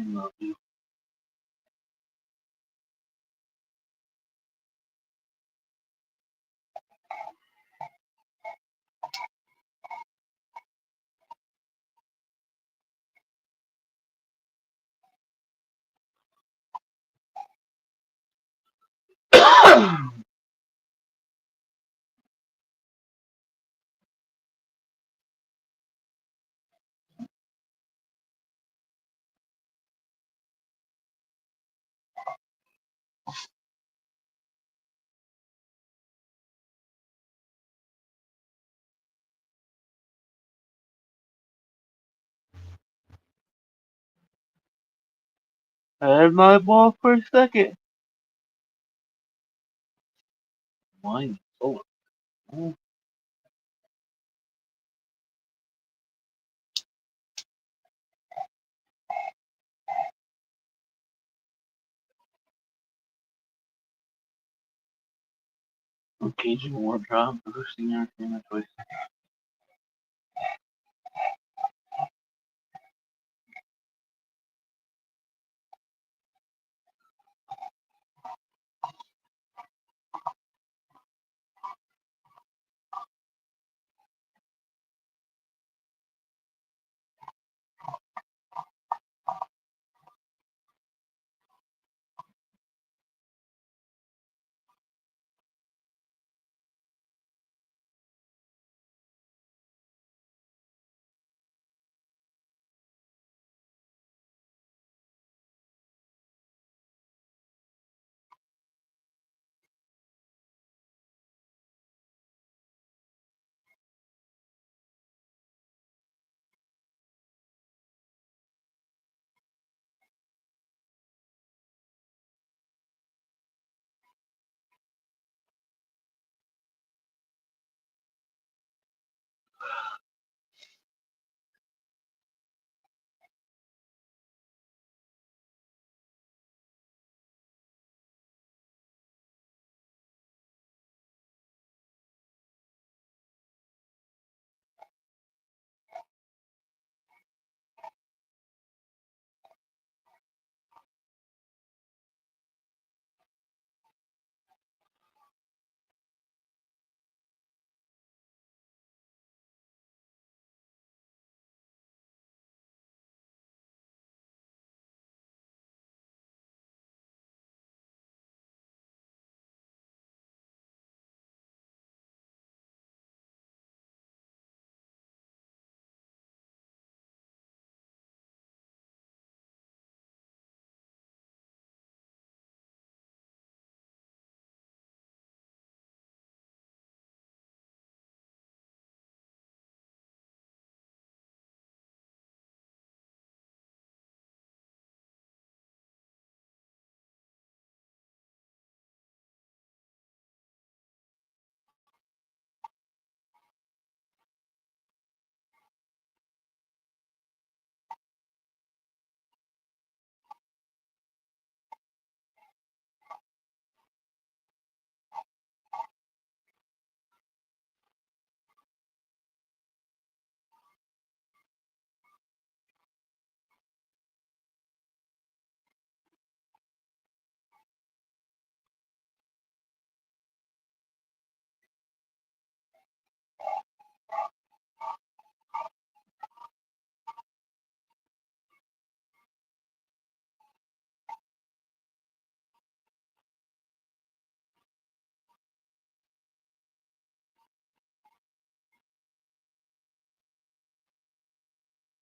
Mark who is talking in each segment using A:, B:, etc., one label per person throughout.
A: love you. I had my ball for a second. Mine. Oh, occasional wardrobe boosting entertainment choice.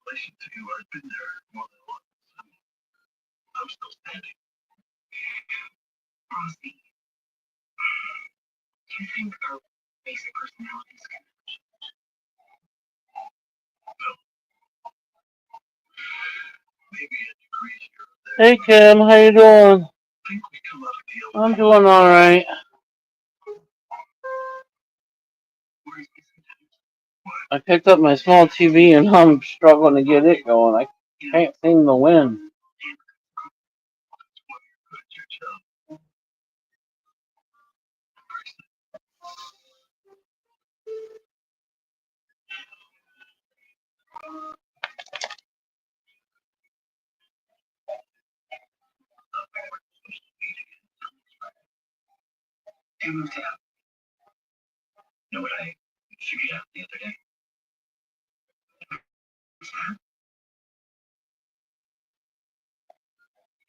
B: Relation to you, I've been there more than once. I'm still standing. Honestly, do you think our basic personalities can no, maybe a degree here or there?
A: Hey Kim, how you doing?
B: I think we come out of the
A: I'm
B: elevator.
A: doing all right.
B: Where is this?
A: I picked up my small TV and I'm struggling to get it going. I can't seem to win.
B: Good at your job. Who moved out? Know what I figured out the other day?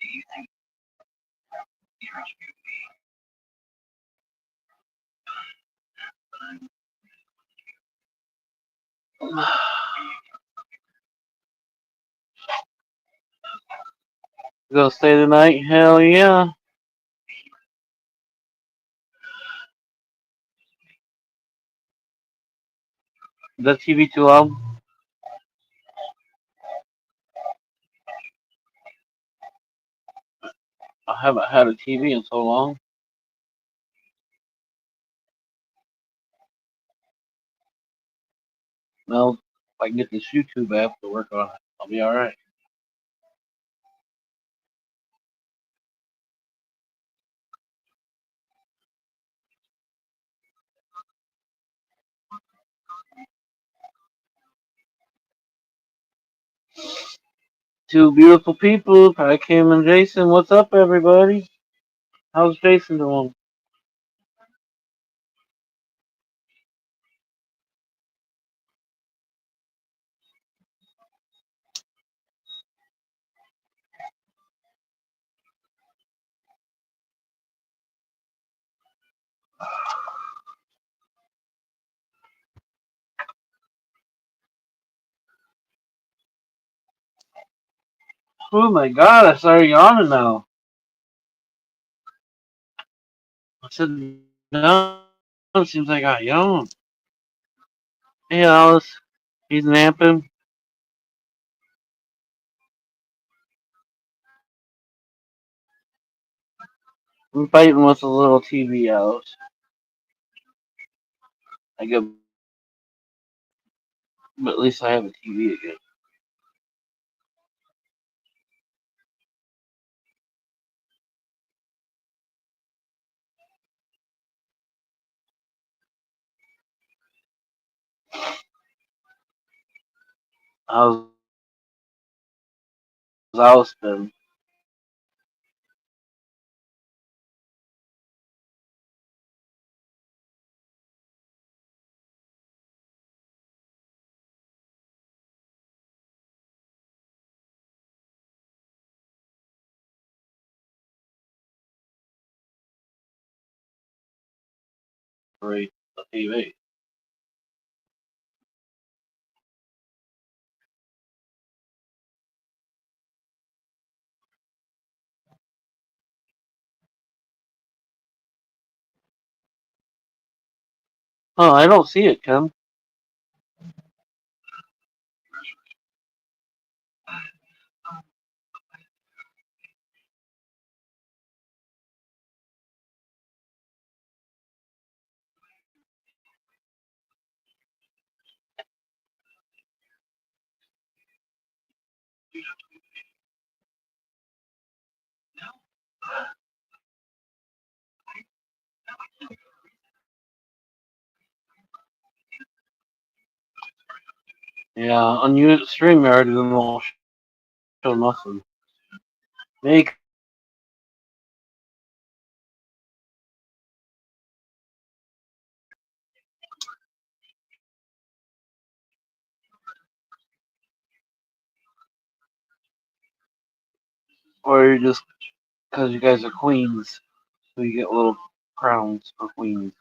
B: Do you think you're
A: Gonna stay the night? Hell yeah. Is that TV too loud? I haven't had a TV in so long. Well, if I can get this YouTube app to work on it, I'll be alright. Two beautiful people, Hi Kim and Jason. What's up, everybody? How's Jason doing? Oh my god, I started yawning now. I said, no, it seems like I yawned. Hey, Alice. He's napping. I'm fighting with a little TV out. I get, but at least I have a TV again. How's Alice been? Great, the TV. Oh, I don't see it, Kim. Yeah, on StreamYard, it won't show nothing. Make or you just because you guys are queens, so you get little crowns for queens.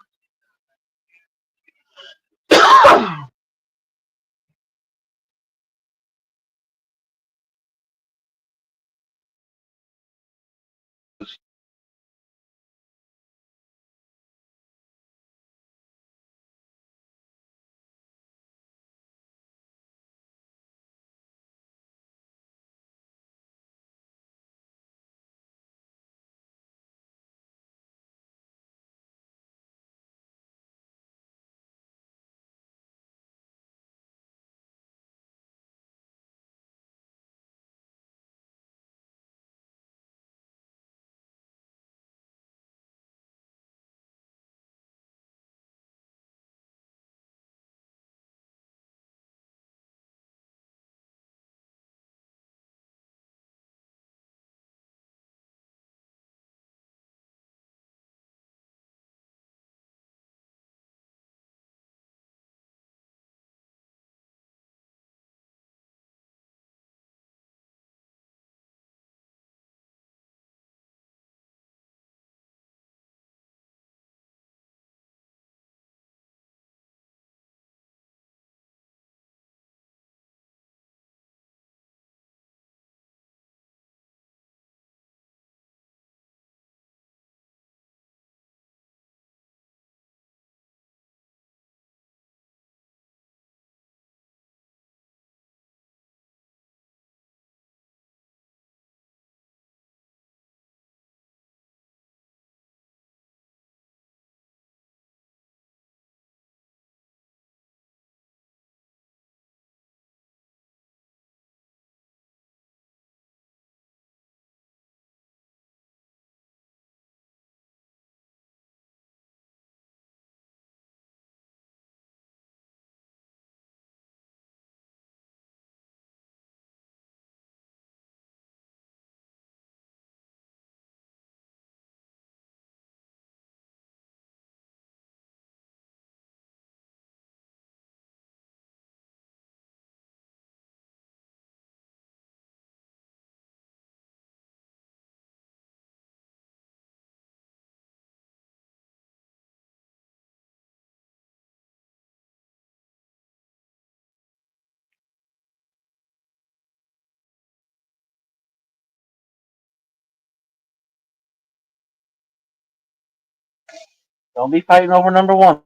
A: Don't be fighting over number one.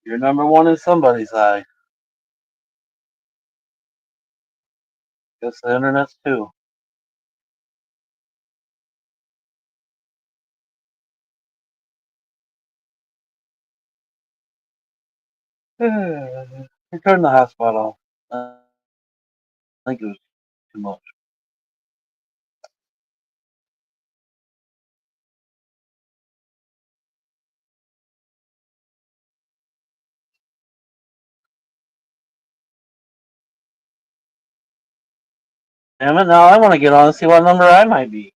A: You're number one in somebody's eye. Guess the internet's too. Turn the hotspot off. I think it was too much. Damn it, now I want to get on and see what number I might be.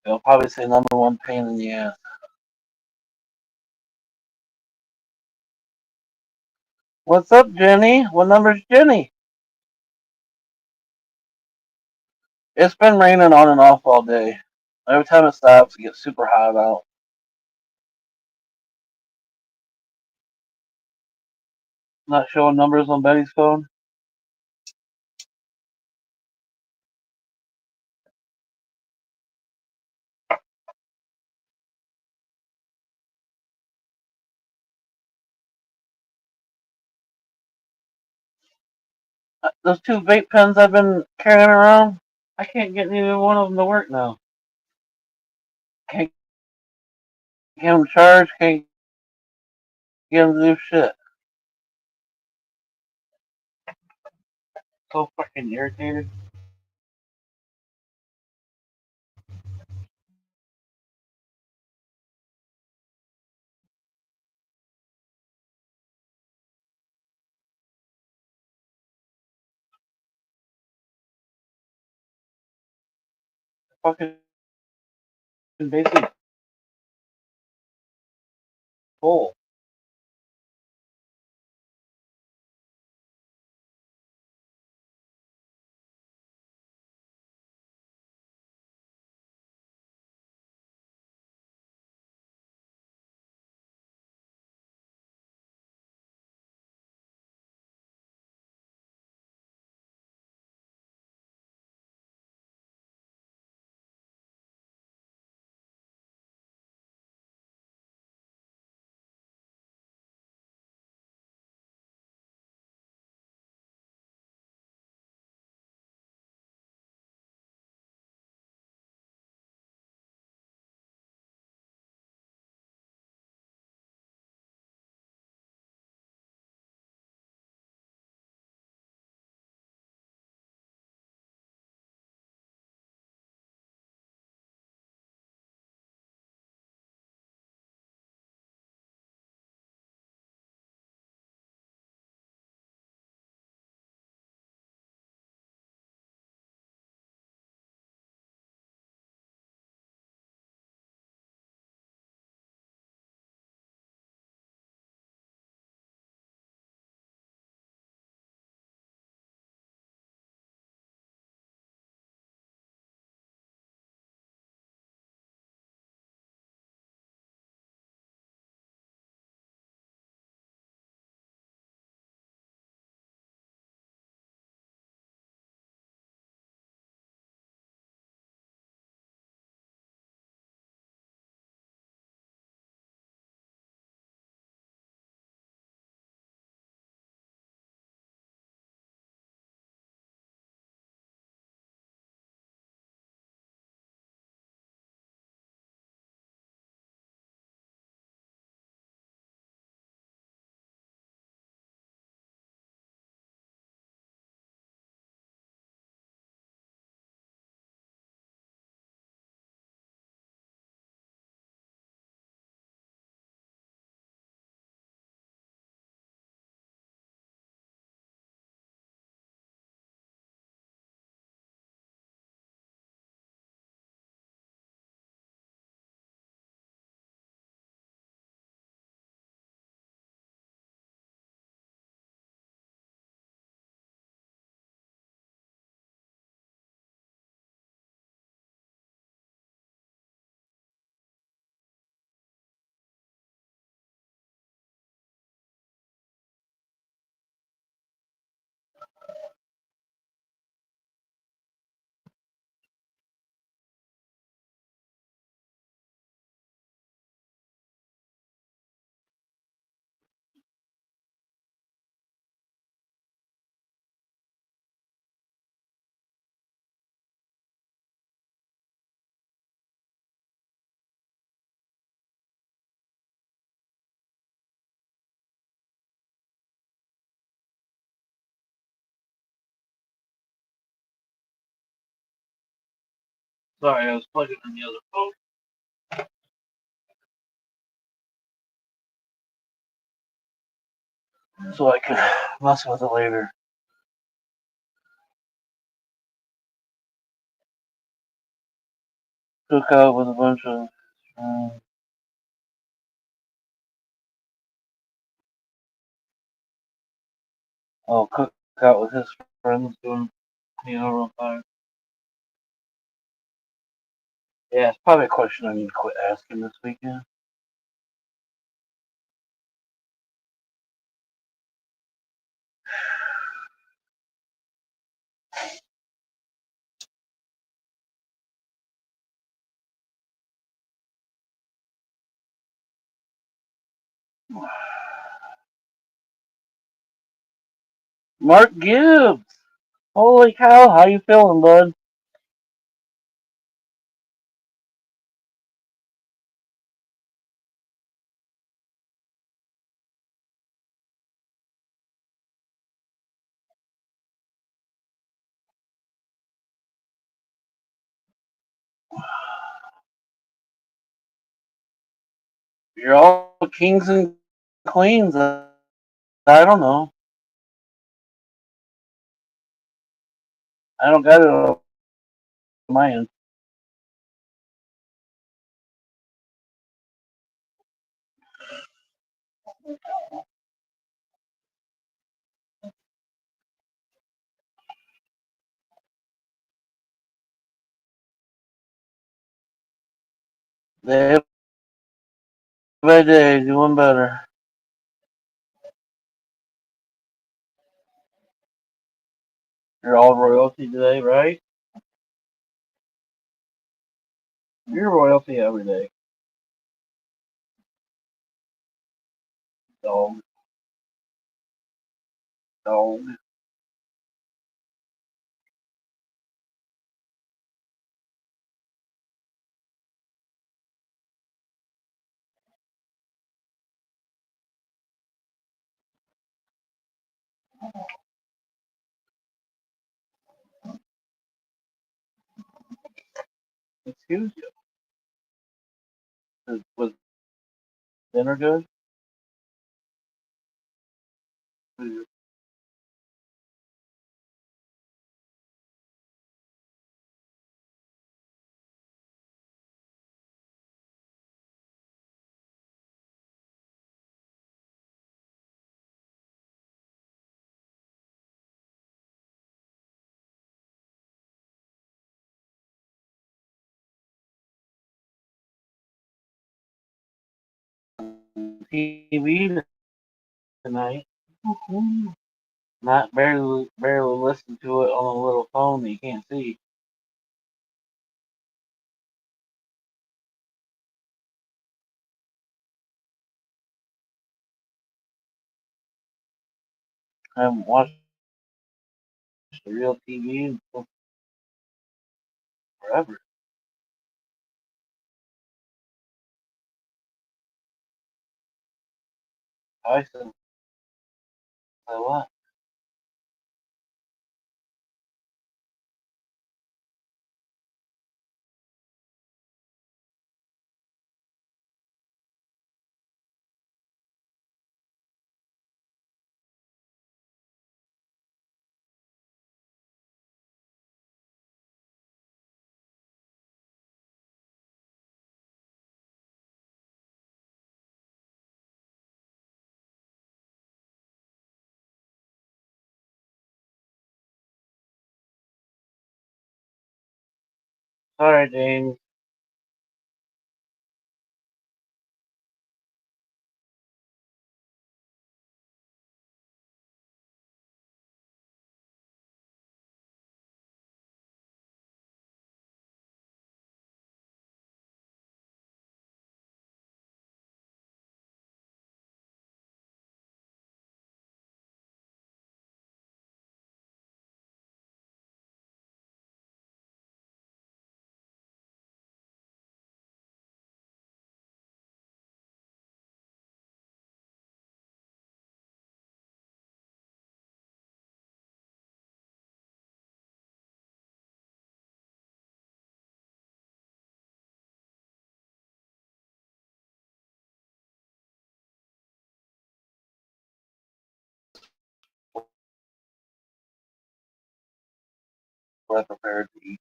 A: They'll probably say number one pain in the ass. What's up, Jenny? What number's Jenny? It's been raining on and off all day. Every time it stops, it gets super hot out. Not showing numbers on Betty's phone. Those two vape pens I've been carrying around, I can't get neither one of them to work now. Can't get them charged, can't get them to do shit. So fucking irritated. Fucking basic full. Sorry, I was plugging in the other phone so I could mess with it later. Took out with a bunch of um, cook out with his friends doing real time. Yeah, it's probably a question I need to quit asking this weekend. Mark Gibbs! Holy cow, how you feeling, bud? You're all kings and queens. I don't know. I don't got it on my end. Day by day, doing better. You're all royalty today, right? You're royalty every day. Dog, dog. Excuse you. Was dinner good? TV tonight. Not barely listen to it on a little phone that you can't see. I haven't watched the real TV in forever. I said, what? Sorry, James. fully prepared to eat.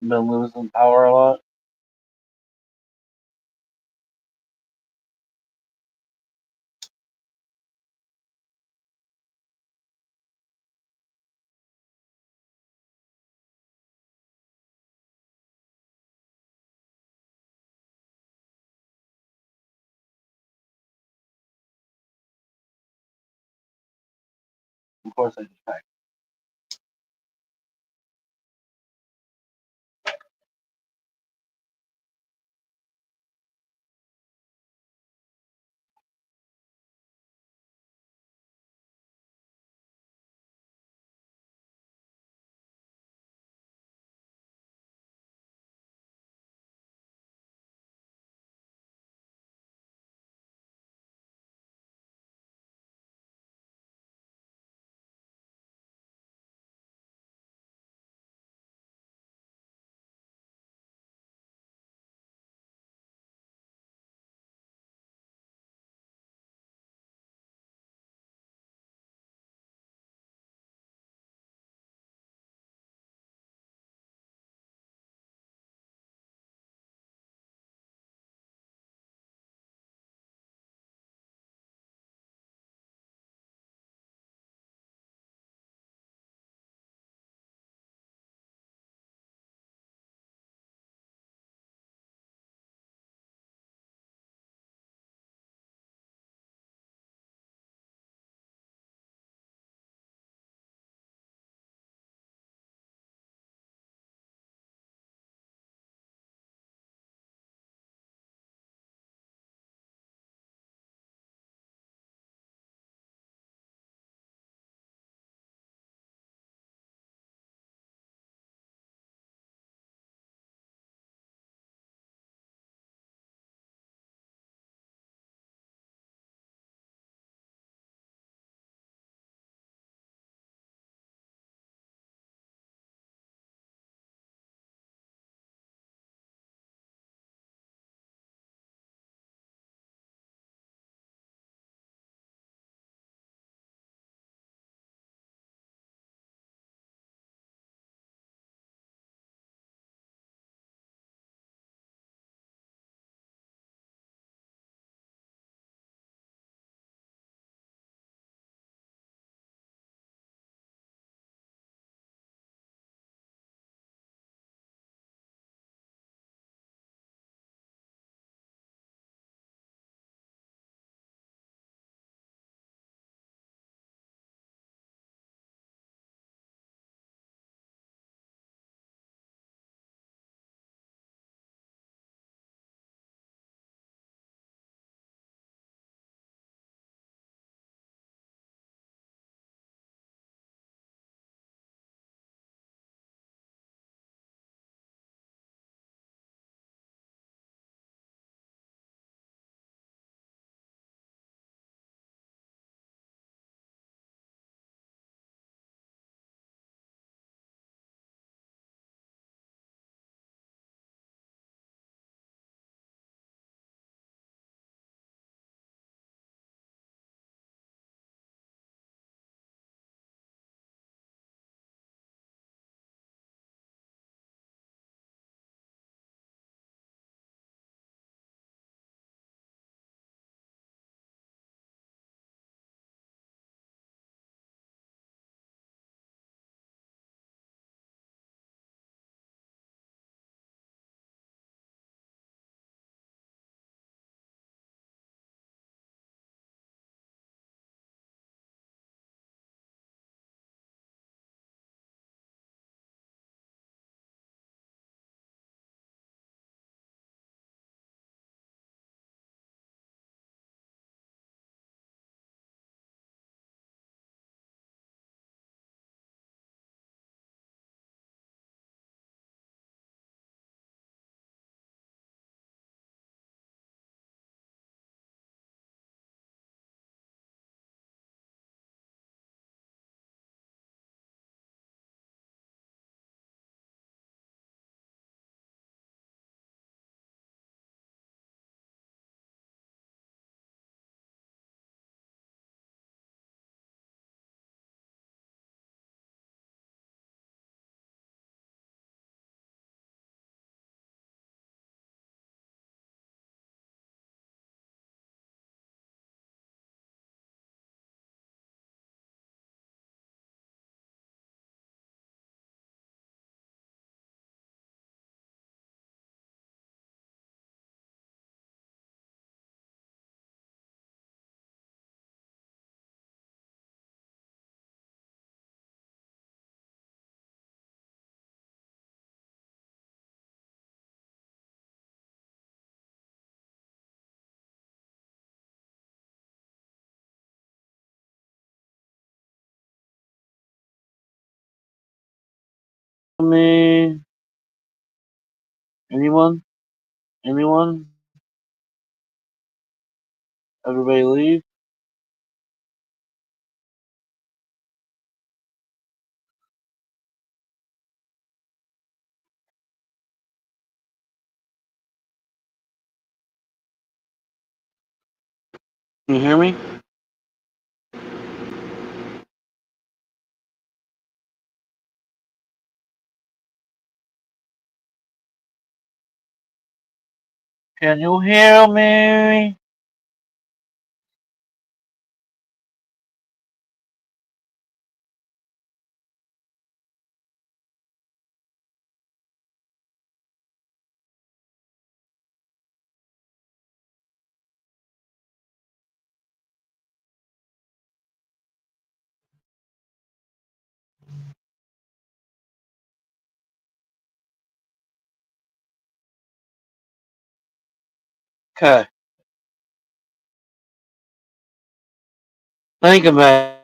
A: Been losing power a lot. Of course, I just packed. me? Anyone? Anyone? Everybody leave? Can you hear me? Can you hear me? Okay. Think back.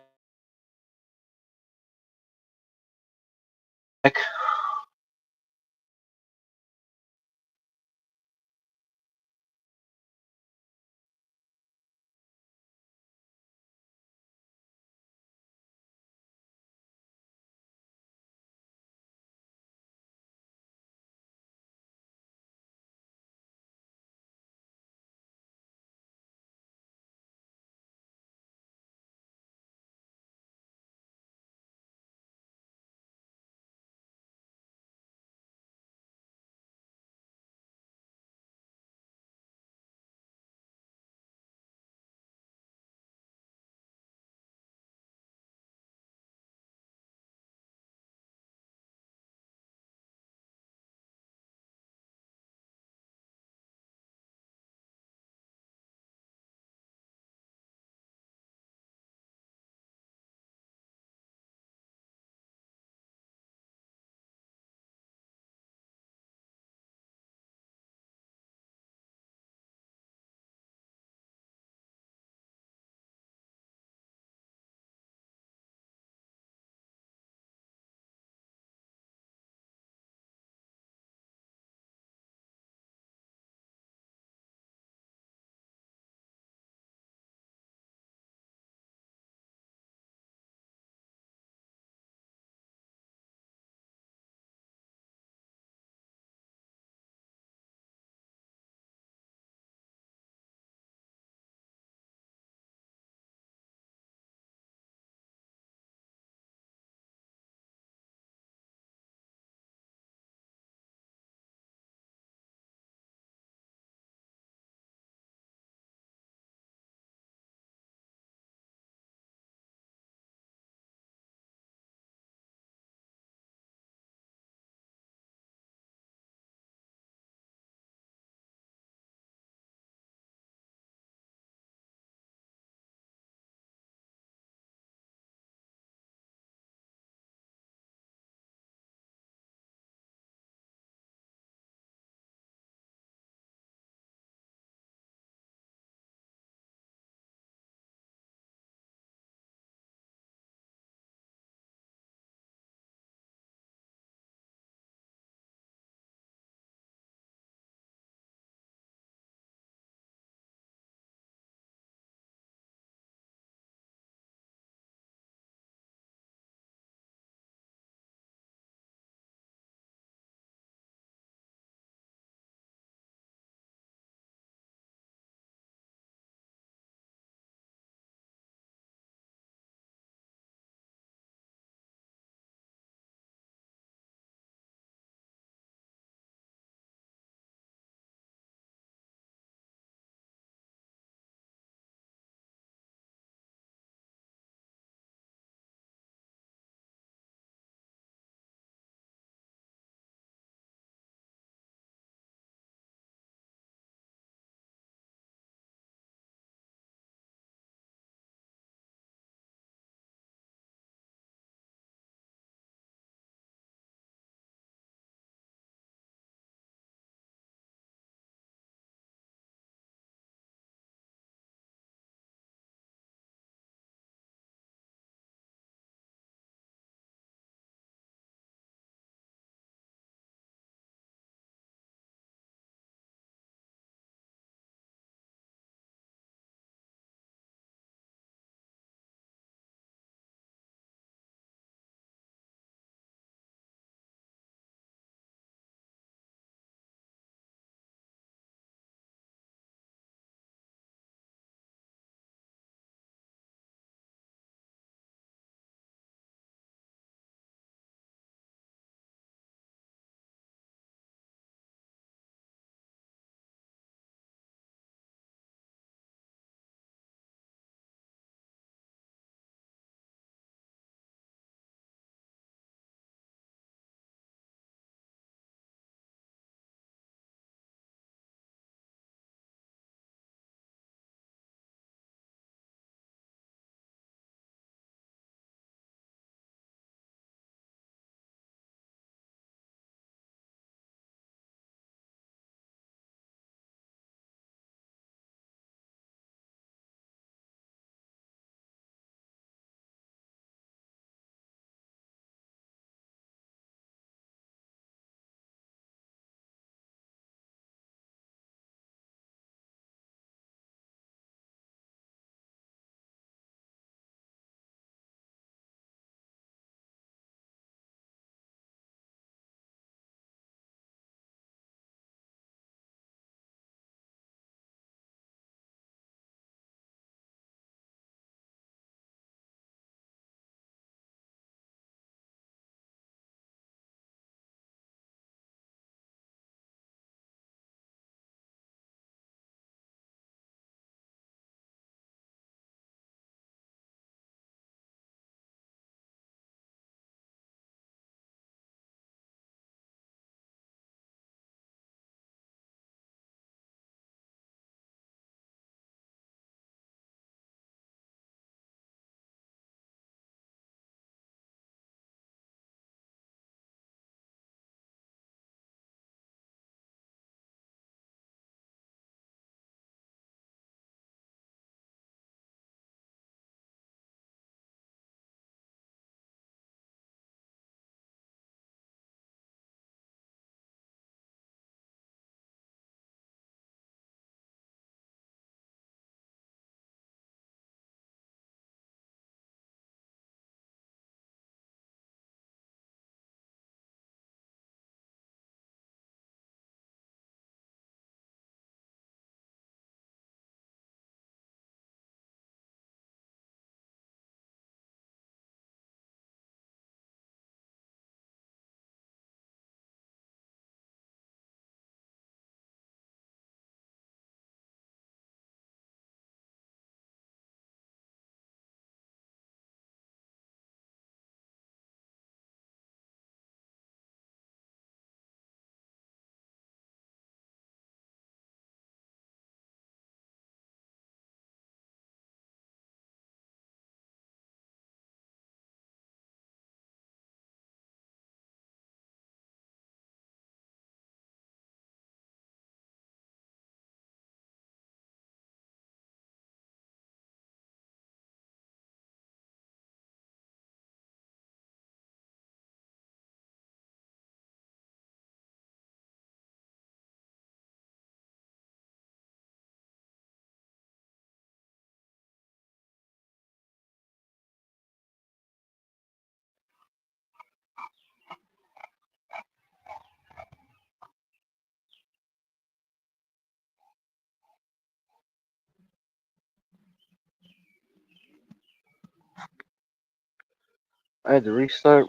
A: I had to restart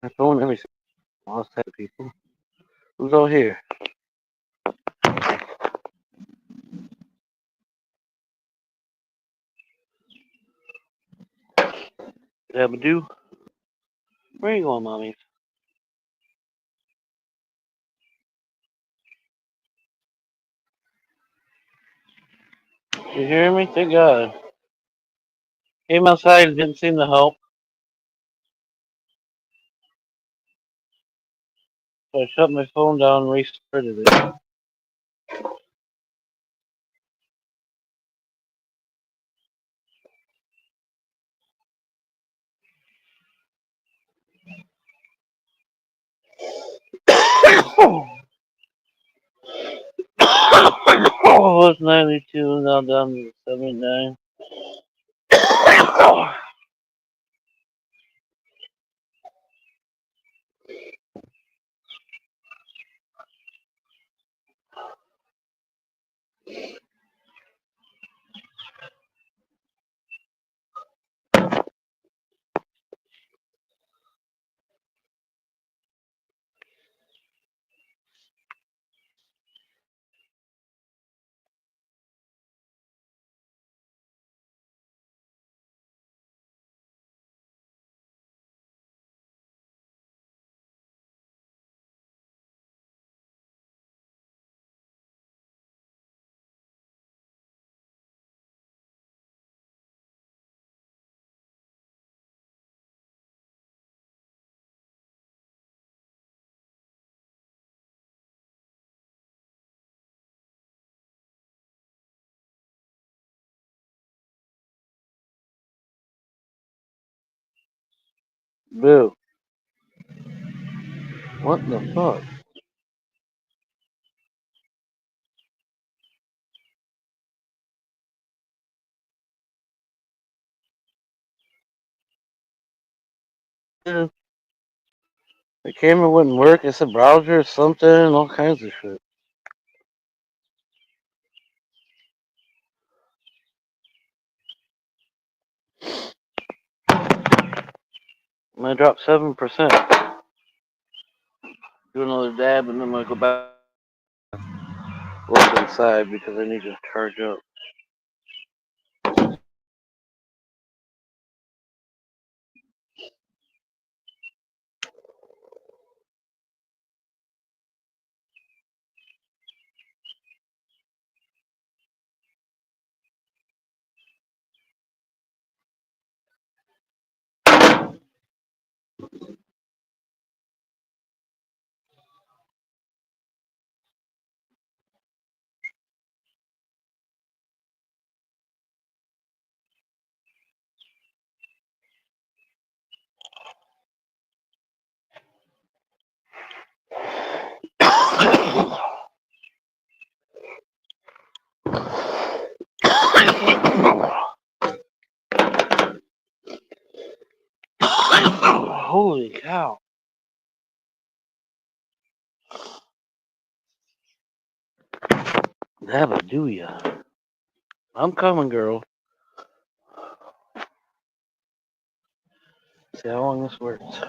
A: my phone, everything. Lost half the people. Who's all here? Dabadoo? Where you going, mommy? You hear me? Thank God. Came outside, didn't seem to help. So I shut my phone down and restarted it. Oh, it was 92, now down to 79. Boo. What the fuck? Yeah, the camera wouldn't work. It's a browser or something, all kinds of shit. I'm gonna drop 7%. Do another dab and then I'm gonna go back. Look inside because I need to charge up. Holy cow. Dabba ya. I'm coming, girl. See how long this works.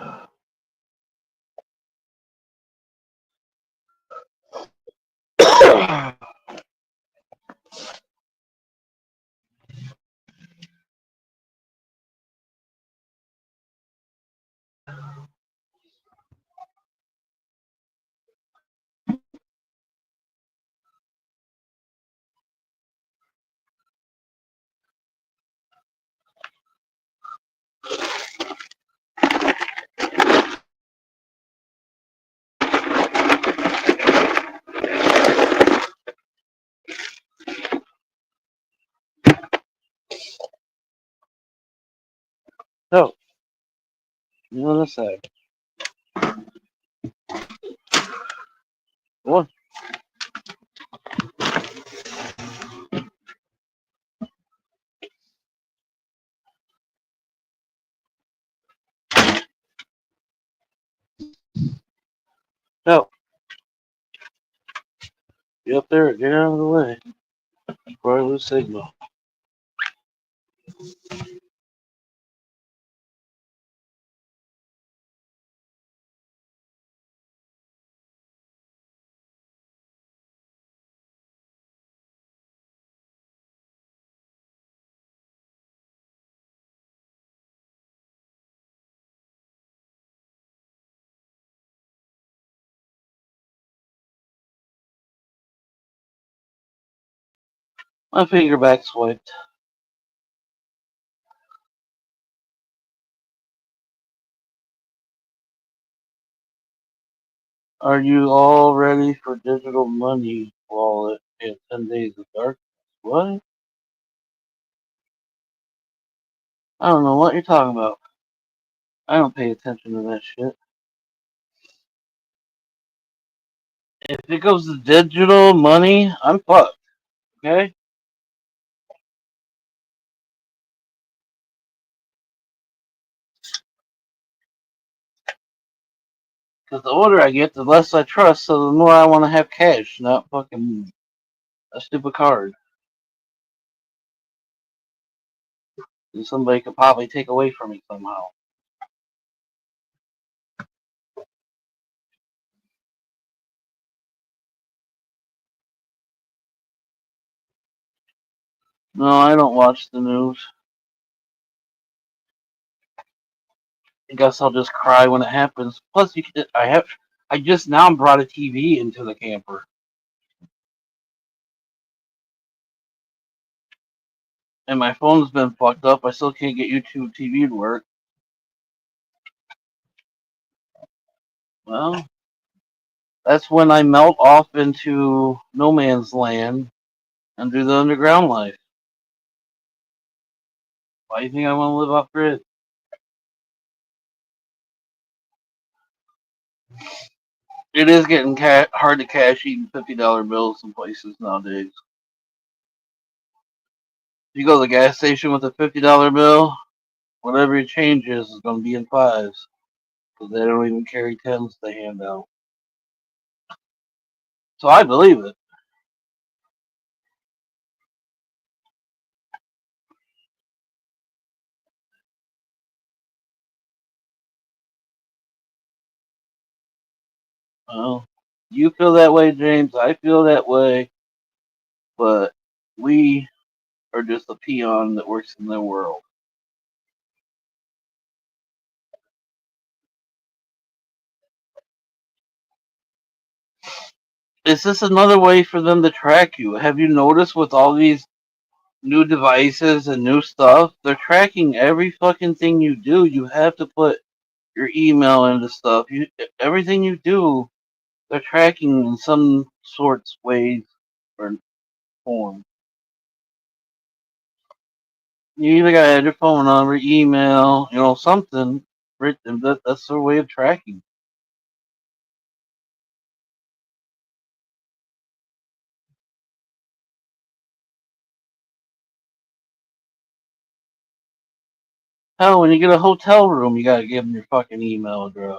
A: So, you on this side. One. No. Get up there, get out of the way before I lose signal. My finger back swiped. Are you all ready for digital money wallet in 10 days of darkness? What? I don't know what you're talking about. I don't pay attention to that shit. If it goes to digital money, I'm fucked. Okay? Because the older I get, the less I trust, so the more I want to have cash, not fucking a stupid card that somebody could probably take away from me somehow. No, I don't watch the news. I guess I'll just cry when it happens. Plus, I just now brought a TV into the camper, and my phone's been fucked up. I still can't get YouTube TV to work. Well, that's when I melt off into no man's land and do the underground life. Why do you think I want to live off grid? It is getting hard to cash even $50 bills in places nowadays. If you go to the gas station with a $50 bill, whatever your change is going to be in fives because they don't even carry tens to hand out. So I believe it. Well, you feel that way, James. I feel that way, but we are just a peon that works in the world. Is this another way for them to track you? Have you noticed with all these new devices and new stuff, they're tracking every fucking thing you do. You have to put your email into stuff. Everything you do, they're tracking in some sorts, ways, or form. You either got to add your phone number, email, something. That's their way of tracking. Hell, when you get a hotel room, you got to give them your fucking email address.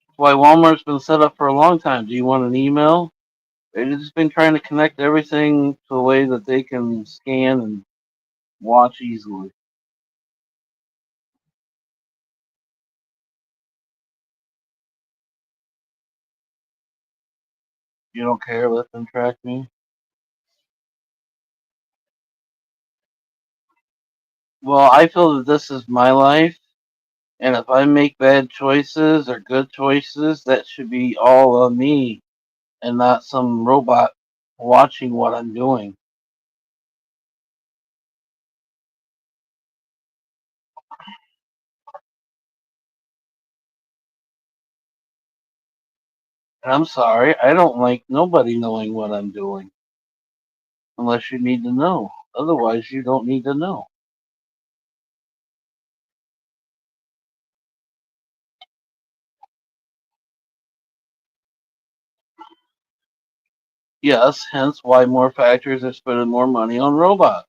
A: That's why Walmart's been set up for a long time. Do you want an email? They've just been trying to connect everything to a way that they can scan and watch easily. You don't care, let them track me. Well, I feel that this is my life, and if I make bad choices or good choices, that should be all on me and not some robot watching what I'm doing. And I'm sorry, I don't like nobody knowing what I'm doing unless you need to know. Otherwise, you don't need to know. Yes, hence why more factories are spending more money on robots.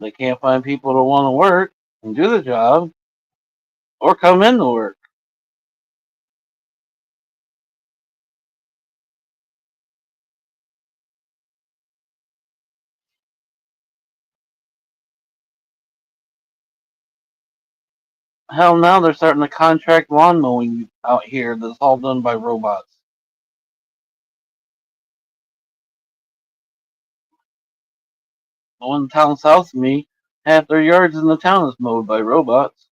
A: They can't find people to want to work and do the job or come into work. Hell, now they're starting to contract lawn mowing out here that's all done by robots. The one town south of me, half their yards in the town is mowed by robots.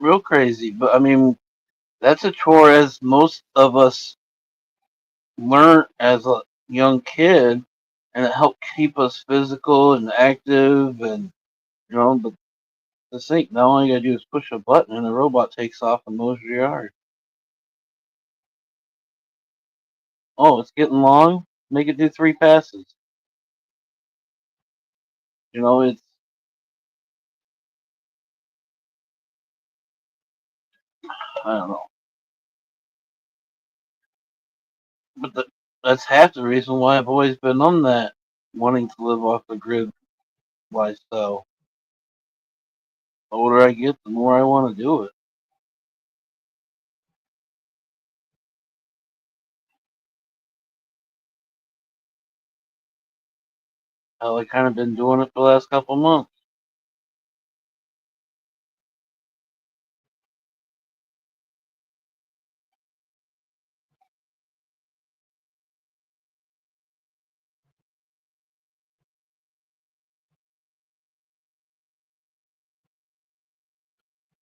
A: real crazy. But I mean, that's a chore as most of us learn as a young kid, and it helped keep us physical and active, and but the thing now all you gotta do is push a button and the robot takes off and mows your yard. Oh, it's getting long. Make it do 3 passes. It's I don't know, but that's half the reason why I've always been on that wanting to live off the grid lifestyle. The older I get, the more I want to do it. I kind of been doing it for the last couple months.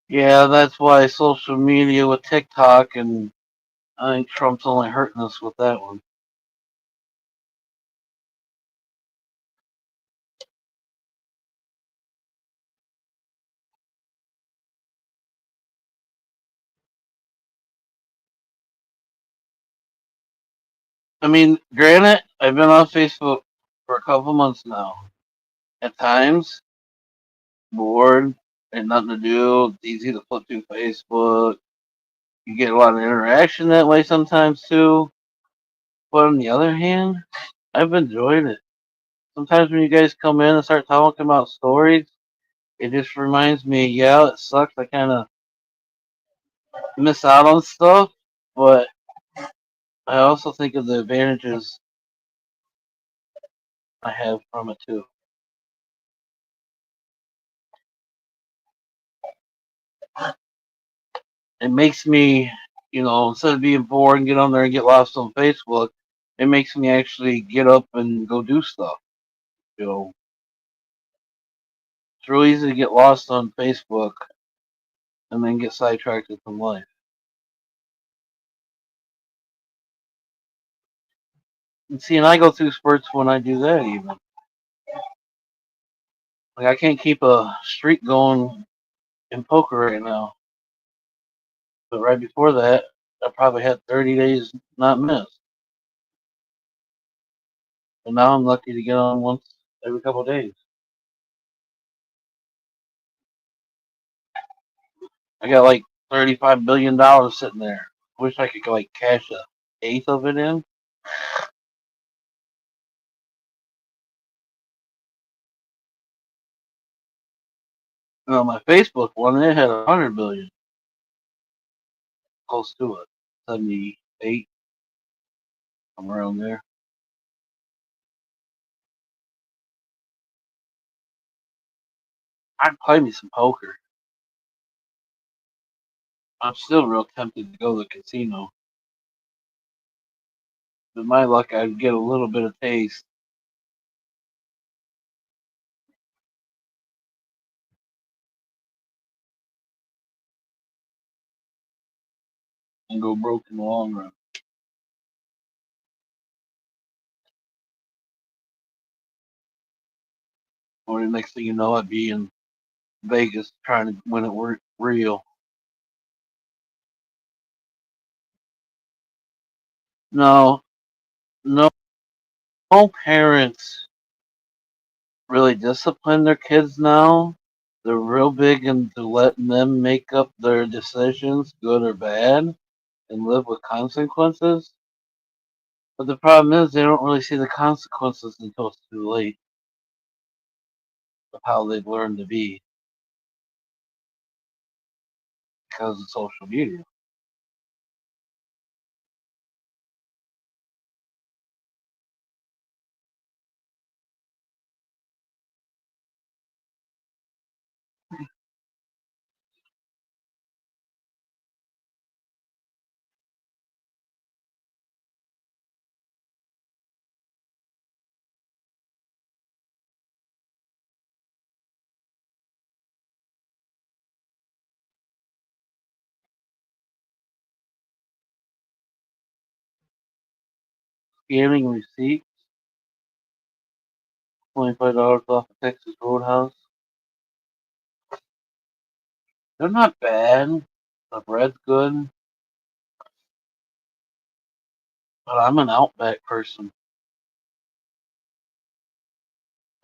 A: Yeah, that's why social media with TikTok, and I think Trump's only hurting us with that one. I mean, granted, I've been on Facebook for a couple months now. At times, bored and nothing to do. It's easy to flip through Facebook. You get a lot of interaction that way sometimes too. But on the other hand, I've enjoyed it. Sometimes when you guys come in and start talking about stories, it just reminds me, yeah, it sucks. I kind of miss out on stuff, but I also think of the advantages I have from it too. It makes me, instead of being bored and get on there and get lost on Facebook, it makes me actually get up and go do stuff. You know, it's real easy to get lost on Facebook and then get sidetracked from life. And see, and I go through spurts when I do that even. Like I can't keep a streak going in poker right now, but right before that, I probably had 30 days not missed. And now I'm lucky to get on once every couple of days. I got like $35 billion sitting there. Wish I could like cash a eighth of it in. My Facebook one, it had 100 billion, close to it, 78, somewhere around there. I'd play me some poker. I'm still real tempted to go to the casino. With my luck, I'd get a little bit of taste and go broke in the long run. Or the next thing you know, I'd be in Vegas trying to win it real. No, no, no parents really discipline their kids now. They're real big into letting them make up their decisions, good or bad, and live with consequences. But the problem is they don't really see the consequences until it's too late of how they've learned to be because of social media. scanning receipts. $25 off of Texas Roadhouse. They're not bad. The bread's good, but I'm an Outback person.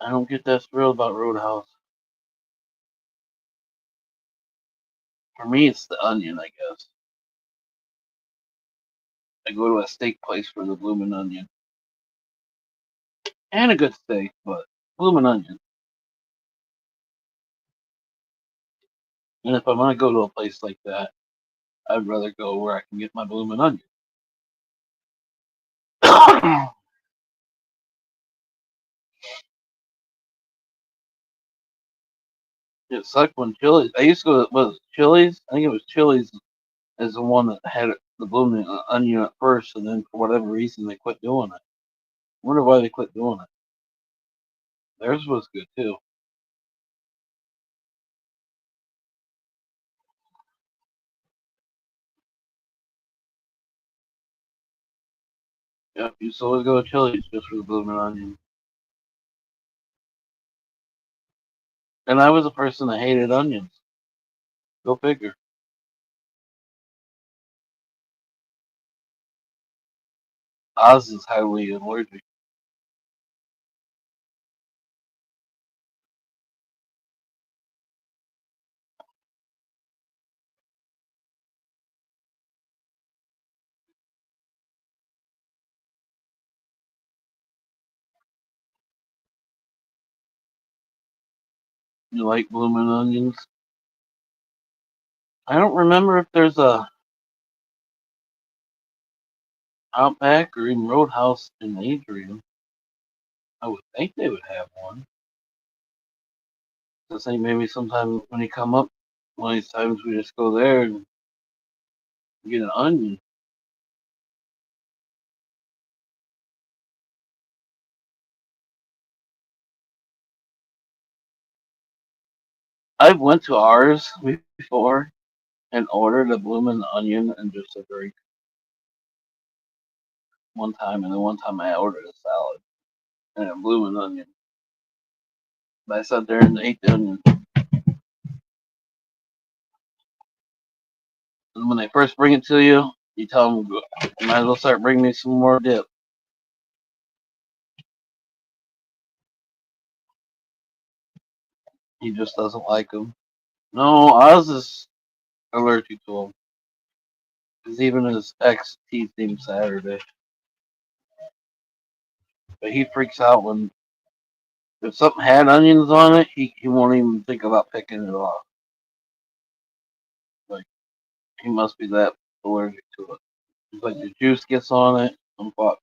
A: I don't get that thrill about Roadhouse. For me, it's the onion, I guess. I go to a steak place for the bloomin' onion. And a good steak, but bloomin' onion. And if I'm gonna go to a place like that, I'd rather go where I can get my bloomin' onion. It sucked when Chili's. I used to go to was it Chili's. I think it was Chili's is the one that had the blooming onion at first, and then for whatever reason they quit doing it. I wonder why they quit doing it. Theirs was good too. Yep, you used to always go to Chili's just for the blooming onion. And I was a person that hated onions. Go figure. Oz is highly allergic. You like blooming onions? I don't remember if there's a Outback or even Roadhouse in Adrian. I would think they would have one. I think maybe sometime when you come up, one of these times we just go there and get an onion. I've went to ours before and ordered a bloomin' onion and just a drink one time, and then one time I ordered a salad and a bloomin' onion. But I sat there and ate the onion. And when they first bring it to you, you tell them, you might as well start bringing me some more dip. He just doesn't like them. No, Oz is allergic to them. Because even his ex teased him Saturday. But he freaks out when if something had onions on it, he won't even think about picking it off. Like he must be that allergic to it. It's like the juice gets on it, I'm fucked.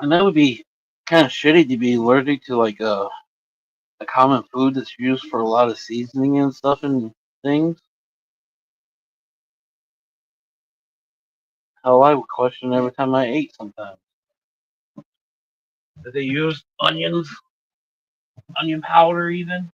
A: And that would be kind of shitty to be allergic to like a common food that's used for a lot of seasoning and stuff and things. Hell, I would question every time I ate sometimes. Did they use onions, onion powder even?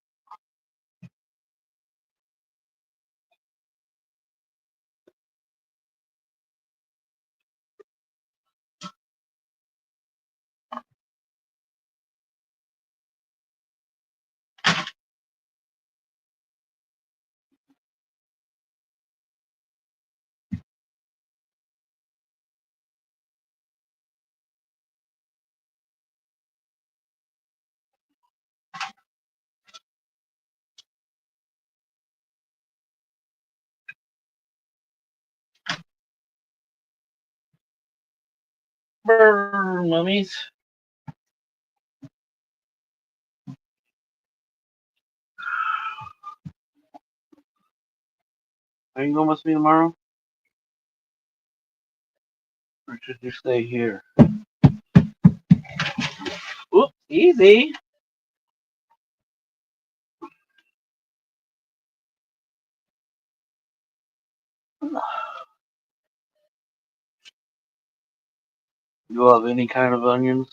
A: Brr, mummies. Are you going with me tomorrow? Or should you stay here? Oops, easy. You have any kind of onions?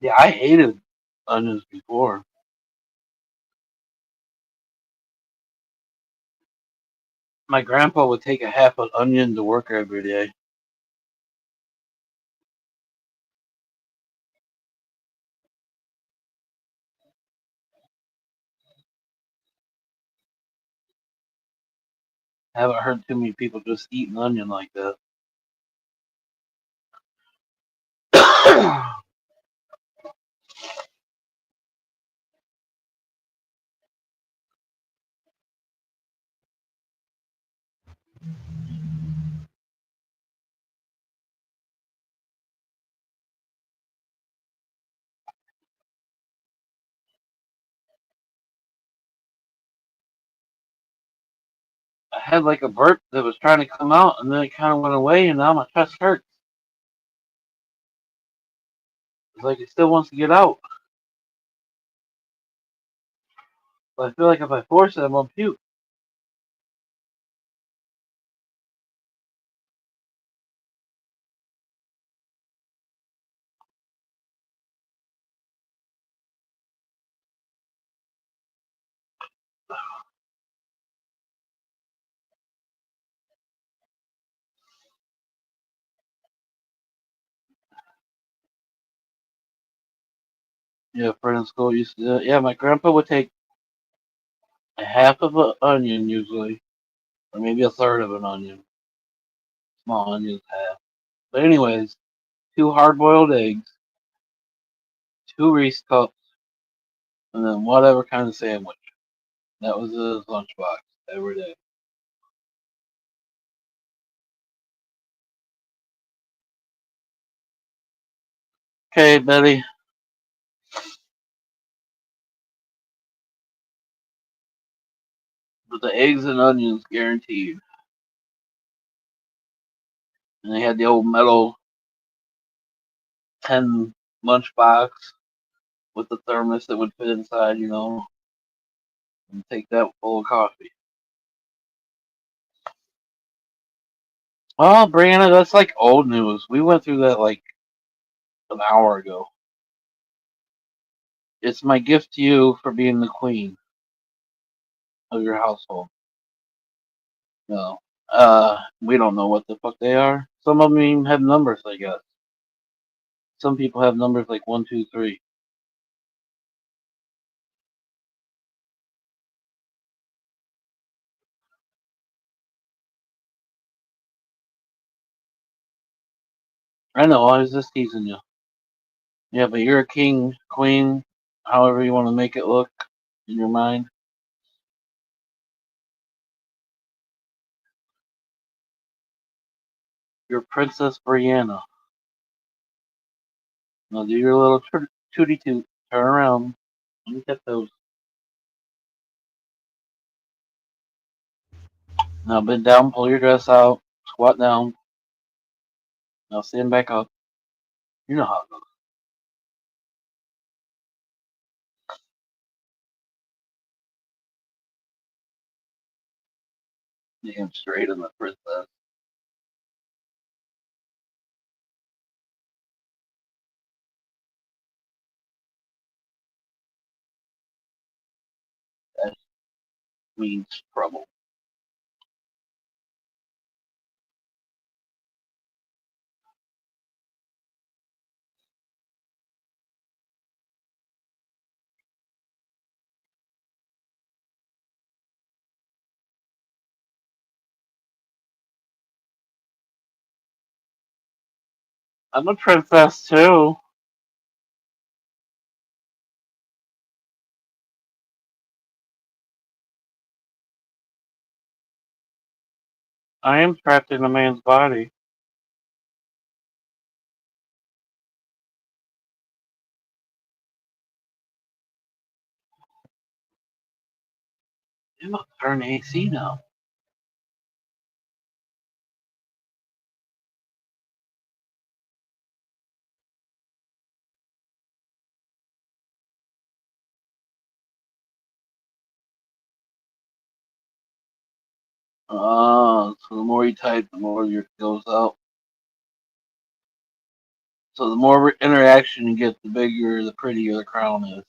A: Yeah, I hated onions before. My grandpa would take a half an onion to work every day. I haven't heard too many people just eat an onion like that. I had like a burp that was trying to come out, and then it kind of went away, and now my chest hurts. It's like it still wants to get out. But I feel like if I force it, I'm gonna puke. Yeah, friend in school used to do it. Yeah, my grandpa would take a half of an onion usually, or maybe a third of an onion. Small onions, half. But anyways, two hard-boiled eggs, two Reese cups, and then whatever kind of sandwich. That was his lunchbox every day. Okay, Betty. But the eggs and onions guaranteed. And they had the old metal tin lunchbox with the thermos that would fit inside, and take that full of coffee. Oh, Brianna, that's like old news. We went through that like an hour ago. It's my gift to you for being the queen of your household. No. We don't know what the fuck they are. Some of them even have numbers, I guess. Some people have numbers like 1, 2, 3. I know, I was just teasing you. Yeah, but you're a king, queen, however you want to make it look in your mind. You're Princess Brianna. Now do your little tooty toot. Turn around. Let me get those. Now bend down, pull your dress out, squat down. Now stand back up. You know how it goes. Damn straight in the princess. That means trouble. I'm a princess too. I am trapped in a man's body. I'm gonna turn AC now. So the more you type, the more your goes out. So the more interaction you get, the bigger, the prettier the crown is.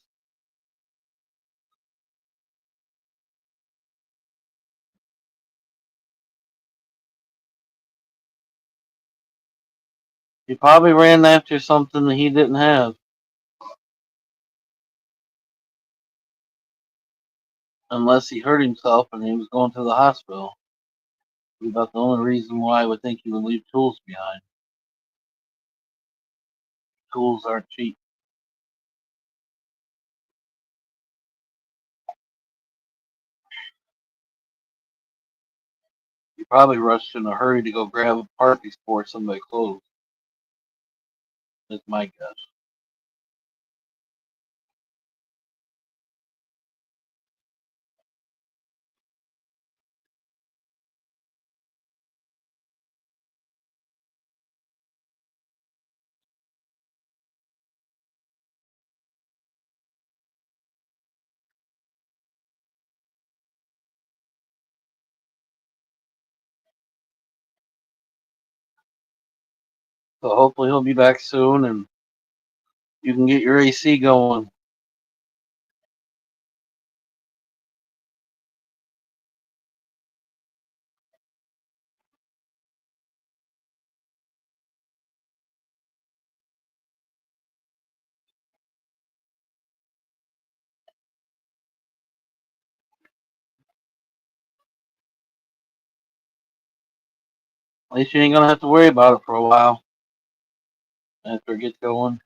A: He probably ran after something that he didn't have, unless he hurt himself and he was going to the hospital. About the only reason why I would think he would leave tools behind. Tools aren't cheap. He probably rushed in a hurry to go grab a part before somebody closed. That's my guess. So hopefully he'll be back soon and you can get your AC going. At least you ain't gonna have to worry about it for a while after it gets going.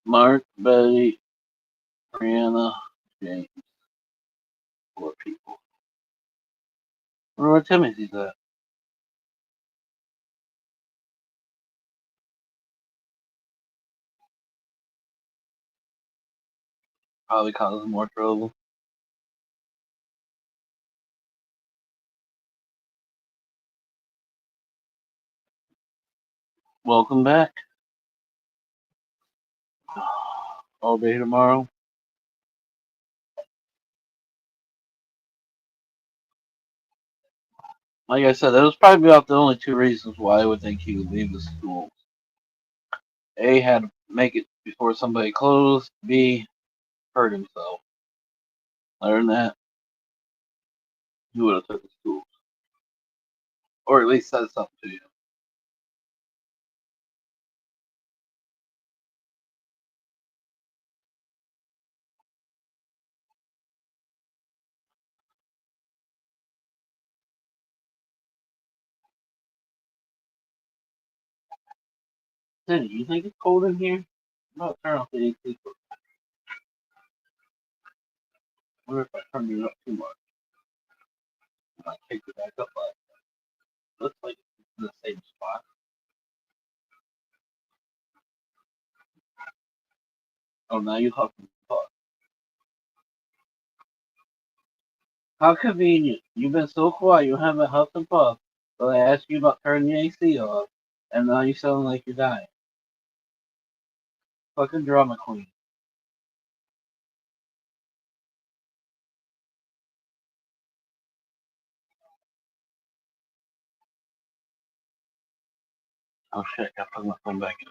A: Mark, Betty, Brianna, James, 4 people. I wonder where Timothy's at. Probably causing more trouble. Welcome back. All day tomorrow. Like I said, that was probably about the only 2 reasons why I would think he would leave the school. A, had to make it before somebody closed. B, hurt himself. Other than that, he would have took the school. Or at least said something to you. Cindy, you think it's cold in here? No, turn off the AC. I wonder if I turned it up too much. I kicked it back up. Looks like it's in the same spot. Oh, now you huff and puff. How convenient. You've been so quiet, you haven't huffed and puffed. So I asked you about turning the AC off, and now you sound like you're dying. Fucking drama queen. Oh shit, I put my phone back in.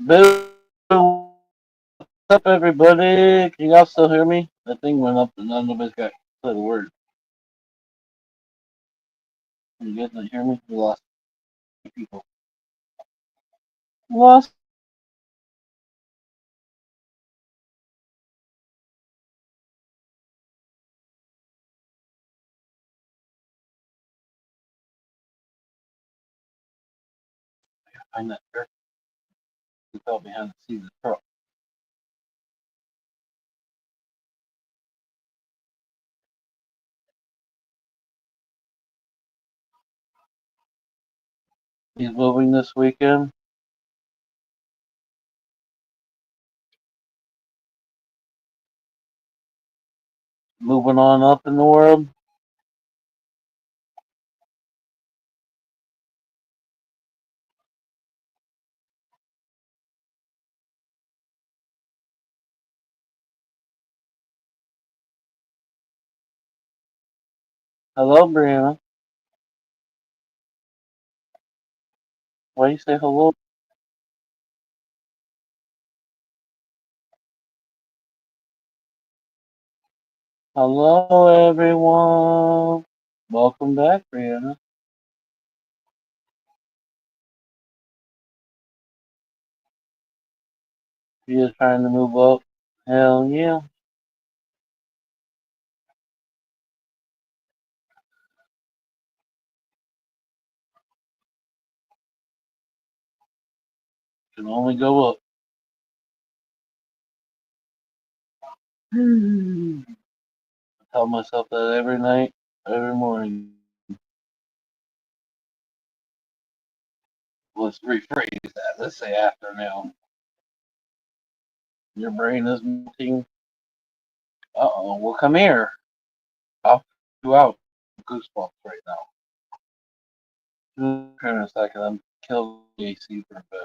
A: Booooo, up, everybody? Can y'all still hear me? That thing went up and nobody's got said a word. Can you guys not hear me? We lost people. Lost. Find that jerk who fell behind the seat of the truck. He's moving this weekend. Moving on up in the world. Hello, Brianna. Why you say hello? Hello, everyone. Welcome back, Brianna. She is trying to move up. Hell yeah. Can only go up. I tell myself that every night, every morning. Let's rephrase that. Let's say afternoon. Your brain is melting. Uh-oh. Well, come here. I'll put you out. Goosebumps right now. Here in a second. I'm killing the AC for a bit.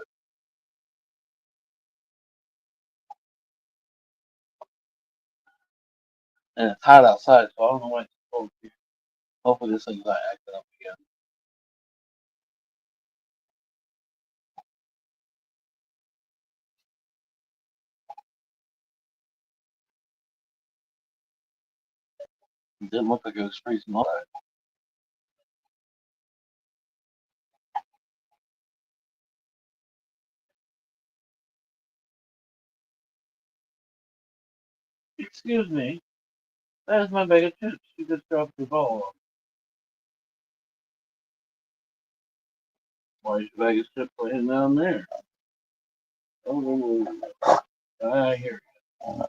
A: And it's hot outside, so I don't know why it's cold here. Hopefully this thing's not acting up again. It didn't look like it was freezing outside. Excuse me. That is my bag of chips. You just dropped the ball. Why is your bag of chips laying down there? Oh, I hear you.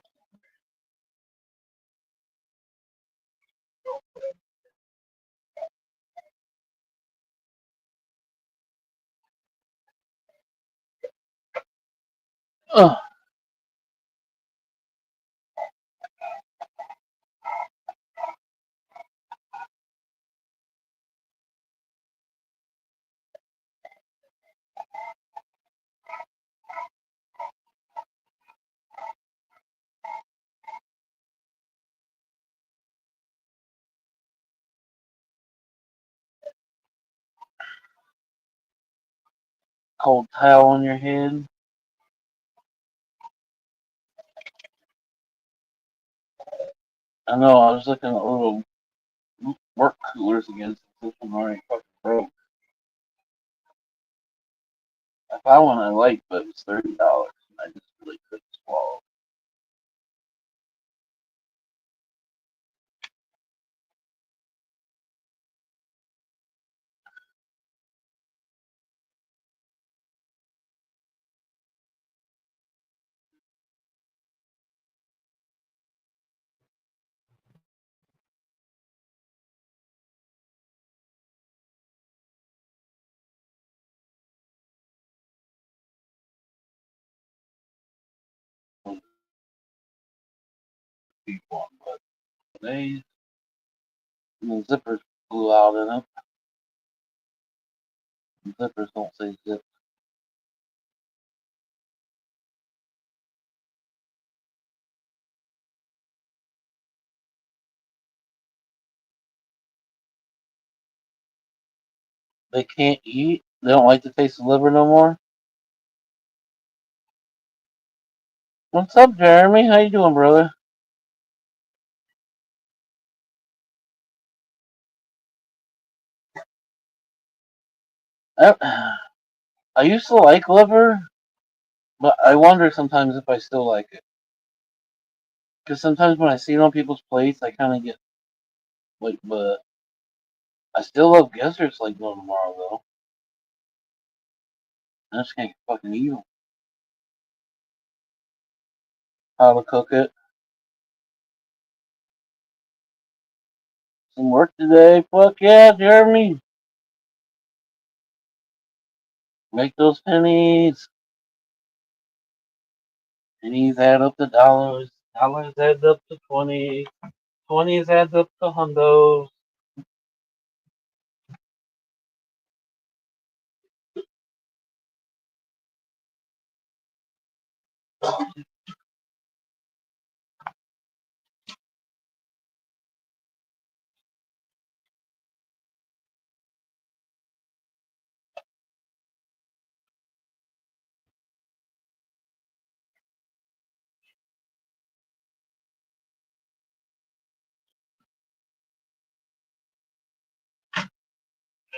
A: Ugh. Cold towel on your head. I know. I was looking at little work coolers again. This one already fucking broke. I found one I liked, but it was $30. And I just really couldn't swallow. Cheap one, but they the zippers blew out in it. The zippers don't say zip. They can't eat. They don't like the taste of liver no more. What's up, Jeremy? How you doing, brother? I, I used to like liver, but I wonder sometimes if I still like it. Because sometimes when I see it on people's plates, I kind of get like, but I still love gizzards like no tomorrow, though. I just can't fucking eat them. How to cook it. Some work today. Fuck yeah, Jeremy. Make those pennies. Pennies add up to dollars. Dollars add up to 20. 20s adds up to hundos.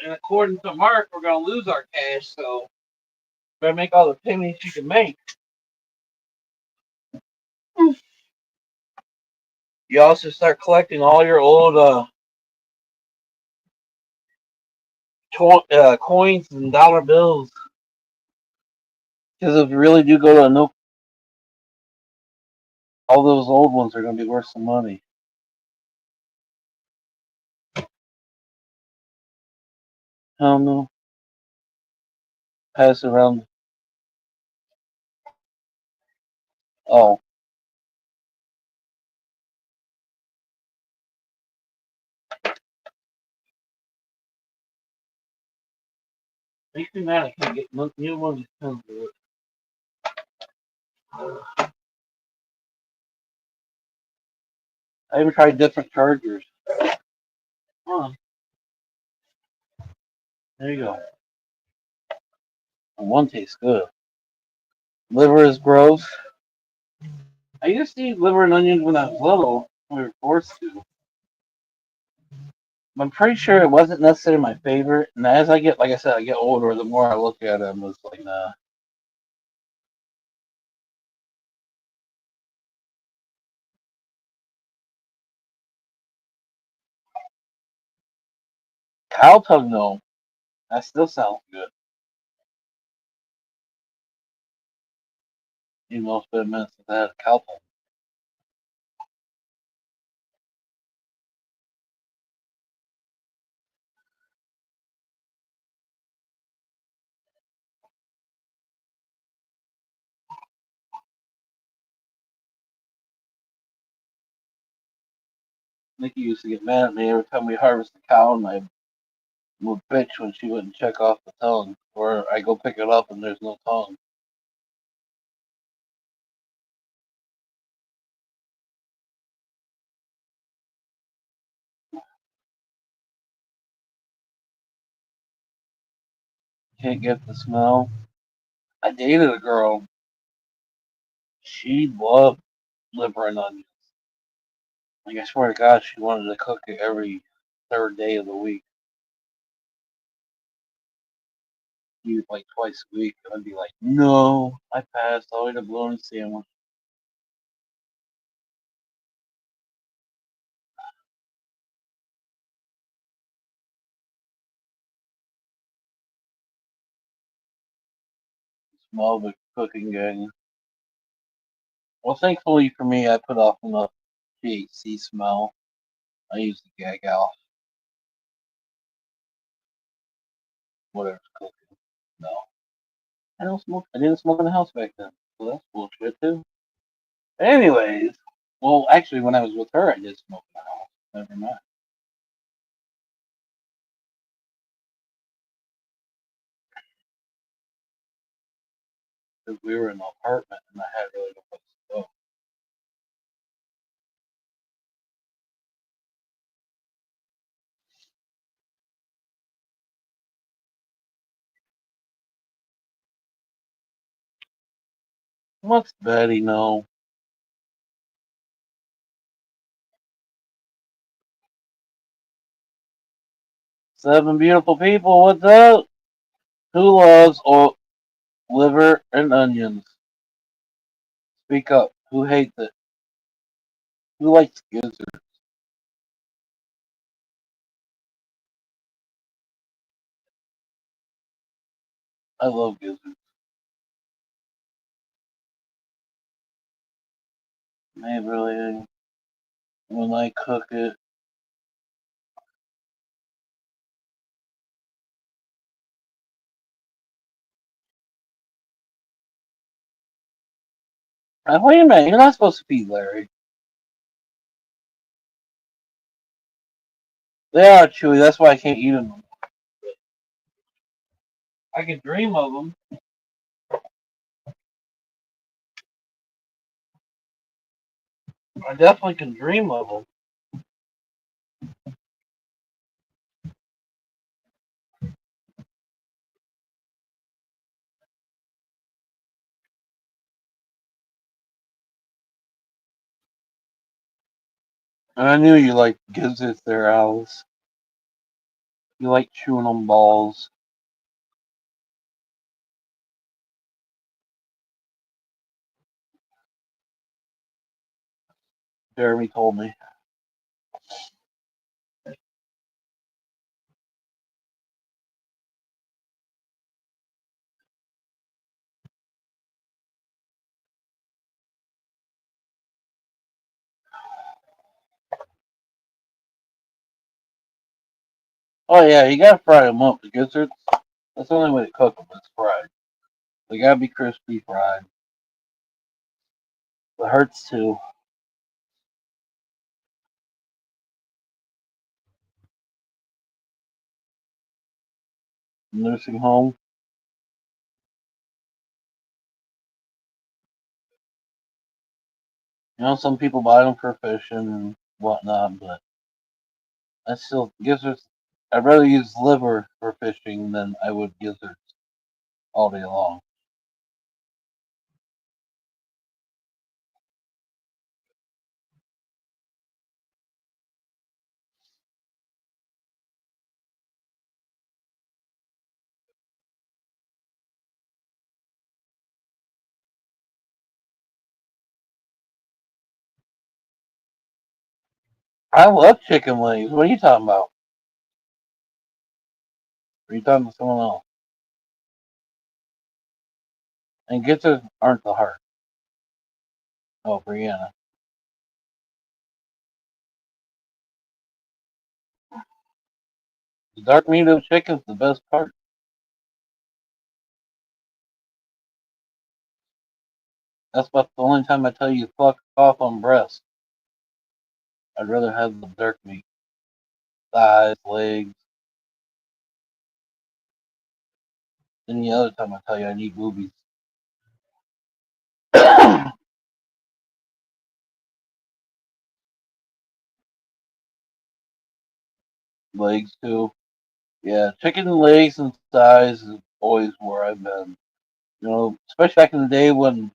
A: And according to Mark, we're gonna lose our cash, so better make all the pennies you can make. You also start collecting all your old coins and dollar bills. Because if you really do go to a no, all those old ones are gonna be worth some money. I don't know. Pass it around. Oh, makes me mad. I can't get new ones. I even tried different chargers. Huh, there you go. And one tastes good. Liver is gross. I used to eat liver and onions when I was little. We were forced to. I'm pretty sure it wasn't necessarily my favorite. And as I get, like I said, I get older, the more I look at them, it's like, nah. Cow tongue, though, that still sounds good. Even though it's been a minute since I had a cow tongue. Nikki used to get mad at me every time we harvest a cow, and I would bitch when she wouldn't check off the tongue. Or I go pick it up and there's no tongue. Can't get the smell. I dated a girl. She loved liver and onions. Like, I swear to God, she wanted to cook it every third day of the week. Eat it like twice a week. And I'd be like, no, I passed. I'll eat a bologna sandwich. Smell the cooking gang. Well, thankfully for me, I put off enough THC smell. I used to gag out whatever's cooking. No, I don't smoke. I didn't smoke in the house back then, so that's bullshit too. Anyways, well, actually, when I was with her, I did smoke in the house. Never mind, because we were in an apartment and I had really no place to go. What's Betty know? 7 beautiful people, what's up? Who loves liver and onions? Speak up. Who hates it? Who likes gizzard? I love gizzard. Man, really, when I cook it. Wait a minute, you're not supposed to feed Larry. They are chewy, that's why I can't eat them. I can dream of them. I definitely can dream of them. And I knew you like gizzards there, Alice. You like chewing on balls. Jeremy told me. Oh yeah, you gotta fry them up. The gizzards, that's the only way to cook them. It's fried. They gotta be crispy fried. It hurts too. Nursing home. You know, some people buy them for fishing and whatnot, but I still gizzards. I'd rather use liver for fishing than I would gizzards all day long. I love chicken wings. What are you talking about? Are you talking to someone else? And gizzards aren't the heart. Oh, Brianna. The dark meat of chicken's the best part. That's about the only time I tell you fuck off on breast. I'd rather have the dark meat. Thighs, legs. Any other time I tell you I need boobies. Legs too. Yeah, chicken legs and thighs is always where I've been. You know, especially back in the day when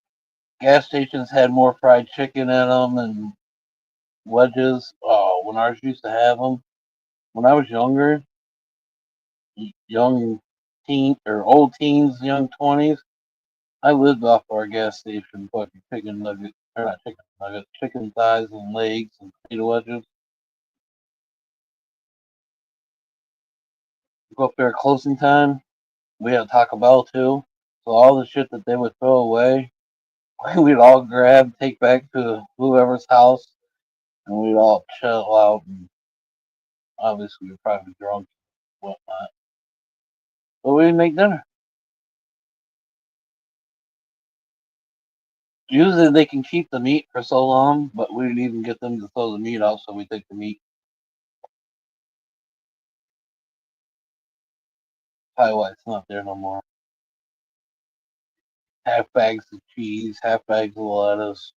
A: gas stations had more fried chicken in them and wedges. Oh, when ours used to have them. When I was younger, young teen or old teens, young 20s, I lived off our gas station fucking chicken nuggets, or not chicken nuggets, chicken thighs and legs and potato wedges. Go up there at closing time. We had Taco Bell too. So all the shit that they would throw away, we'd all grab, take back to whoever's house, and we'd all chill out. And obviously, we were probably drunk and whatnot. But we'd make dinner. Usually, they can keep the meat for so long, but we didn't even get them to throw the meat out, so we take the meat. Probably why it's not there no more. Half bags of cheese, half bags of lettuce.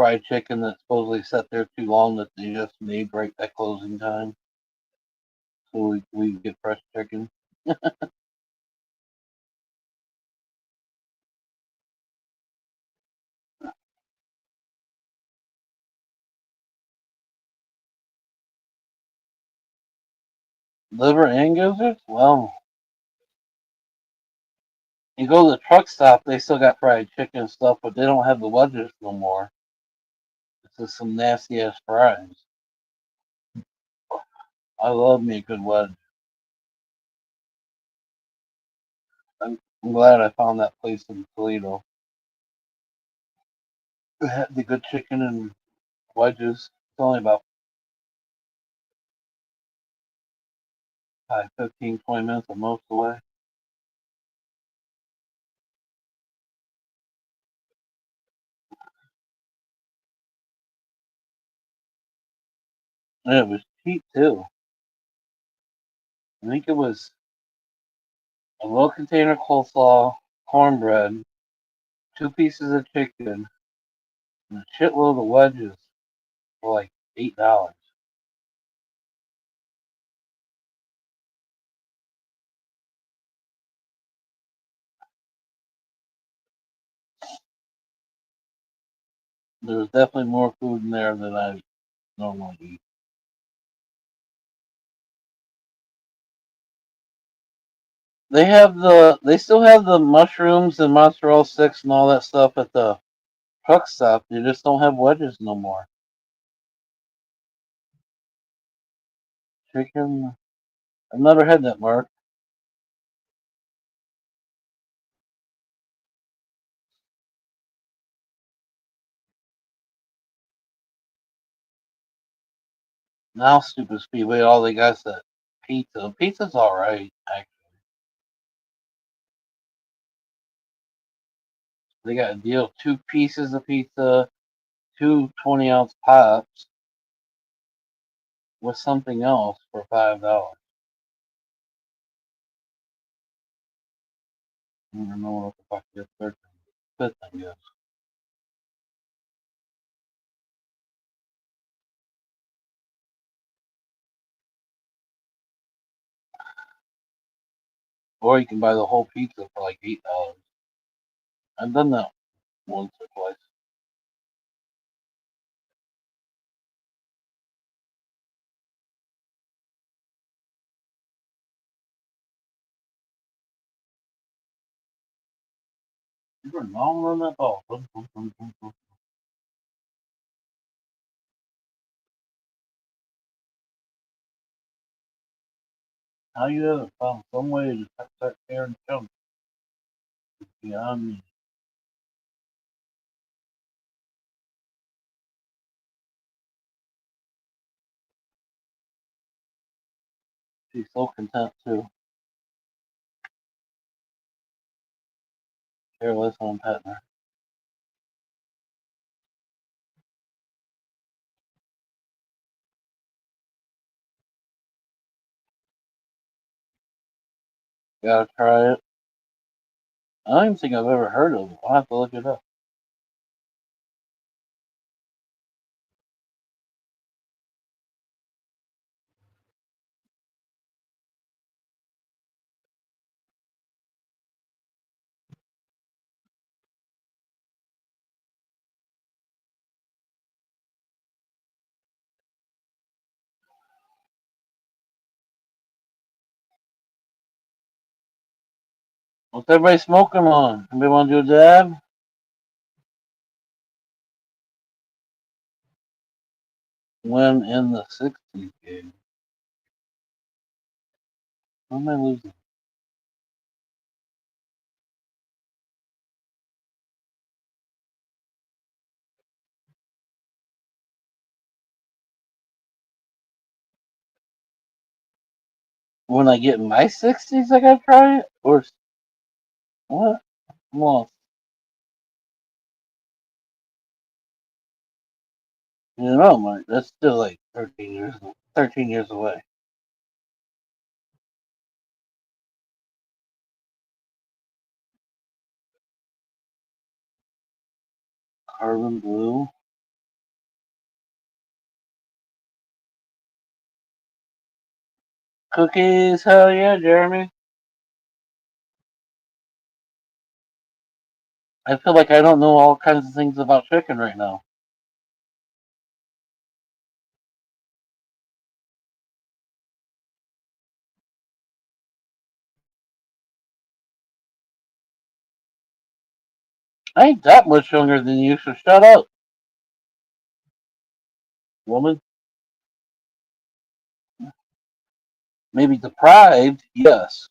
A: fried chicken that supposedly sat there too long that they just made right at closing time, so we get fresh chicken. Liver and gizzards? Well, you go to the truck stop, they still got fried chicken and stuff, but they don't have the wedges no more. It's just some nasty ass fries. I love me a good wedge. I'm glad I found that place in Toledo. It had the good chicken and wedges. It's only about 15, 20 minutes at most away. And it was cheap too. I think it was a little container coleslaw, cornbread, two pieces of chicken, and a shitload of wedges for like $8. There was definitely more food in there than I normally eat. They still have the mushrooms and mozzarella sticks and all that stuff at the truck stop. They just don't have wedges no more. Chicken, I've never had that, Mark. Now, stupid Speedway, all they got is that pizza. Pizza's all right, actually. They got a deal: two pieces of pizza, two 20-ounce pops with something else for $5. I don't know what the fuck the third thing, fifth thing is. Or you can buy the whole pizza for like $8. I've done that once or twice. You were long on that ball. How you haven't found some way to cut that Karen chunk is beyond me. She's so content too. Careless on petting her. Gotta try it. I don't even think I've ever heard of it. I'll have to look it up. What's everybody smoking on? Anybody want to do a dab? When in the 60s game. How am I losing? When I get in my 60s, I gotta try it? Or what? I'm lost. You know, Mark, that's still like 13 years away. Carbon blue. Cookies, hell yeah, Jeremy. I feel like I don't know all kinds of things about chicken right now. I ain't that much younger than you, so shut up, woman. Maybe deprived, yes.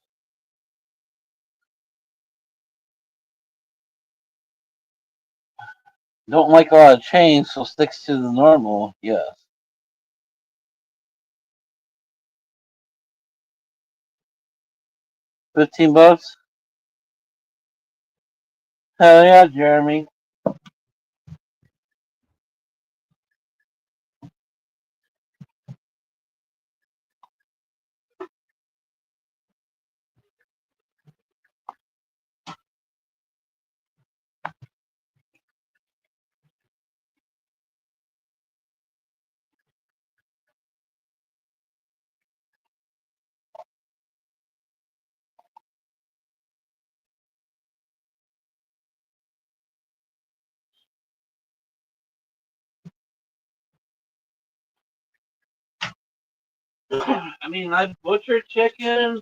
A: Don't like a lot of change, so sticks to the normal, yes. 15 bucks? Hell yeah, Jeremy. I mean, I butchered chicken,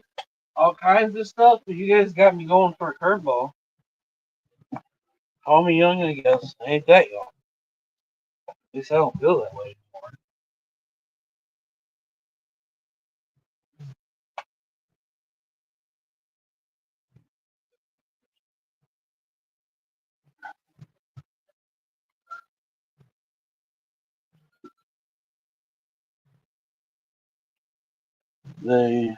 A: all kinds of stuff, but you guys got me going for a curveball. Call me young, I guess. I ain't that young. At least I don't feel that way. They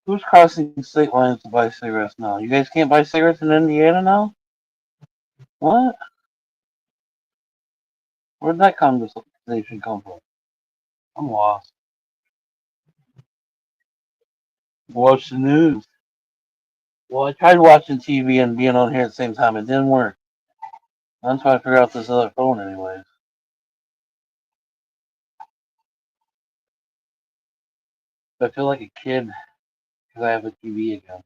A: Who's crossing state lines to buy cigarettes now? You guys can't buy cigarettes in Indiana now? What? Where'd that conversation come from? I'm lost. Watch the news. Well, I tried watching TV and being on here at the same time. It didn't work. I'm trying to figure out this other phone, anyways. I feel like a kid because I have a TV again.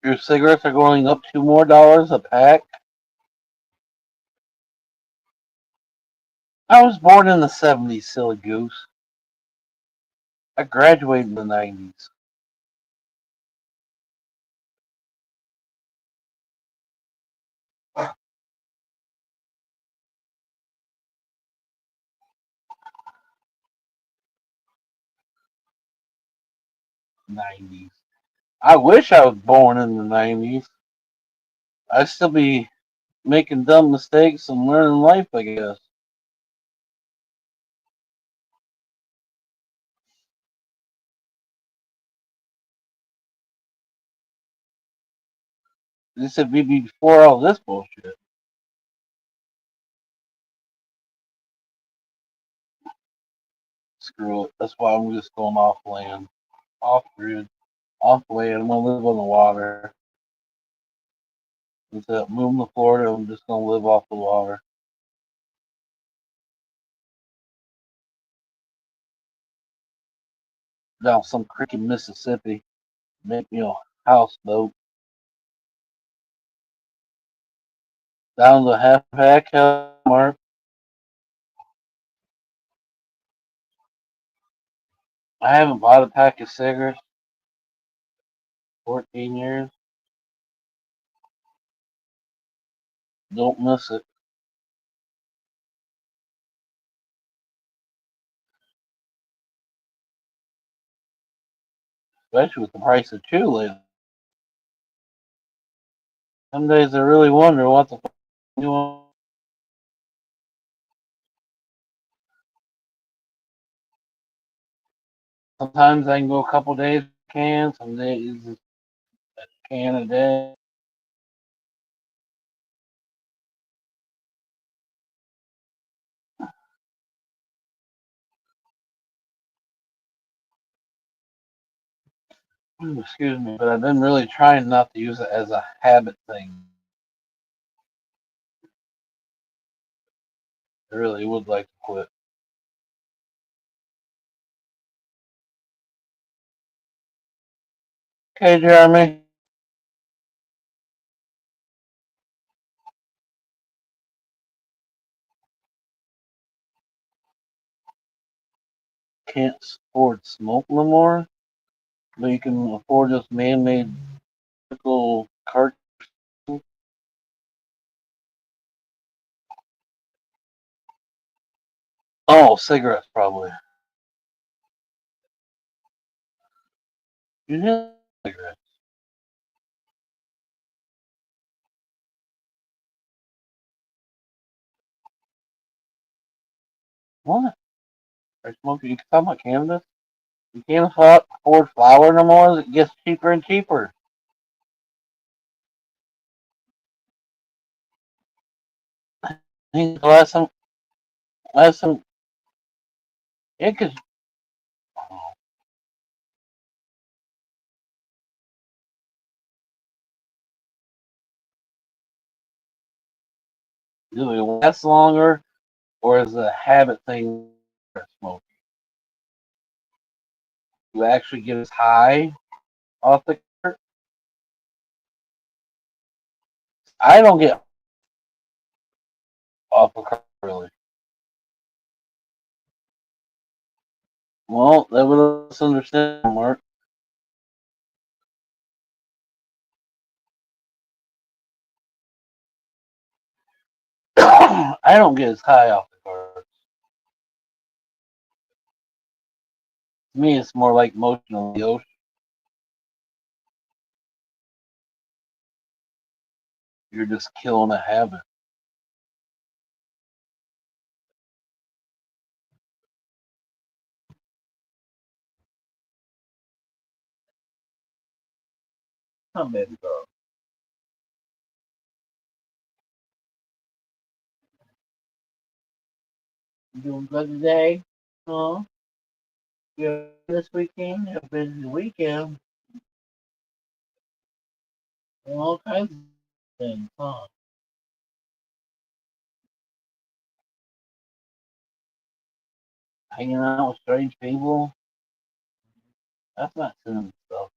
A: Your cigarettes are going up $2 more a pack. I was born in the '70s, silly goose. I graduated in the '90s. '90s. I wish I was born in the '90s. I'd still be making dumb mistakes and learning life, I guess. This would be before all this bullshit. Screw it. That's why I'm just going off land, off grid, off land. I'm gonna live on the water. Instead of moving to Florida, I'm just gonna live off the water. Down some creek in Mississippi. Make me a houseboat. Down the half pack mark. I haven't bought a pack of cigarettes 14 years. Don't miss it. Especially with the price of two lately. Some days I really wonder what the fuck I'm doing. Sometimes I can go a couple days can, some days a can a day. Excuse me, but I've been really trying not to use it as a habit thing. I really would like to quit. Okay, Jeremy. Can't afford smoke no more, but you can afford this man-made little cart. Oh, cigarettes probably. You have cigarettes. What? Are smoking? You talking about cannabis? You can't afford flour no more. It gets cheaper and cheaper. I think the last time, it could. Do it last longer, or is it a habit thing? Smoking. You actually get as high off the cart. I don't get off the cart really. Well, that would understand, Mark. I don't get as high off the cart. To me, it's more like motion on the ocean. You're just killing a habit. Come, baby girl. You doing good today? Huh? You this weekend? A busy weekend. All kinds of things, huh? Hanging out with strange people. That's not sin stuff.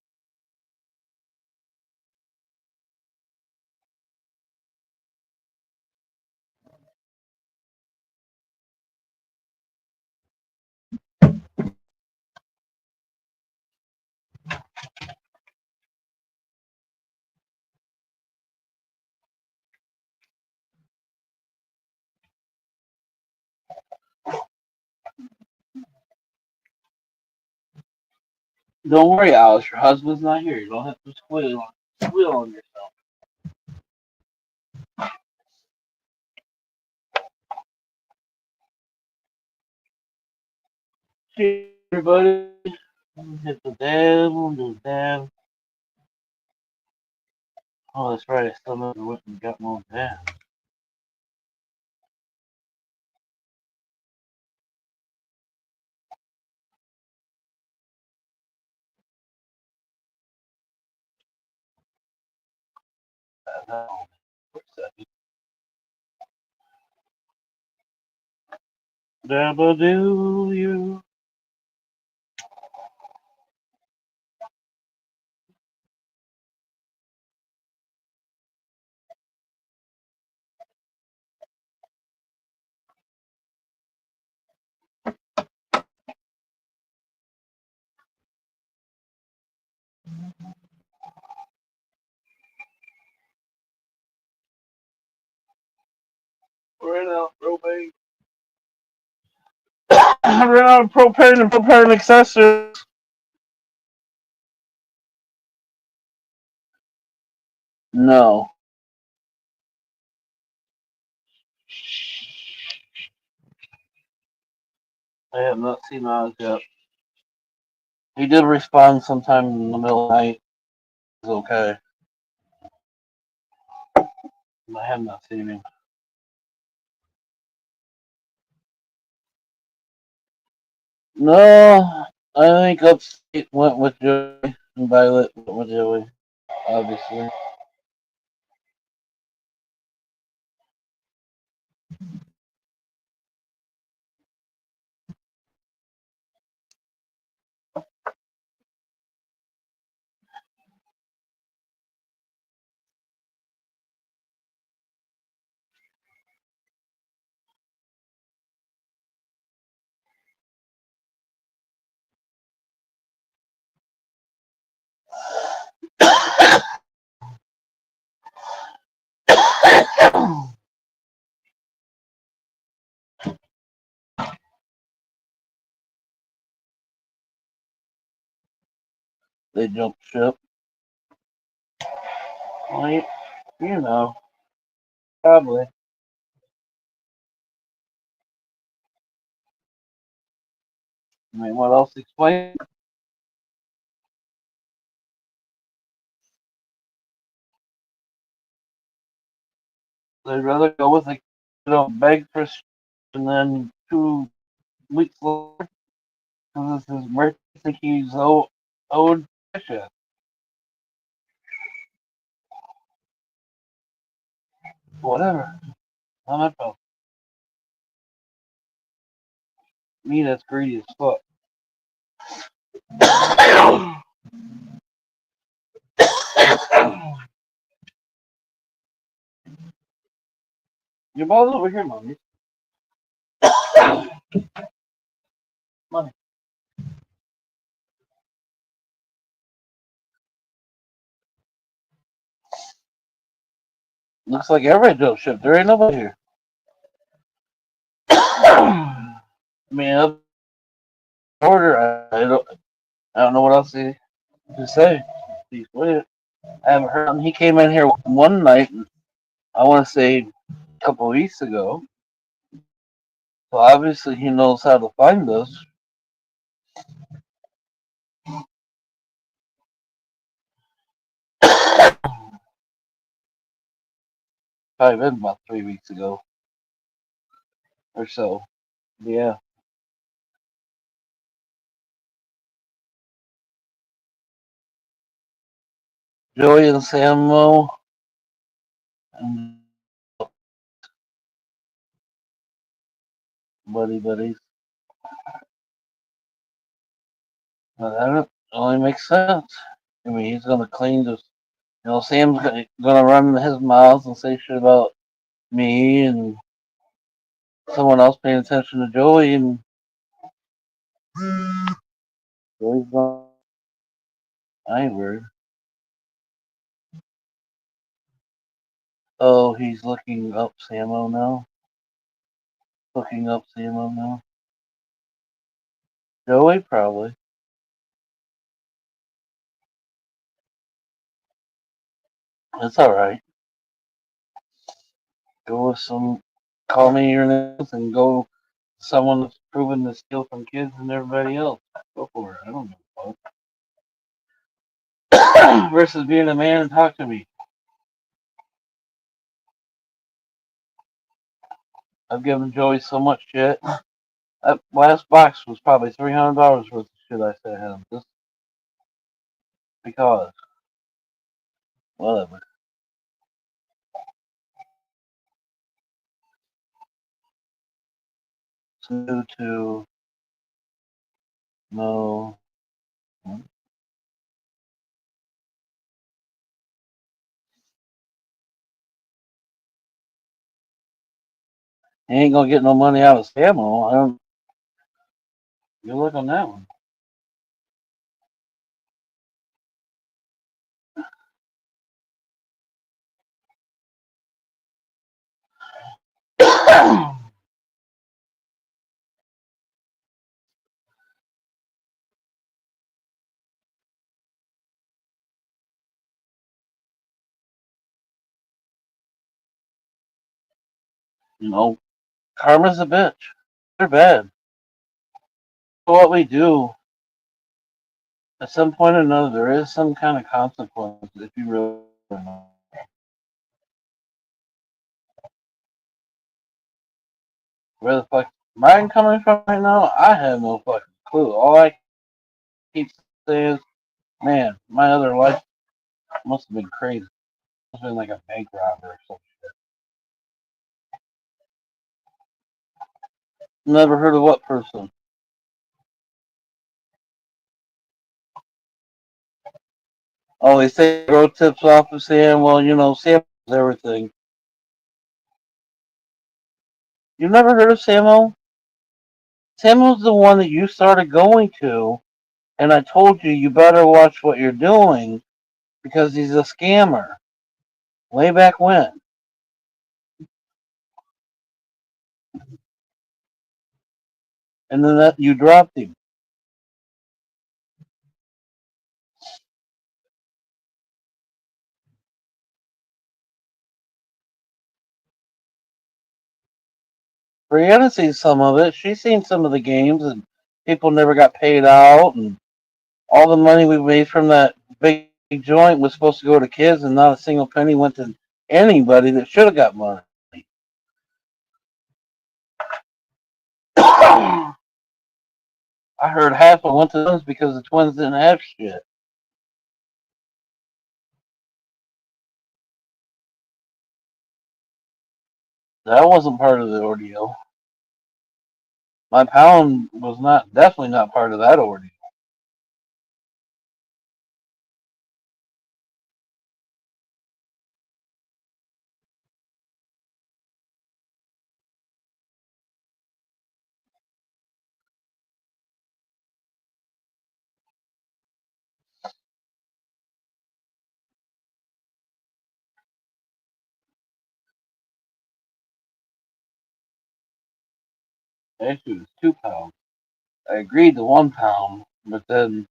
A: Don't worry, Alice. Your husband's not here. You don't have to squeal on yourself. See everybody. Hit the dab, do the dab. Oh, that's right. I still never went and got my own dab. Dabba do you? Ran out propane. I ran out of propane and propane accessories. No, I have not seen Oz yet. He did respond sometime in the middle of the night. He's okay. I have not seen him. No, I think Upstate went with Joey and Violet went with Joey, obviously. They jumped ship. Well, you know, probably. I mean, what else explain? They'd rather go with a beg for and then 2 weeks later, because it's his birthday, think he's owed shit. Whatever. Not my fault. Me, that's greedy as fuck. Your ball's over here, mommy. Money. Looks like everybody drove ship. There ain't nobody here. I mean, up order. I don't know what else to say. He's weird. I haven't heard him. He came in here one night. I want to say a couple of weeks ago. So obviously he knows how to find us. Probably been about 3 weeks ago or so. Yeah. Joey and Samo and buddies. But that only makes sense. I mean, he's gonna clean this. Sam's gonna run his mouth and say shit about me and someone else paying attention to Joey, and Joey's gonna. I ain't worried. Oh, he's looking up Samo now. Looking up Samo now. Joey probably. It's all right. Go with some. Call me your names and go. Someone that's proven to steal from kids and everybody else. Go for it. I don't know. Versus being a man and talk to me. I've given Joey so much shit. That last box was probably $300 worth of shit I sent him. Just because. Whatever. Two to no. He ain't gonna get no money out of Samo. I don't. You look on that one. you know, karma's a bitch. They're bad. What we do At some point or another, there is some kind of consequence if you really know. Where the fuck mine coming from right now? I have no fucking clue. All I keep saying is, man, my other life must have been crazy. It must have been like a bank robber or something. Never heard of what person? Oh, they say bro tips off of Sam. Well, Sam knows everything. You've never heard of Samo? Samo's the one that you started going to, and I told you you better watch what you're doing because he's a scammer. Way back when. And then you dropped him. Brianna's seen some of it. She's seen some of the games, and people never got paid out, and all the money we made from that big joint was supposed to go to kids, and not a single penny went to anybody that should have got money. I heard half of it went to those because the twins didn't have shit. That wasn't part of the ordeal. My pound was not definitely not part of that ordeal. Actually, it was 2 pounds. I agreed to 1 pound, but then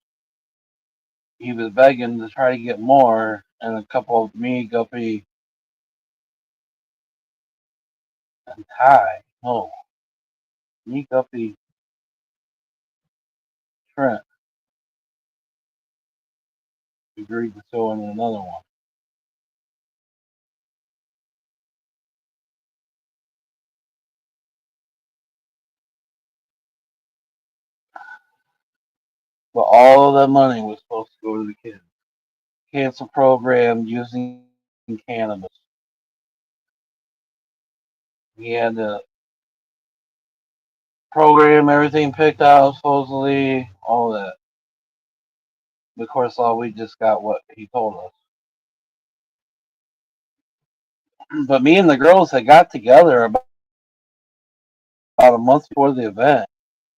A: he was begging to try to get more, and a couple of me, Guppy, and Ty, no, me, Guppy, Trent, agreed to throw in another one. But all of that money was supposed to go to the kids. Cancer program using cannabis. He had the program, everything picked out, supposedly, all that. Of course, all we just got what he told us. But me and the girls had got together about a month before the event,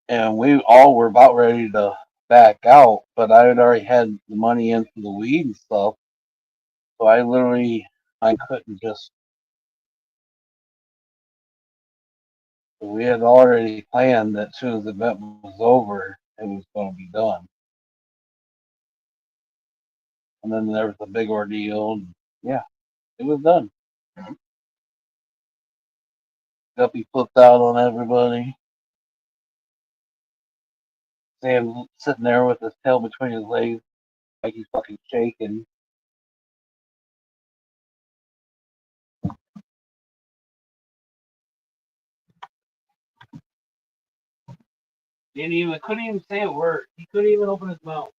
A: and we all were about ready to back out. But I had already had the money in for the weed and stuff, so I couldn't just. We had already planned that as soon as the event was over, it was going to be done. And then there was a big ordeal, and yeah, it was done. Guppy flipped out on everybody. Sam sitting there with his tail between his legs, like he's fucking shaking. Couldn't even say a word. He couldn't even open his mouth.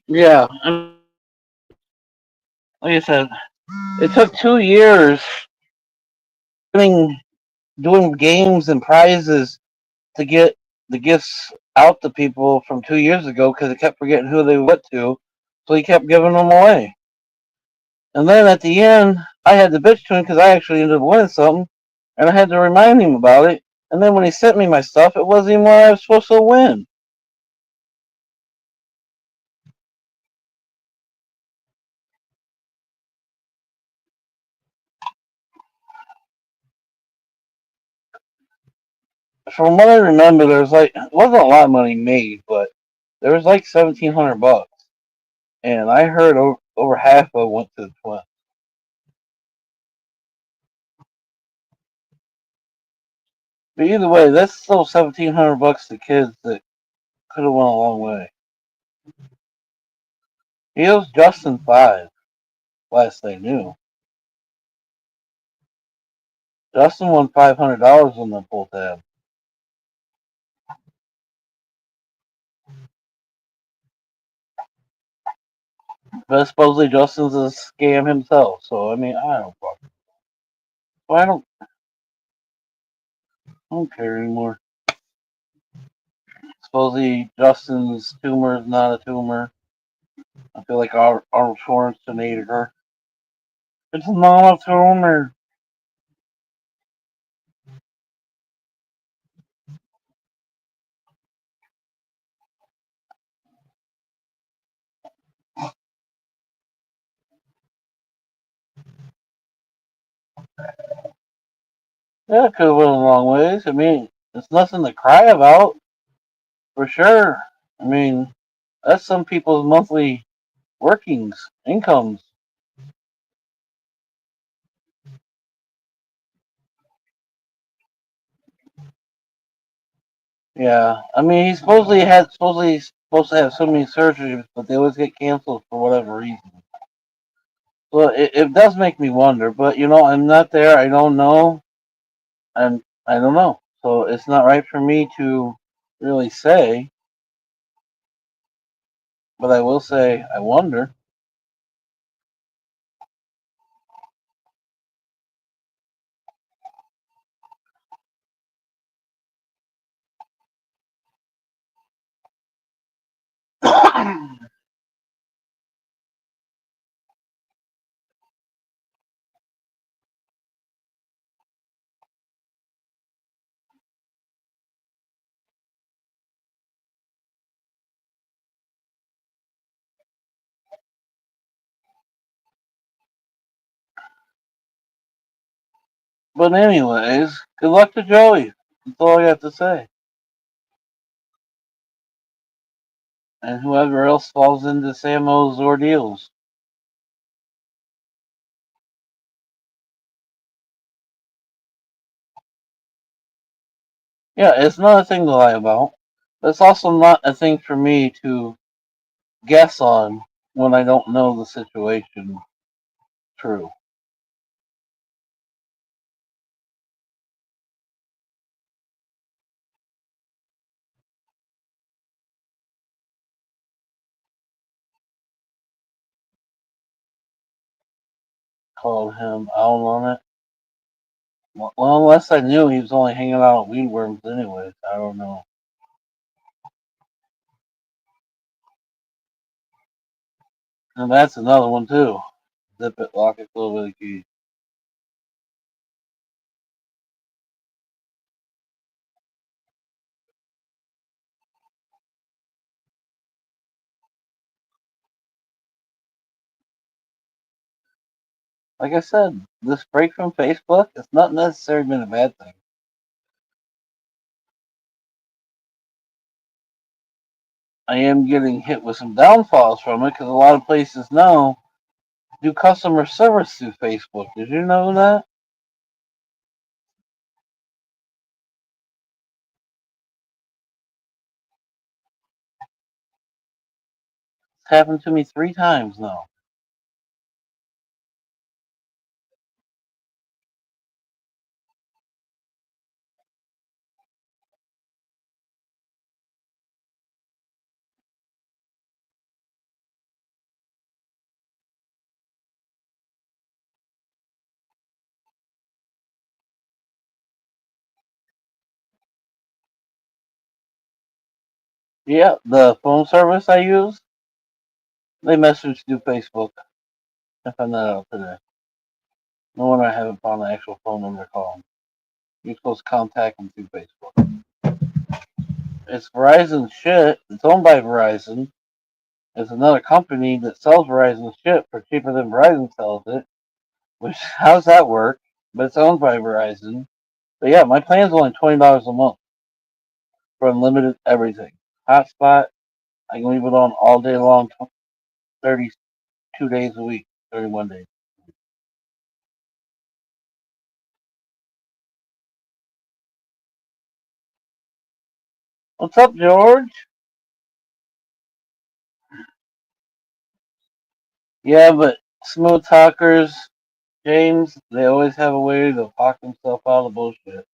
A: Yeah, like I said, it took 2 years doing doing games and prizes to get the gifts out to people from 2 years ago because he kept forgetting who they went to, so he kept giving them away. And then at the end, I had to bitch to him because I actually ended up winning something, and I had to remind him about it. And then when he sent me my stuff, it wasn't even what I was supposed to win. From what I remember, there's like it wasn't a lot of money made, but there was like $1,700, and I heard over half of it went to the twins. But either way, that's still $1,700 to kids that could have went a long way. He owes Justin five. Last they knew, Justin won $500 on the pull tab, but supposedly Justin's a scam himself. So I mean, I don't fucking. Well, I don't care anymore. Supposedly Justin's tumor is not a tumor. I feel like Arnold Schwarzenegger. It's not a tumor. Yeah, it could have went a long ways. I mean, it's nothing to cry about, for sure. I mean, that's some people's monthly workings, incomes. Yeah, I mean, he supposedly supposed to have so many surgeries, but they always get canceled for whatever reason. So it does make me wonder, but I'm not there. I don't know, and I don't know. So it's not right for me to really say, but I will say I wonder. But anyways, good luck to Joey. That's all I got to say. And whoever else falls into Samo's ordeals. Yeah, it's not a thing to lie about. But it's also not a thing for me to guess on when I don't know the situation true. Called him out on it. Well, unless I knew he was only hanging out at weed worms anyways. I don't know. And that's another one too. Zip it, lock it, close with a key. Like I said, this break from Facebook, it's not necessarily been a bad thing. I am getting hit with some downfalls from it because a lot of places now do customer service through Facebook. Did you know that? It's happened to me 3 times now. Yeah, the phone service I use, they message through Facebook. I found that out today. No wonder I haven't found the actual phone number to call them. You're supposed to contact them through Facebook. It's Verizon shit. It's owned by Verizon. It's another company that sells Verizon shit for cheaper than Verizon sells it. Which, how's that work? But it's owned by Verizon. But yeah, my plan's only $20 a month for unlimited everything. Hotspot, I can leave it on all day long, 32 days a week, 31 days. What's up, George? Yeah, but smooth talkers, James, they always have a way to talk themselves out of bullshit.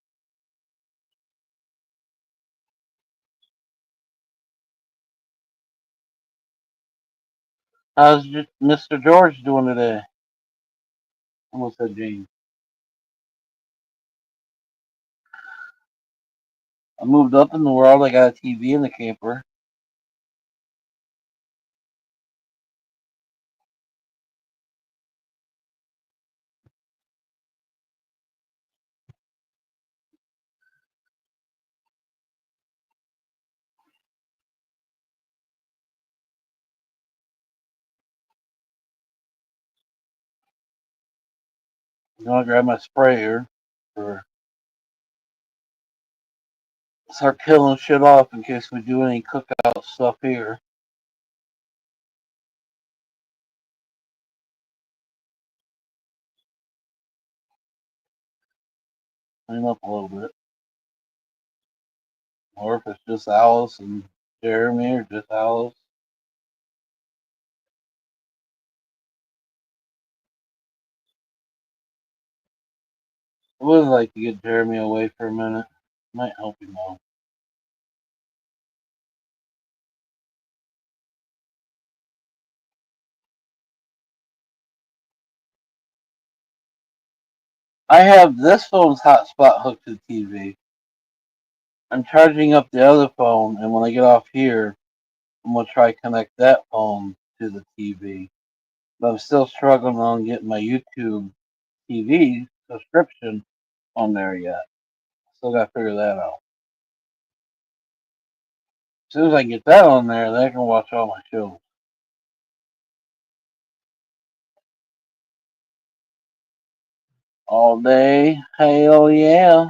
A: How's Mr. George doing today? Almost said James. I moved up in the world. I got a TV in the camper. You know, I grabbed my sprayer for start killing shit off in case we do any cookout stuff here. Clean up a little bit. Or if it's just Alice and Jeremy or just Alice. I would like to get Jeremy away for a minute. Might help him out. I have this phone's hotspot hooked to the TV. I'm charging up the other phone, and when I get off here, I'm gonna try to connect that phone to the TV. But I'm still struggling on getting my YouTube TV subscription on there yet. Still gotta figure that out. As soon as I can get that on there, then I can watch all my shows all day. Hell yeah!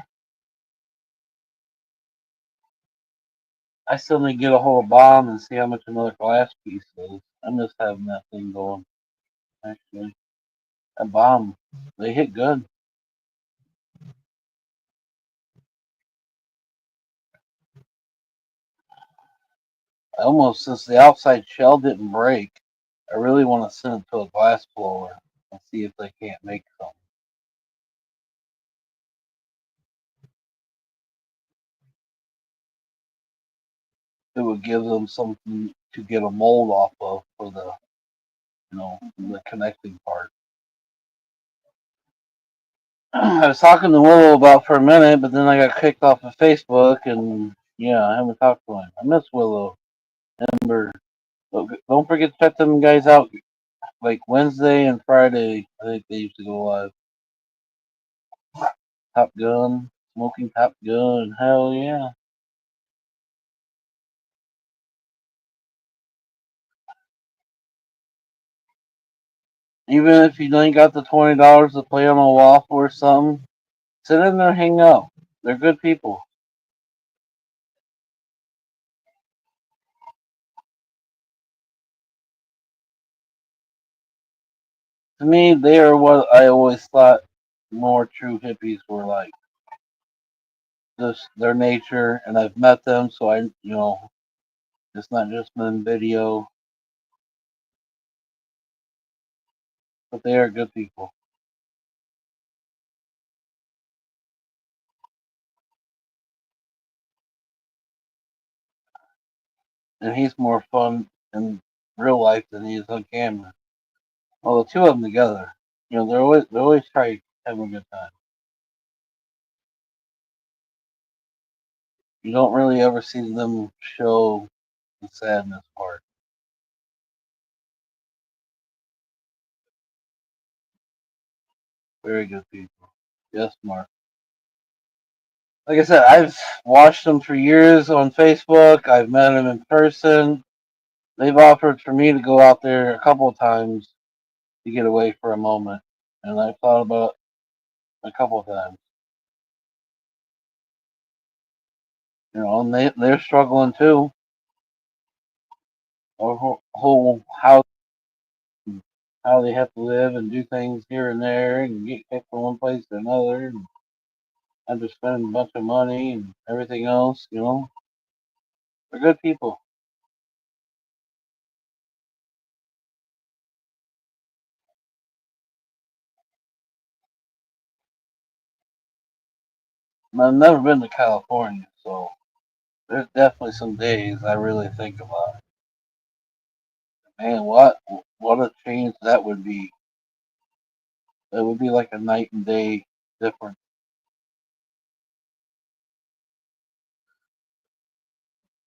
A: I still need to get a hold of Bomb and see how much another glass piece is. I miss having that thing going. Actually, that Bomb, they hit good. I almost, since the outside shell didn't break, I really want to send it to a glass blower and see if they can't make something. It would give them something to get a mold off of for the connecting part. I was talking to Willow about for a minute, but then I got kicked off of Facebook, and yeah, I haven't talked to him. I miss Willow. Ember. Don't forget to check them guys out. Like Wednesday and Friday, I think they used to go live. Top Gun, smoking Top Gun. Hell yeah! Even if you ain't got the $20 to play on a waffle or something, sit in there, hang out. They're good people. To me, they are what I always thought more true hippies were like. Just their nature, and I've met them, so it's not just been video, but they are good people. And he's more fun in real life than he is on camera. Well, the two of them together, they're always trying to have a good time. You don't really ever see them show. the sadness part. Very good people. Yes, Mark. Like I said, I've watched them for years on Facebook. I've met them in person. They've offered for me to go out there a couple of times to get away for a moment, and I've thought about it a couple of times. And they're struggling too. Or whole how they have to live and do things here and there and get kicked from one place to another and have to spend a bunch of money and everything else. They're good people. I've never been to California, so there's definitely some days I really think about it. Man, what a change that would be. It would be like a night and day difference.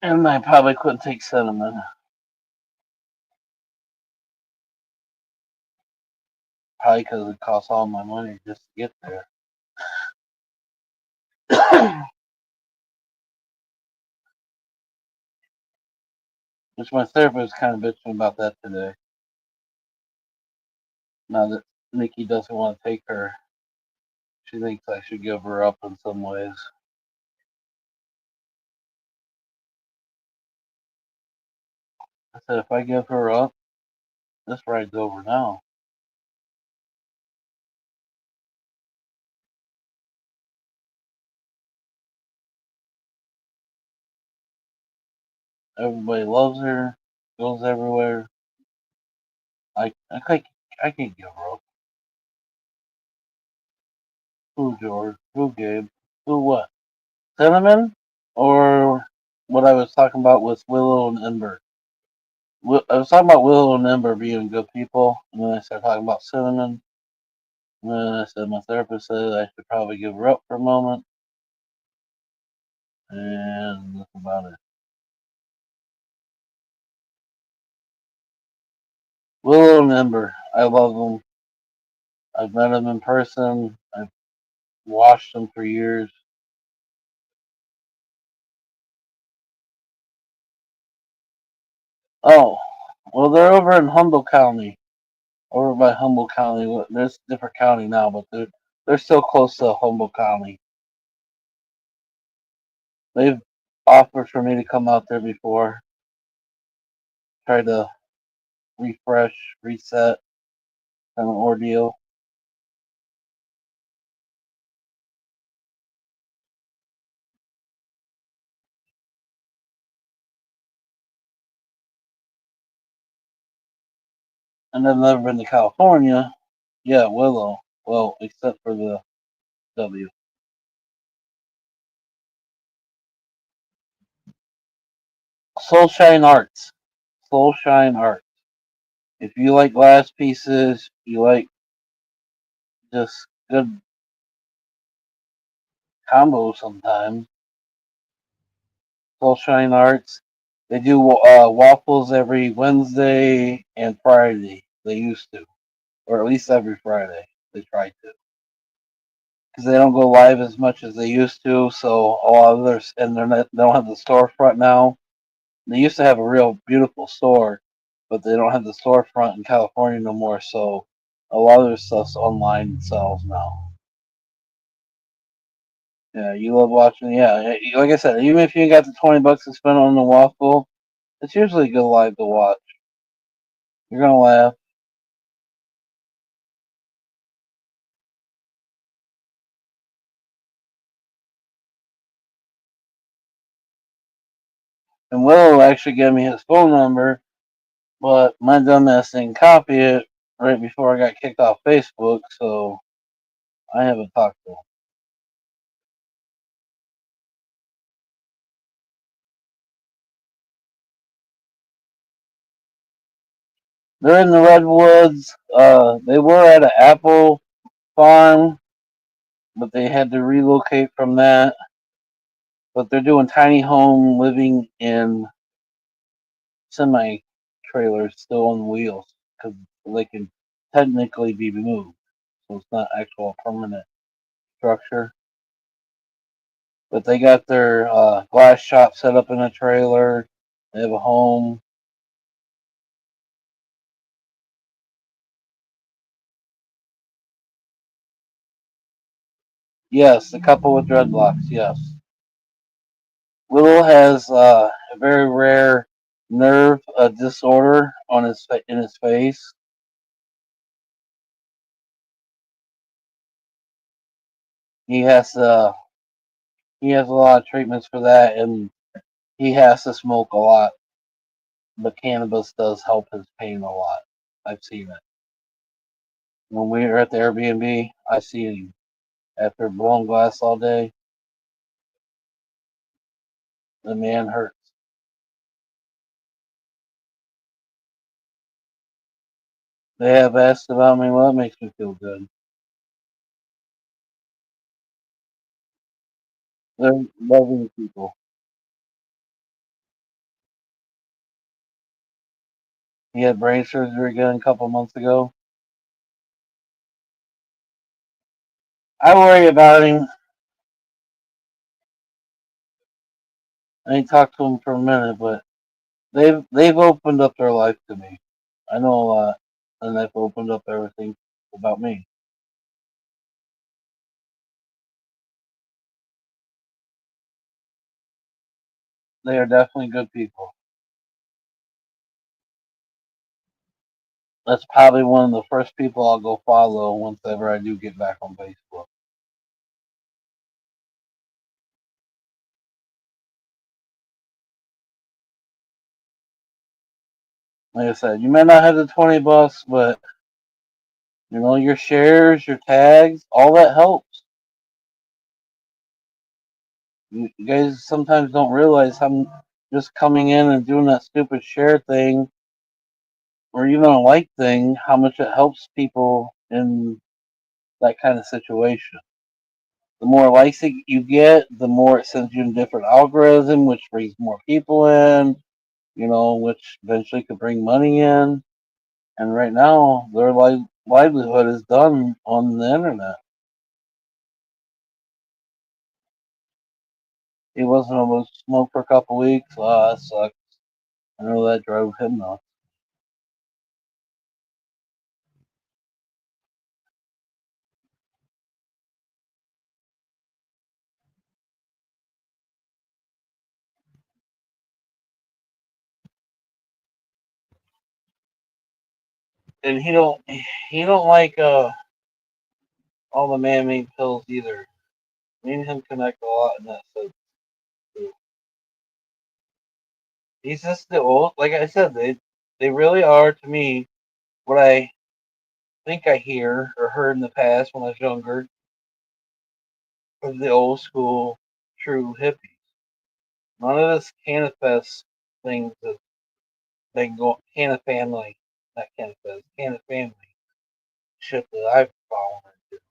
A: And I probably couldn't take cinnamon, probably because it costs all my money just to get there. Which my therapist kind of bitching about that today. Now that Nikki doesn't want to take her, she thinks I should give her up in some ways. I said, if I give her up, this ride's over now. Everybody loves her, goes everywhere. I can't give her up. Who, George? Who, Gabe? Who, what? Cinnamon? Or what I was talking about with Willow and Ember? I was talking about Willow and Ember being good people, and then I started talking about Cinnamon. And then I said my therapist said I should probably give her up for a moment, and that's about it. Willow and Ember, I love them. I've met them in person. I've watched them for years. Oh, well, they're over in Humboldt County, over by Humboldt County. There's a different county now, but they're still close to Humboldt County. They've offered for me to come out there before, try to refresh, reset, kind of ordeal. And I've never been to California. Yeah, Willow. Well, except for the W. Soulshine Arts. Soulshine Arts. If you like glass pieces, you like just good combos sometimes. Soulshine Arts. They do waffles every Wednesday and Friday. They used to, or at least every Friday. They try to, because they don't go live as much as they used to. So a lot of their internet, they don't have the storefront now. They used to have a real beautiful store, but they don't have the storefront in California no more. So a lot of their stuff's online sells now. Yeah, you love watching. Yeah, like I said, even if you got the $20 to spend on the waffle, it's usually a good live to watch. You're gonna laugh. And Will actually gave me his phone number, but my dumbass didn't copy it right before I got kicked off Facebook, so I haven't talked to him. They're in the redwoods. They were at an apple farm, but they had to relocate from that. But they're doing tiny home living in semi trailers still on wheels because they can technically be moved, so it's not actual permanent structure. But they got their glass shop set up in a trailer. They have a home. Yes, the couple with dreadlocks. Yes, Little has a very rare nerve disorder on in his face. He has he has a lot of treatments for that, and he has to smoke a lot. But cannabis does help his pain a lot. I've seen it. When we were at the Airbnb, I see him after blowing glass all day. The man hurts. They have asked about me. Well, it makes me feel good. They're loving people. He had brain surgery again a couple months ago. I worry about him. I ain't talked to him for a minute, but they've opened up their life to me. I know a lot, and they've opened up everything about me. They are definitely good people. That's probably one of the first people I'll go follow once ever I do get back on Facebook. Like I said, you may not have the 20 bucks, but your shares, your tags, all that helps. You guys sometimes don't realize how just coming in and doing that stupid share thing or even a like thing, how much it helps people in that kind of situation. The more likes you get, the more it sends you in different algorithm, which brings more people in, which eventually could bring money in. And right now, their livelihood is done on the internet. He wasn't able to smoke for a couple weeks. That sucks. I know that drove him nuts. And he don't like all the man-made pills either. Me and him connect a lot in that sense too. He's just the old, like I said, they really are to me what I think I hear or heard in the past when I was younger of the old school true hippies. None of this canifest things that they go canna family, not canifest, canna family shit that I've fallen into.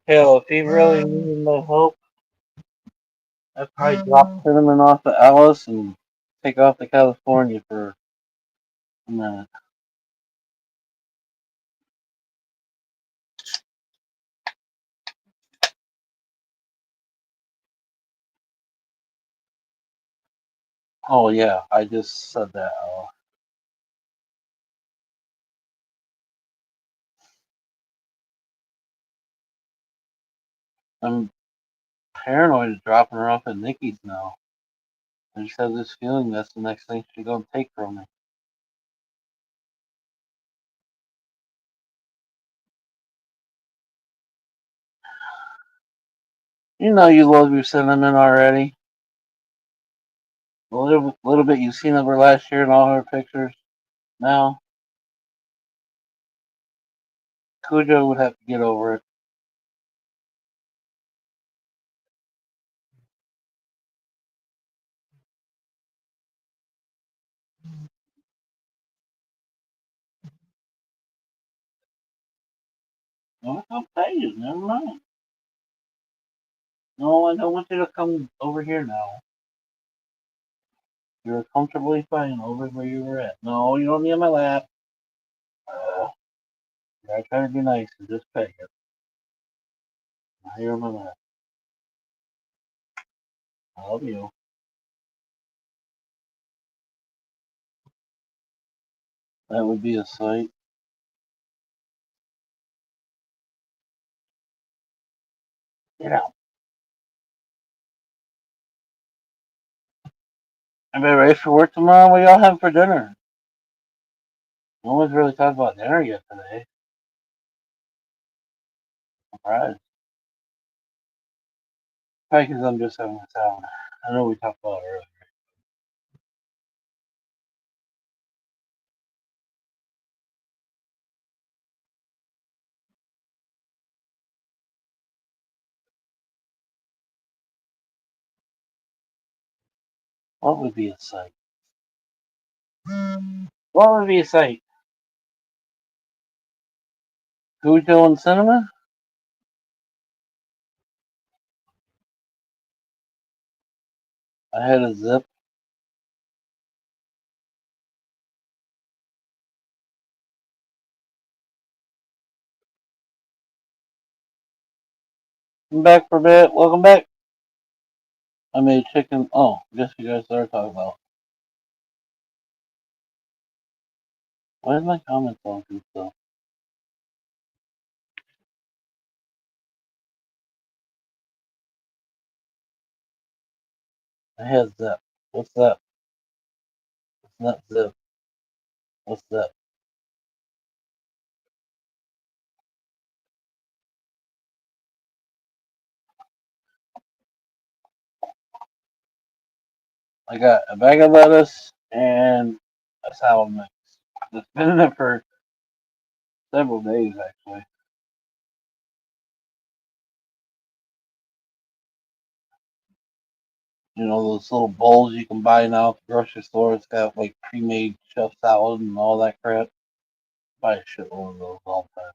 A: Hell, if he really needed no help, I'd probably drop cinnamon off to Alice and take off to California for a minute. Oh yeah, I just said that. I'm paranoid of dropping her off at Nikki's now. I just have this feeling that's the next thing she's gonna take from me. You know you love your cinnamon already. A little bit you've seen of her last year in all her pictures. Now, Cujo would have to get over it. No, it's okay. Never mind. No, I don't want you to come over here now. You're comfortably fine over where you were at. No, you don't need on my lap. I try to be nice and just pet you. Now you're on my lap. I love you. That would be a sight. Get out. I better ready for work tomorrow. What y'all have for dinner? No one's really talked about dinner yet today. Surprise. Probably because I'm just having a salad. I know we talked about it earlier. What would be a sight? What would be a sight? Cujo and cinema? I had a zip. I'm back for a bit. Welcome back. I made chicken. Oh, guess you guys are talking about. Why is my comments on too still? I had zip. What's that? It's not zip. What's that? I got a bag of lettuce and a salad mix. It's been in there for several days actually. You know those little bowls you can buy now at the grocery store. It's got like pre-made chef salad and all that crap. Buy a shitload of those all the time.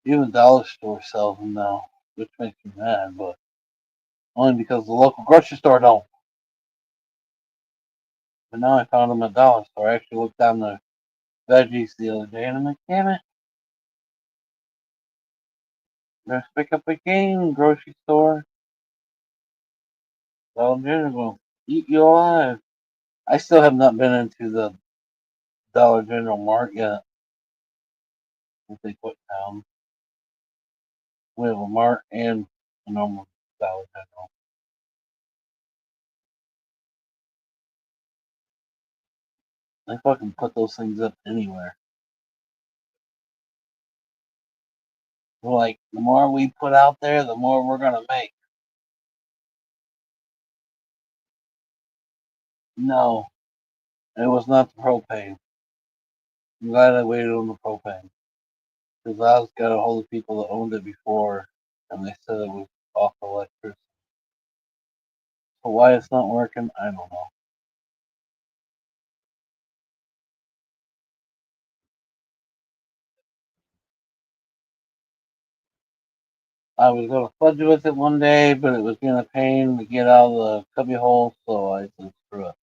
A: Even the dollar store sells them now, which makes me mad, but only because the local grocery store don't. But now I found them at the dollar store. I actually looked down the veggies the other day and I'm like, damn it, let's pick up again, grocery store. Dollar General will eat you alive. I still have not been into the Dollar General Mart yet. If they put down, we have a Mart and a normal Dollar General. They fucking put those things up anywhere. Like the more we put out there, the more we're gonna make. No, it was not the propane. I'm glad I waited on the propane because I was got a hold of people that owned it before, and they said it was off electricity. So why it's not working, I don't know. I was going to fudge with it one day, but it was being a pain to get out of the cubby hole, so I said screw it.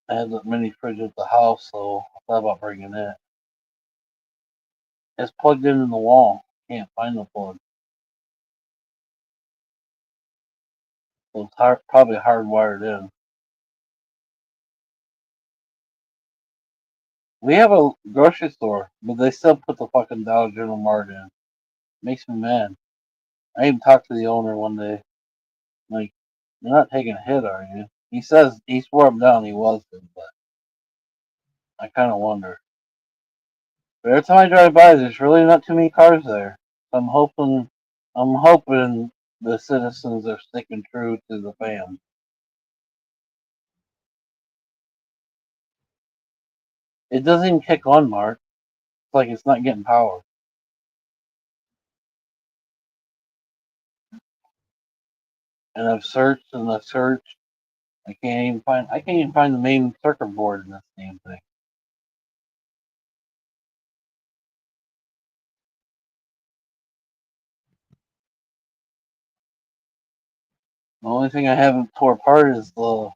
A: I had the mini fridge at the house, so I thought about bringing it. It's plugged in the wall. Can't find the plug. So it's probably hardwired in. We have a grocery store, but they still put the fucking Dollar General Mart in. Makes me mad. I even talked to the owner one day. Like, you're not taking a hit, are you? He says he swore him down he wasn't, but I kind of wonder. But every time I drive by, there's really not too many cars there. So I'm hoping the citizens are sticking true to the fam. It doesn't even kick on, Mark. It's like it's not getting power. And I've searched and I've searched. I can't even find the main circuit board in this damn thing. The only thing I haven't tore apart is the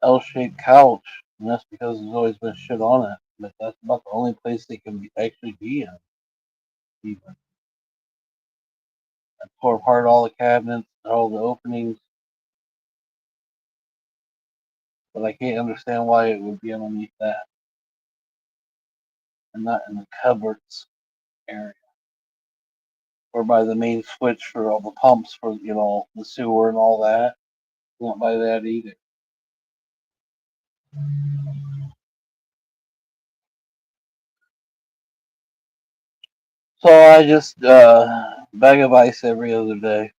A: L-shaped couch, and that's because there's always been shit on it. But that's about the only place they can actually be in. Even. I tore apart all the cabinets, all the openings, but I can't understand why it would be underneath that and not in the cupboards area or by the main switch for all the pumps for the sewer and all that. Not by that either. So I just bag of ice every other day.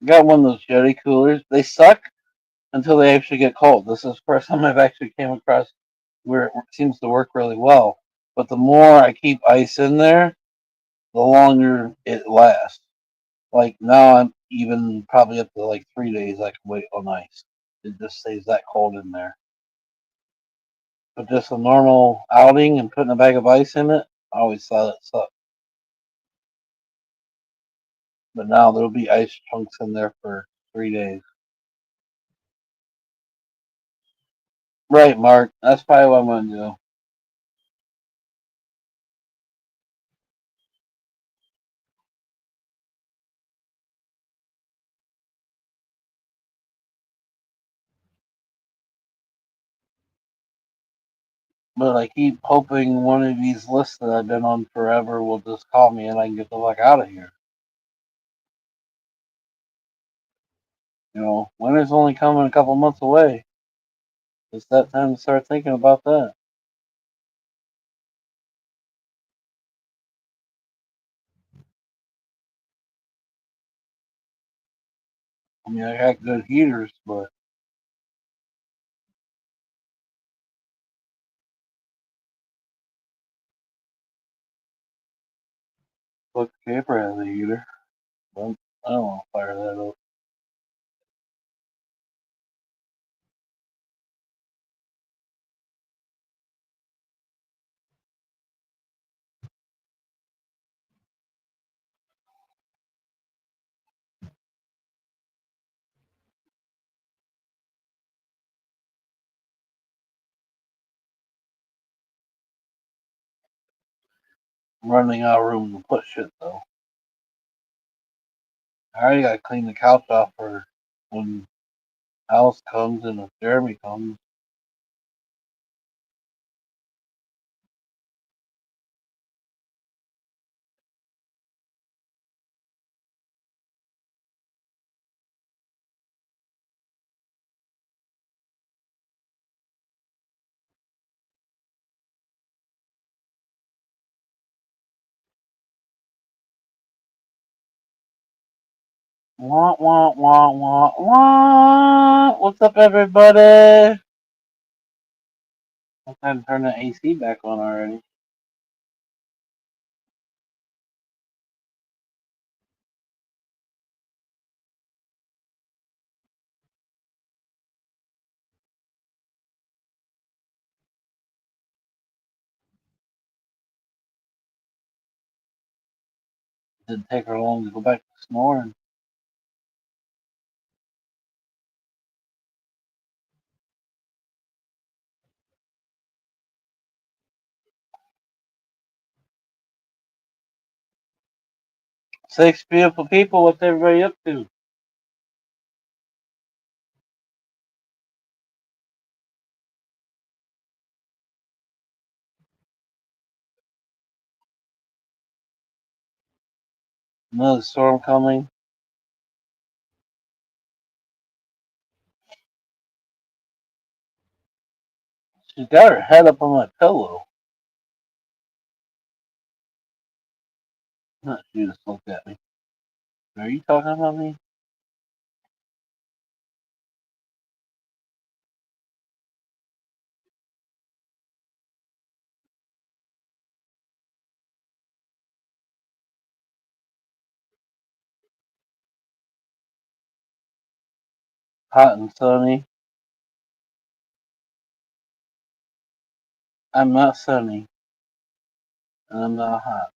A: Got one of those Jetty coolers. They suck until they actually get cold. This is the first time I've actually came across where it seems to work really well. But the more I keep ice in there, the longer it lasts. Like now, I'm even probably up to like 3 days. I can wait on ice. It just stays that cold in there. But just a normal outing and putting a bag of ice in it, I always thought it sucked. But now there'll be ice chunks in there for 3 days. Right, Mark. That's probably what I'm gonna do. But I keep hoping one of these lists that I've been on forever will just call me and I can get the fuck out of here. Winter's only coming a couple months away. It's that time to start thinking about that. I mean, I got good heaters, but look, Caper has a heater. But I don't want to fire that up. I'm running out of room to put shit though. I already got to clean the couch off for when Alice comes and if Jeremy comes. Wah, wah, wah, wah, wah. What's up, everybody? It's time to turn the AC back on already. Didn't take her long to go back to snoring. Six beautiful people. What's everybody up to? Another storm coming. She's got her head up on my pillow. She just looked at me. Are you talking about me? Hot and sunny. I'm not sunny, and I'm not hot.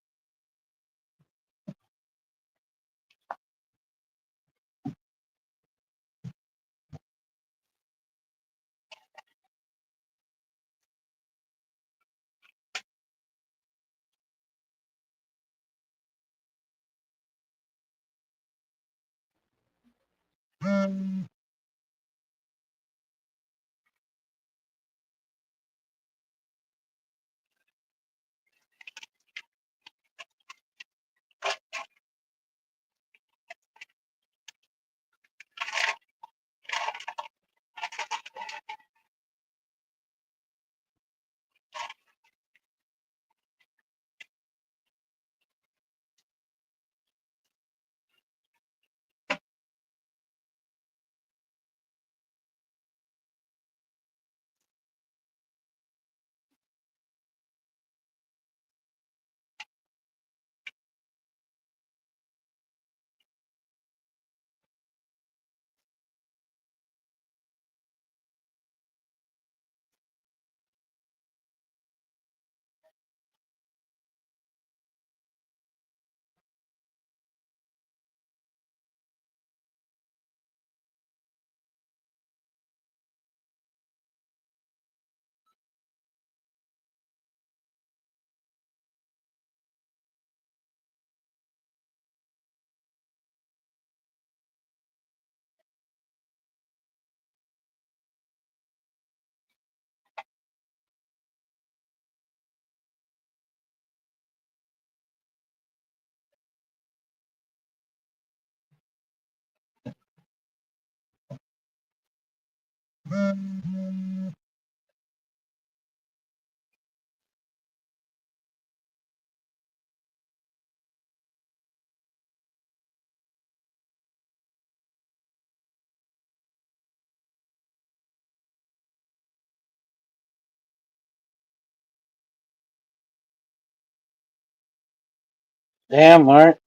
A: Damn, Mark.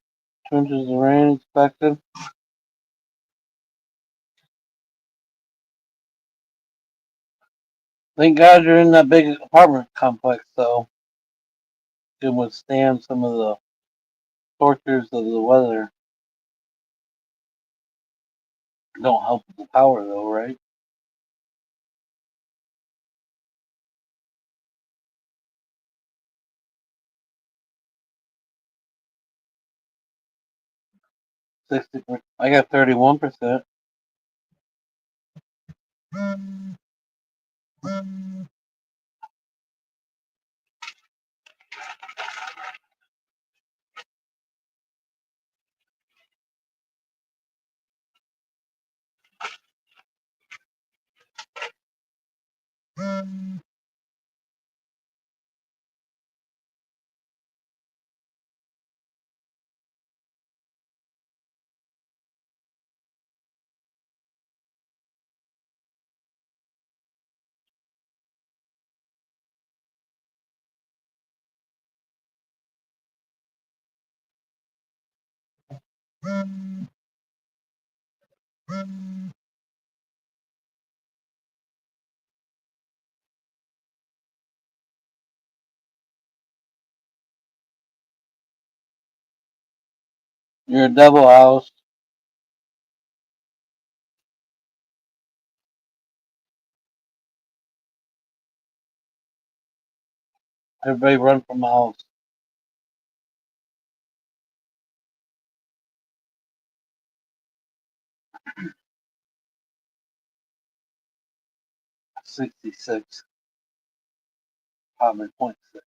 A: 2 inches of rain expected. Thank God you're in that big apartment complex, though. You can withstand some of the tortures of the weather. Don't help with the power, though, right? I got 31%. You're a double house. Everybody run from the house. 66. Probably point 6.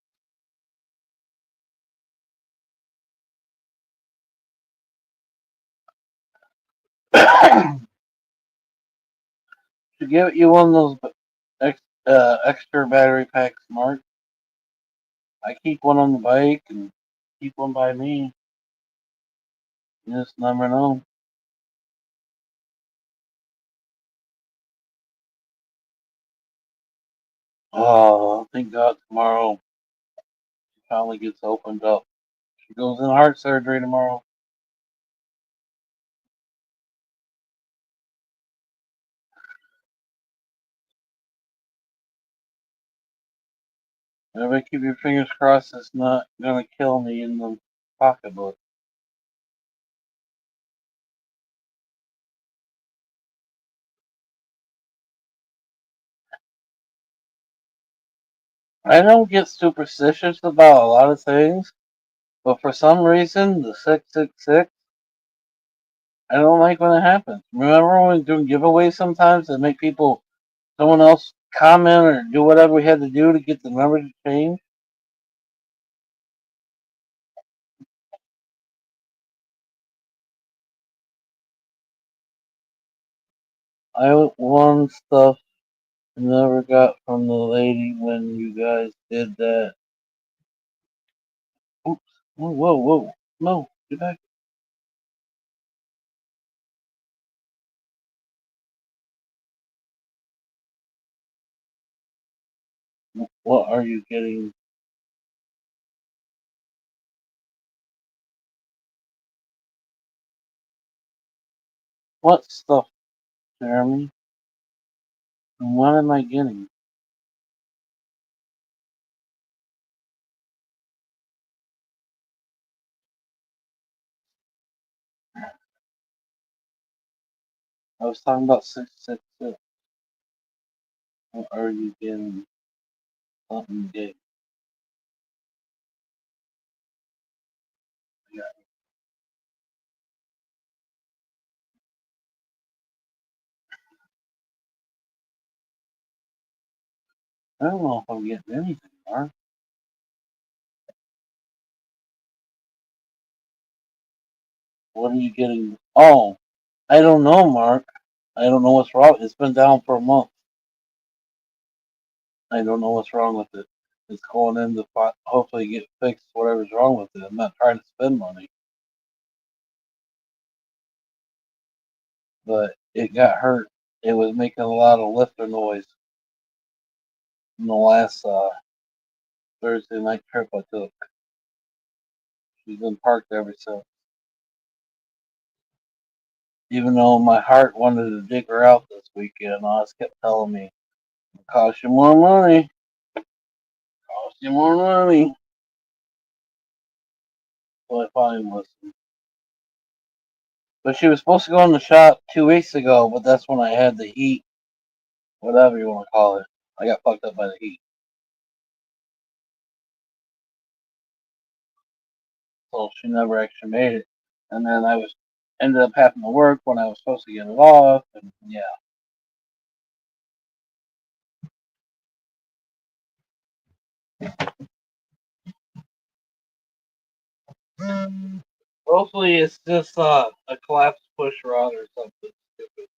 A: To give you one of those extra battery packs, Mark. I keep one on the bike and keep one by me. You just never know. Oh, thank God tomorrow she finally gets opened up. She goes in heart surgery tomorrow. Everybody keep your fingers crossed it's not gonna kill me in the pocketbook. I don't get superstitious about a lot of things, but for some reason, the 666, I don't like when it happens. Remember when we do giveaways sometimes that make people, someone else comment or do whatever we had to do to get the number to change? I won stuff I never got from the lady when you guys did that. Oops. Whoa, whoa, whoa. No, get back. What are you getting? What stuff, Jeremy? And what am I getting? I was talking about 666. What are you getting? Something gay. Yeah. I don't know if I'm getting anything, Mark. What are you getting? Oh, I don't know, Mark. I don't know what's wrong. It's been down for a month. I don't know what's wrong with it. It's going in to hopefully get fixed whatever's wrong with it. I'm not trying to spend money, but it got hurt. It was making a lot of lifter noise in the last Thursday night trip I took. She's been parked ever since. Even though my heart wanted to dig her out this weekend, I just kept telling me, "It cost you more money. Cost you more money." So I finally listened. But she was supposed to go in the shop 2 weeks ago, but that's when I had the heat, whatever you want to call it. I got fucked up by the heat. So she never actually made it. And then I was ended up having to work when I was supposed to get it off, and yeah. Hopefully it's just a collapsed push rod or something stupid.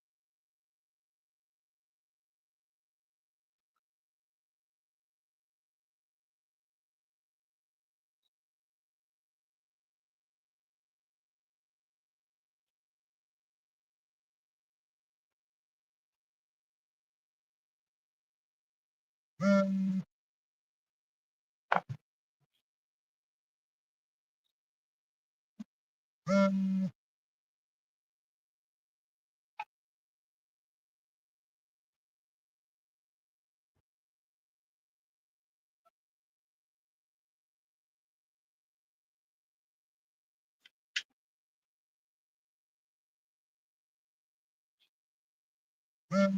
A: That's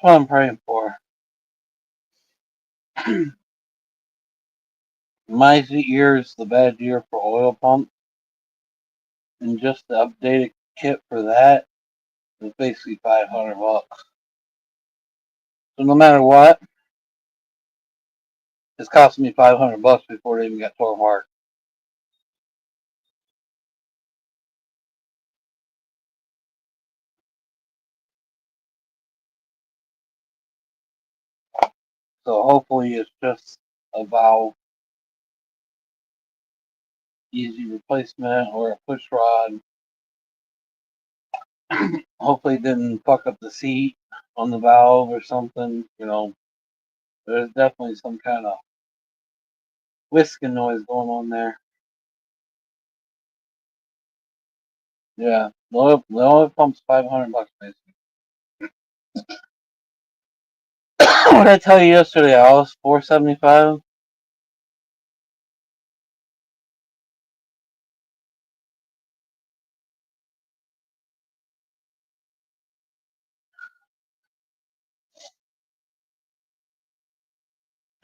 A: what I'm praying for. My year is the bad year for oil pumps, and just the updated kit for that is basically $500. So no matter what, it's costing me $500 before they even got tore apart. So hopefully it's just a valve, easy replacement, or a push rod. Hopefully it didn't fuck up the seat on the valve or something. There's definitely some kind of whisking noise going on there. Yeah, the oil pump's $500 basically. What did I tell you yesterday? I was $475.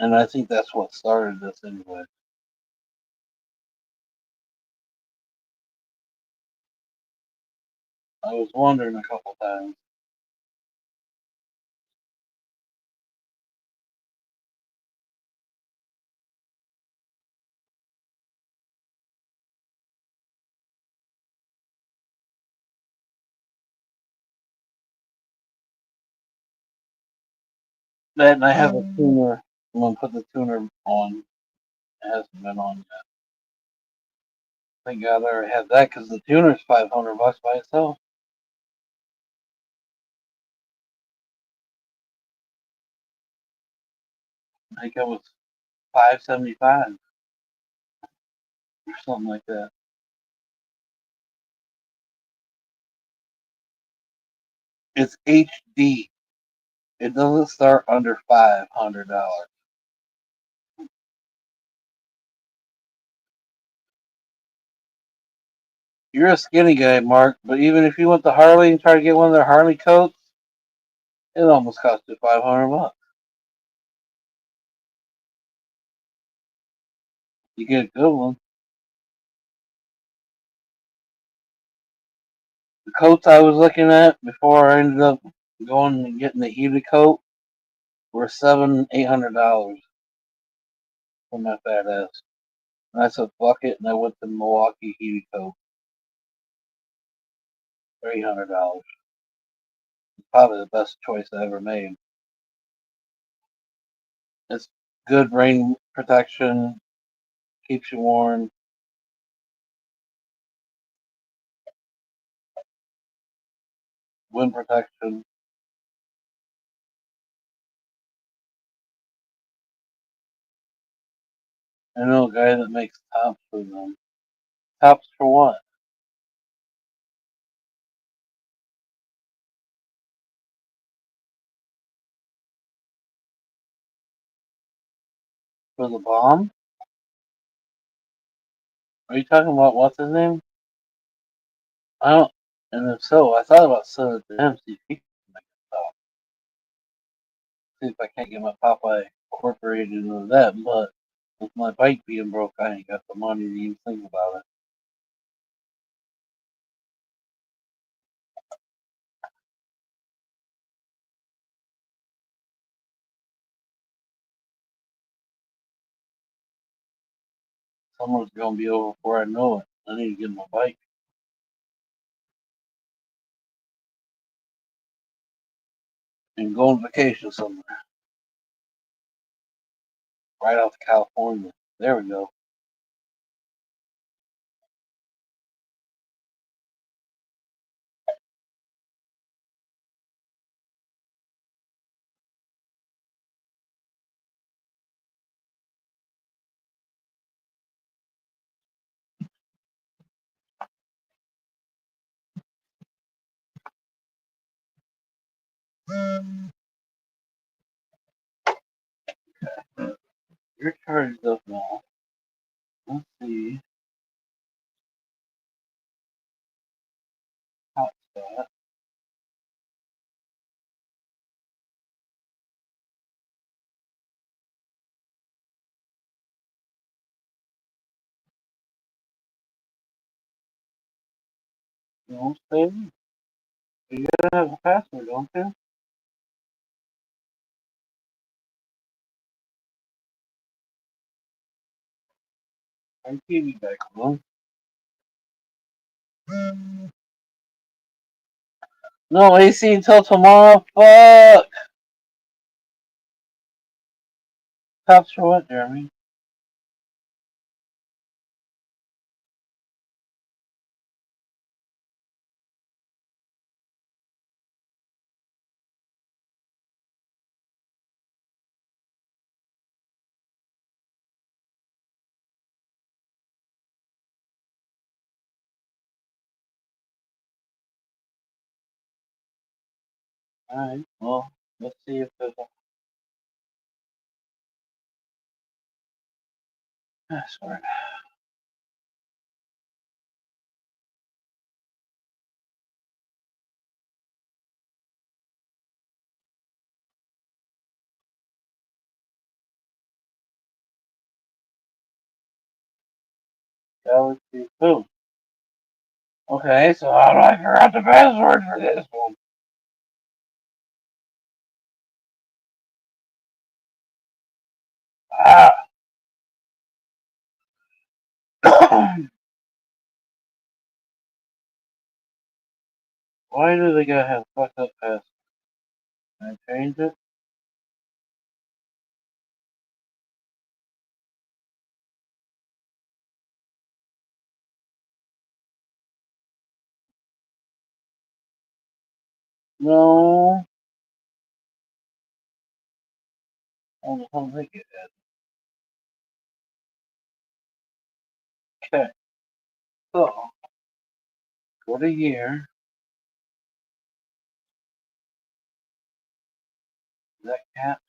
A: And I think that's what started this anyway. I was wondering a couple times. That and I have a tuner. I'm gonna put the tuner on. It hasn't been on yet. Thank God I already had that because the tuner's $500 by itself. I think it was $575 or something like that. It's HD. It doesn't start under $500. You're a skinny guy, Mark, but even if you went to Harley and tried to get one of their Harley coats, it almost cost you $500. You get a good one. The coats I was looking at before I ended up going and getting the heated coat were $700-800 for my fat ass. And I said fuck it, and I went to Milwaukee heated coat, $300. Probably the best choice I ever made. It's good rain protection, keeps you warm, wind protection. I know a guy that makes tops for them. Tops for what? For the bomb? Are you talking about what's his name? I don't. And if so, I thought about sending it to him. See if he can make a top. See if I can't get my Popeye incorporated into that. But with my bike being broke, I ain't got the money to even think about it. Summer's gonna be over before I know it. I need to get my bike and go on vacation somewhere. Right out to California. There we go. You're charged up now. Let's see. Hotspot. You won't save me? You gotta have a password, don't you? I TV back on. No AC until tomorrow. Fuck. Cops for what, Jeremy? Alright, well, let's see if there's a password. Galaxy. Boom. Okay, so how do I figure out the password for this one? Ah. Why do they gotta have fucked up password? Can I change it? No. I don't think it is. Okay, so go to year. Is that caps?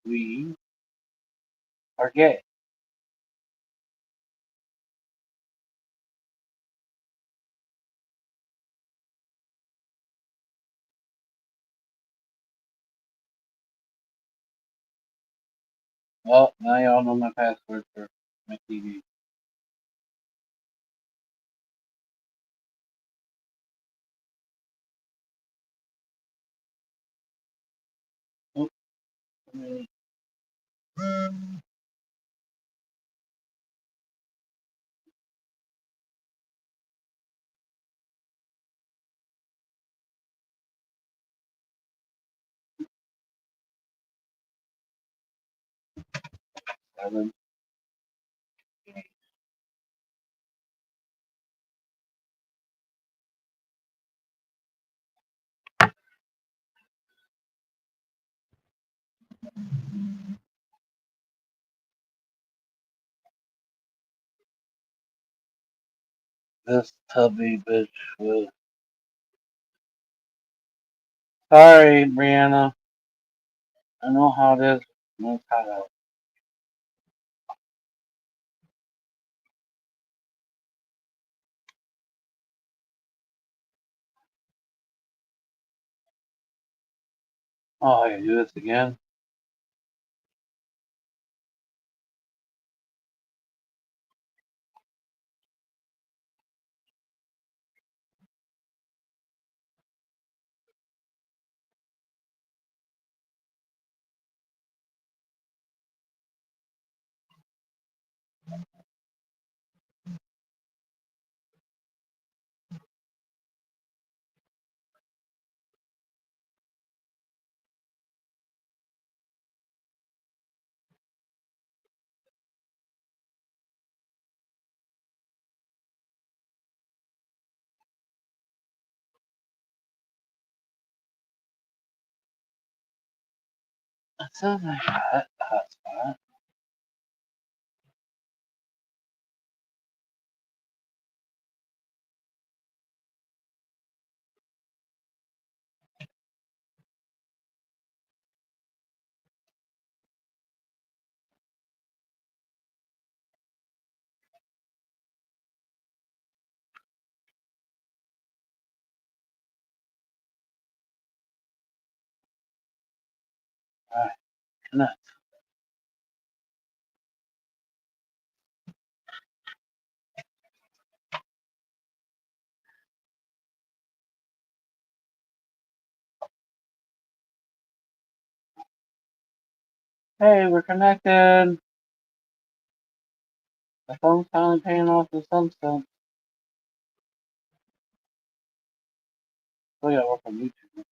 A: We are gay. Well, now y'all know my password for my TV. Oops, 7. This tubby bitch was. Sorry, Brianna. I know how it is. No time. Oh, I gotta do this again. That sounds like a hot spot. Alright, connect. Hey, we're connected. The phone's finally paying off the sunset. Still gotta work on YouTube.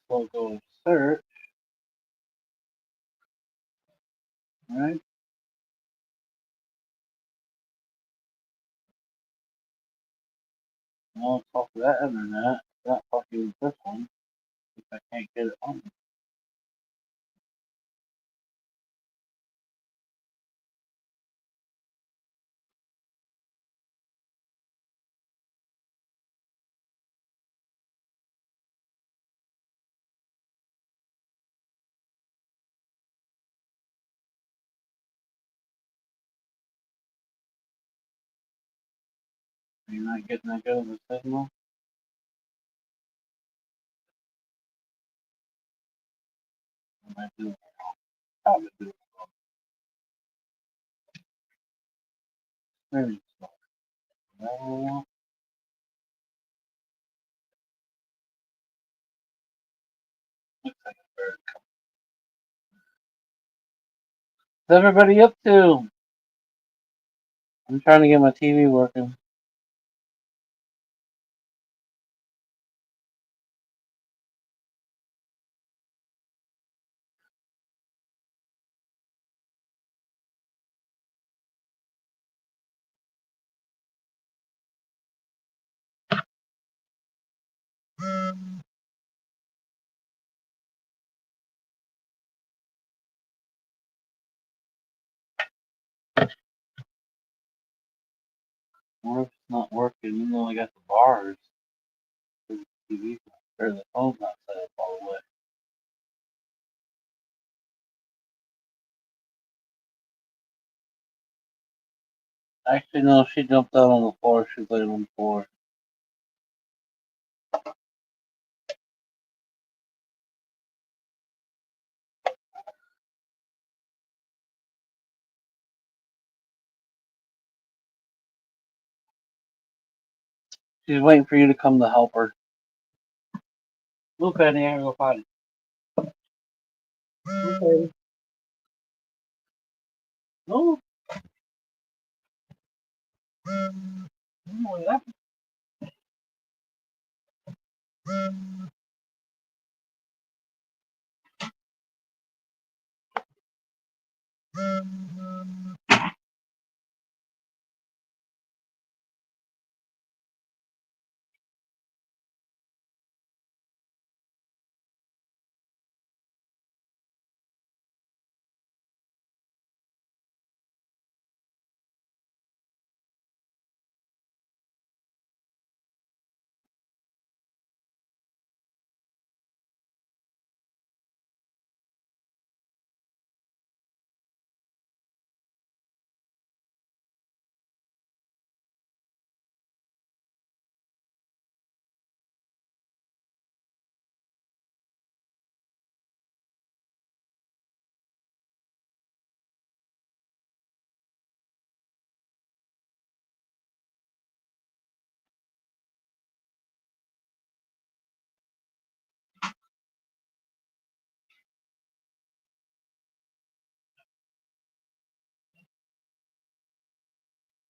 A: So go search, right? I'll talk to that internet. That fucking this one. If I can't get it on. You're not getting that good of a signal. I might do it. Probably do it. Very slow. Well, looks like a bird. What's everybody up to? I'm trying to get my TV working. What if it's not working? You only got the bars. The TV or the phone's not set up all the way. Actually, no, she jumped out on the floor. She's laying on the floor. She's waiting for you to come to help her. Look, Penny, I gotta go potty. Okay. No. No, that.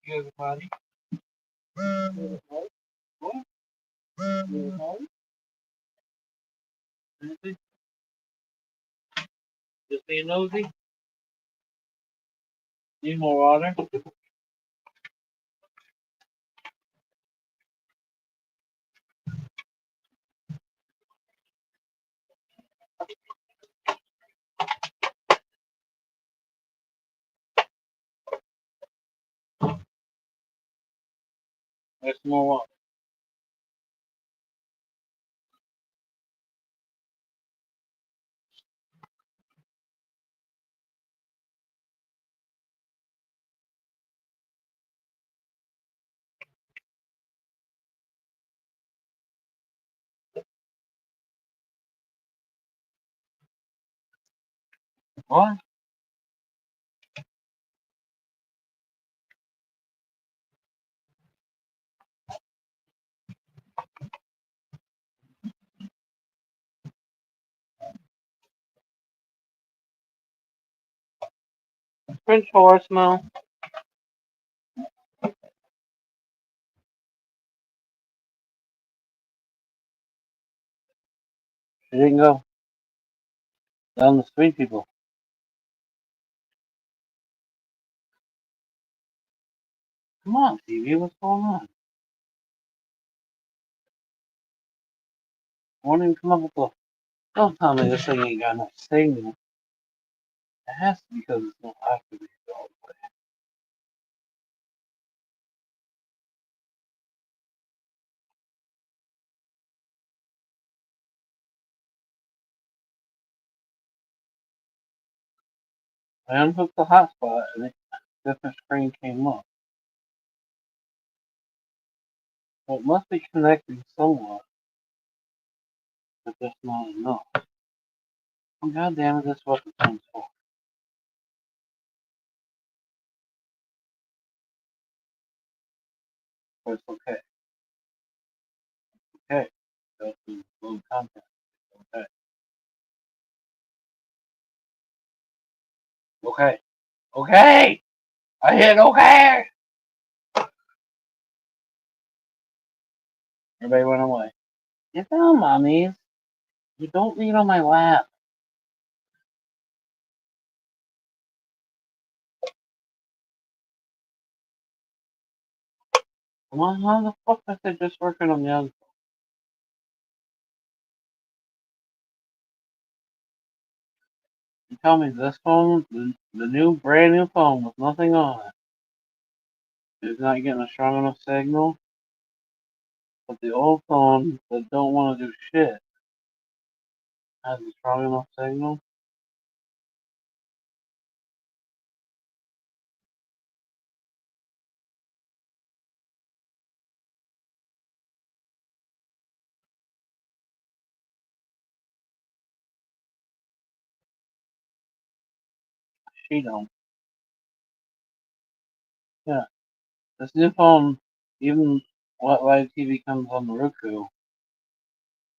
A: You gotta go potty. What? You home? Anything? Just being nosy? Need more water? There's some more water. What? French horse smell. She didn't go down the street, people. Come on, TV, what's going on? Why don't you come up with the... Don't tell me this thing ain't got no signal. It has to because it's not activated all the way. I unhooked the hotspot and a different screen came up. So it must be connecting somewhat, but just not enough. Oh, God damn it, this is what the phone's for. But it's okay. Okay. Go to load content. Okay. Okay. Okay! I hit okay! Everybody went away. Get down, mommies. You don't need on my lap. Come on, how the fuck is it just working on the other phone? You tell me this phone, the new, brand new phone with nothing on it, is not getting a strong enough signal, but the old phone that don't want to do shit has a strong enough signal. She don't. Yeah, this new phone, even what live TV comes on the Roku,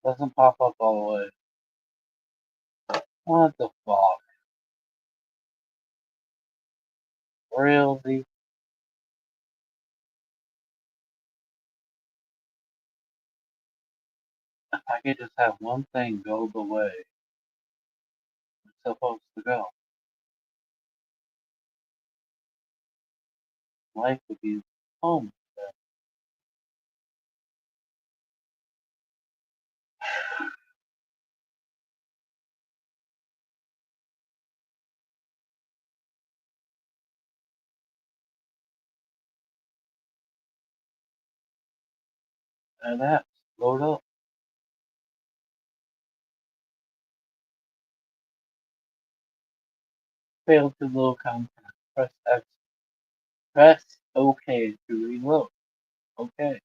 A: doesn't pop up all the way. What the fuck? Really? If I could just have one thing go the way it's supposed to go, life would be home. And that, load up. Failed to load content. Press X. Press OK to reload. Okay.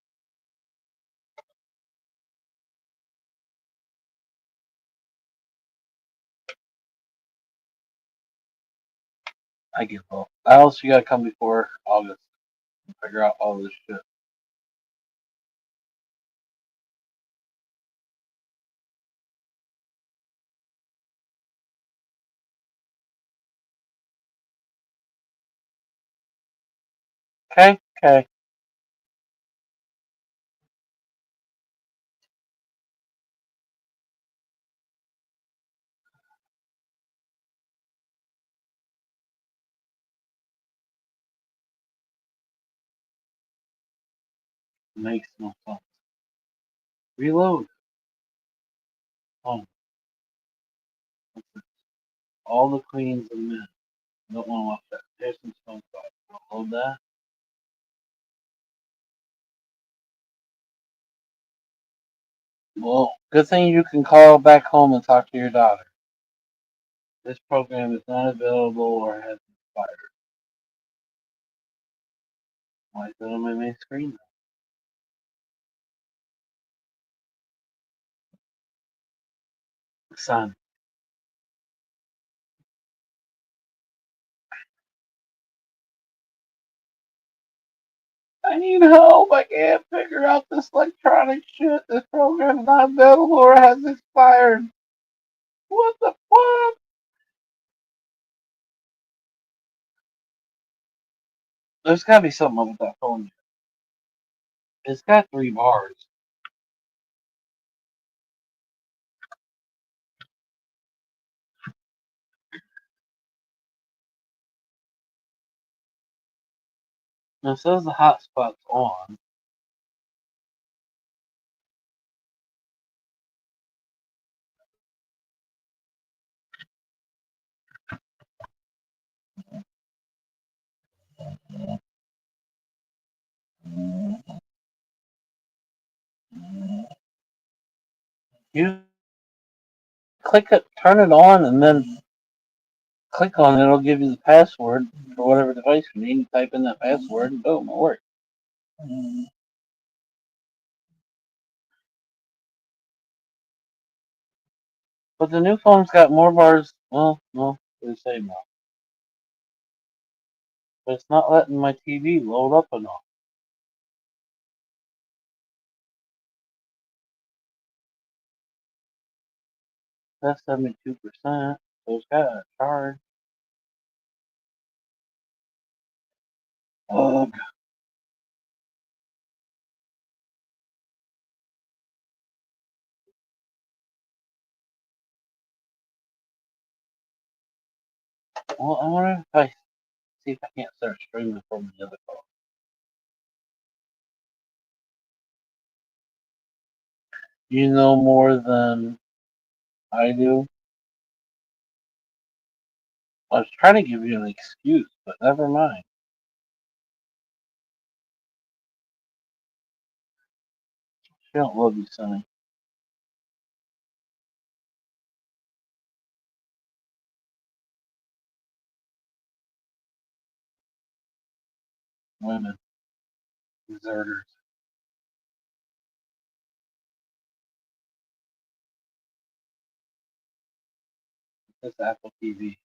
A: I give up. Else you gotta come before August and figure out all this shit. Okay? Okay. Makes no sense. Reload. Oh, all the queens and men. I don't want to watch that. There's some SpongeBob. Load that. Well, good thing you can call back home and talk to your daughter. This program is not available or has expired. Why is it on my main screen? Son, I need help. I can't figure out this electronic shit. This program's not available or has expired. What the fuck? There's gotta be something up with that phone. It's got 3 bars. It says the hotspot's on. You click it, turn it on, and then click on it. It'll give you the password for whatever device you need. You type in that password, and boom, it works. But the new phone's got more bars. Well, no, they say no. But it's not letting my TV load up enough. That's 72%. So it's got a charge. Ugh. Well, I wonder if I see if I can't start streaming from the other phone. You know more than I do. I was trying to give you an excuse, but never mind. She don't love you, Sonny. Women, deserters. It's Apple TV.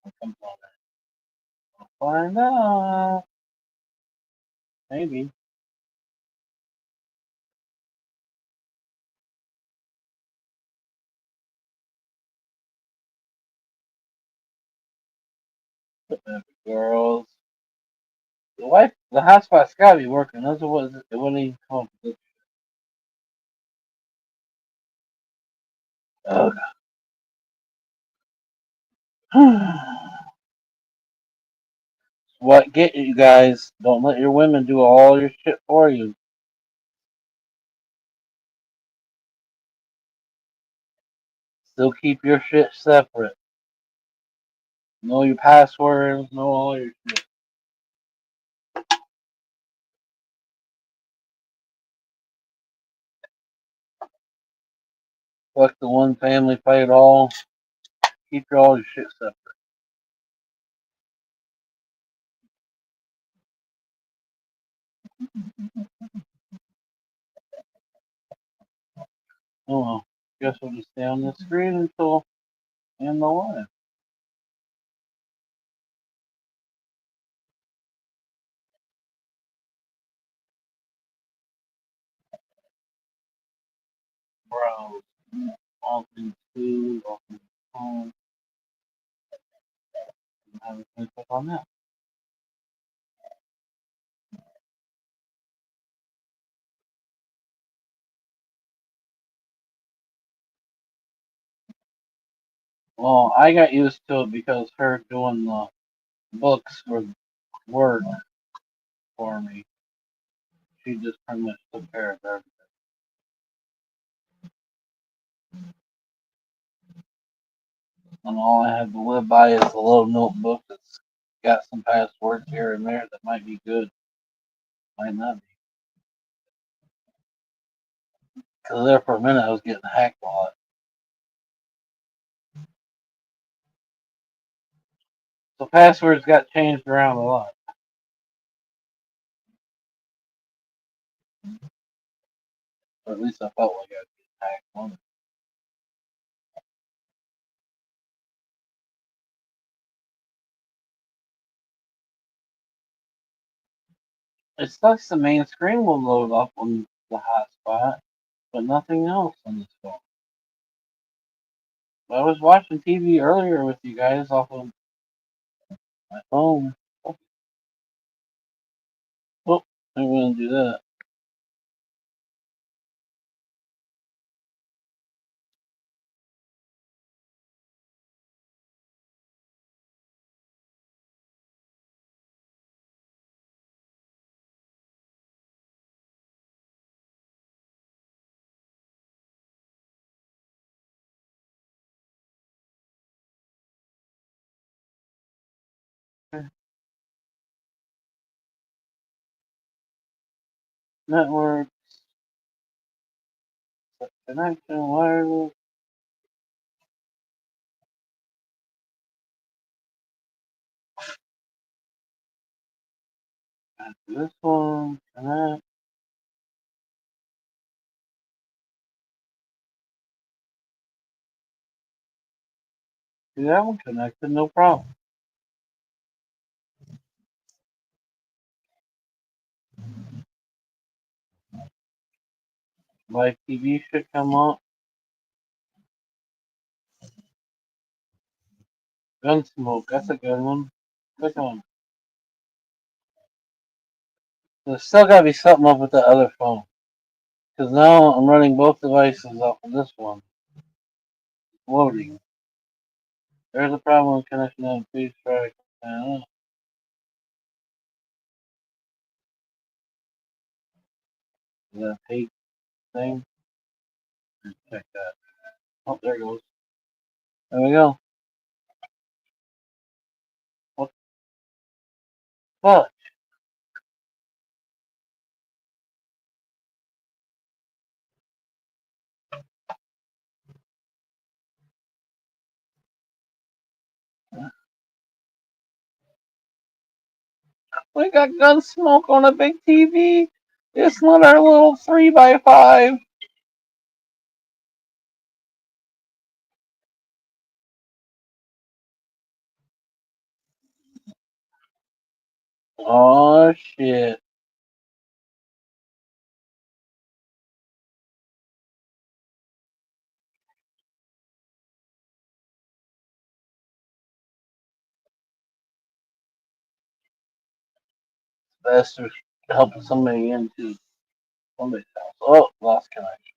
A: What comes on there? We'll find out. Maybe. Girls. The hotspot's gotta be working. That's what it wouldn't even come up with this. What get you guys? Don't let your women do all your shit for you. Still keep your shit separate. Know your passwords. Know all your shit. Fuck the one family, fight it all. Keep all your shit separate. Oh well. Guess we'll just stay on the screen until end the live. Bro. All things food, all things home. Have a click on that. Well, I got used to it because her doing the books for work for me. She just pretty much took care of everything. And all I have to live by is a little notebook that's got some passwords here and there that might be good, might not be. Because there for a minute I was getting hacked a lot. So passwords got changed around a lot. Or at least I felt like I was getting hacked once. It sucks the main screen will load up on the hotspot, but nothing else on this phone. I was watching TV earlier with you guys off of my phone. Oh, I'm gonna do that. Network connection wireless. This one connect. See that one connected, no problem. My TV should come up. Gunsmoke, that's a good one. Good one. There's still gotta be something up with the other phone. Because now I'm running both devices off of this one. Loading. There's a problem with connection on please try. The tape thing. Check that. Oh, there it goes. There we go. What the fuck? We got gun smoke on a big TV. It's not our little 3x5. Oh shit. Best to help somebody into somebody's house. Oh, lost connection.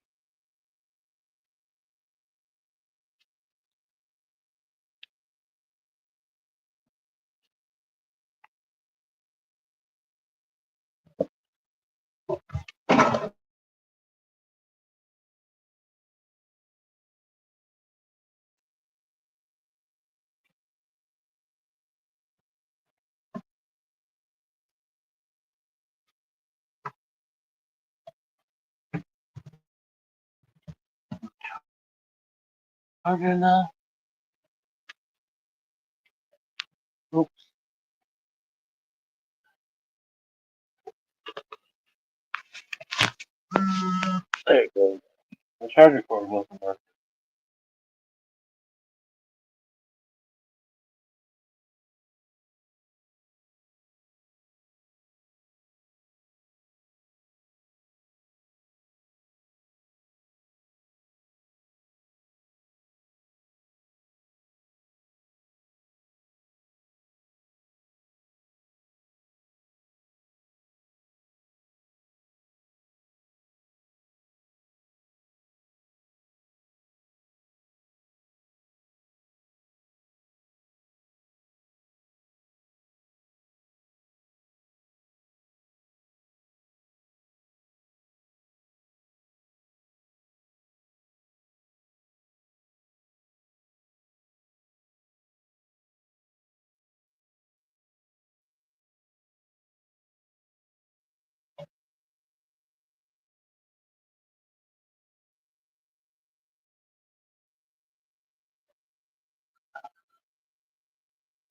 A: Okay, now. Oops. There it goes. The charger cord wasn't working.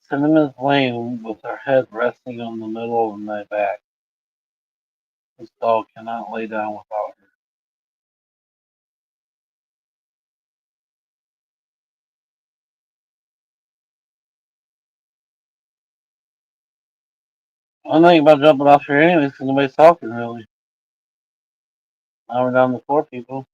A: Cinema's laying with her head resting on the middle of my back. This dog cannot lay down without her. I'm thinking about jumping off here anyways because nobody's talking really. Now we're down to 4 people.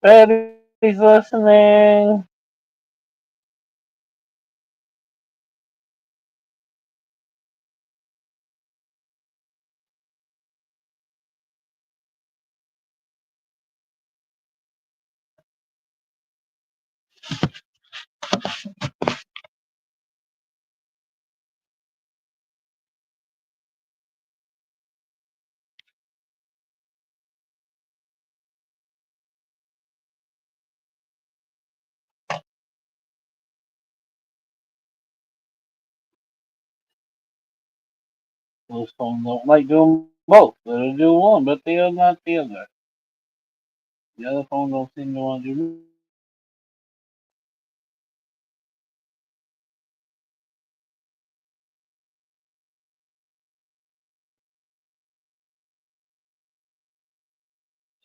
A: Betty's listening. Those phones don't like doing both. They'll do one, but they'll not the other. The other phone don't seem to want to do.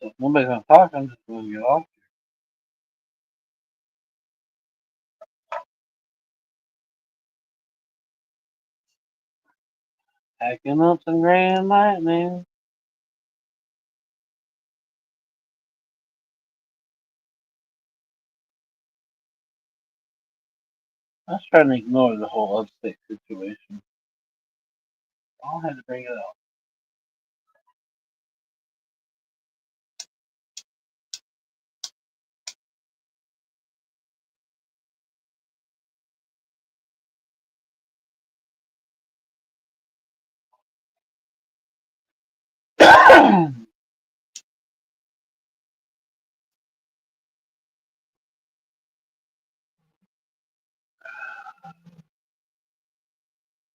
A: So if nobody's gonna talk, I'm just gonna get off. Hacking up some grand lightning. I was trying to ignore the whole upstate situation. I had to bring it up.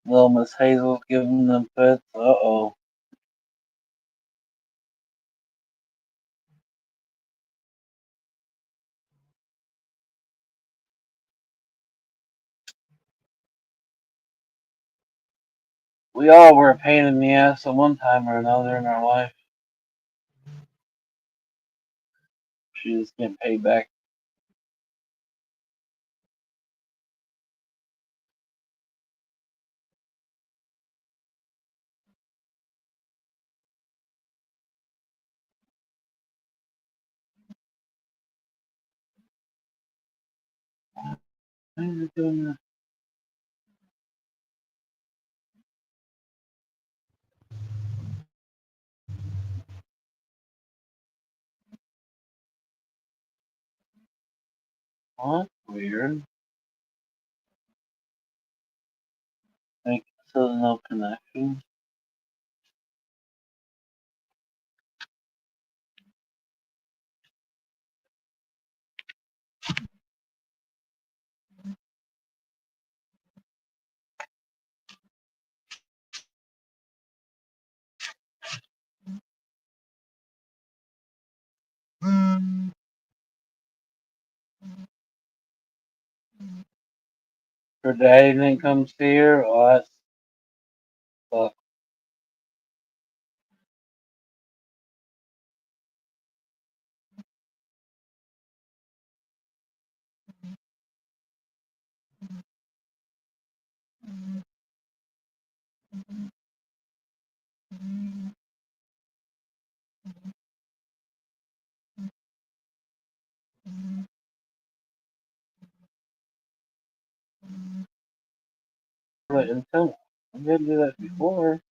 A: Little Miss Hazel's giving them fits. Uh-oh. We all were a pain in the ass at one time or another in our life. She's getting paid back. Why is it doing that? What? Weird. Like, so no connection. Her daddy didn't come see her. Oh, that sucks. But until I didn't do that before.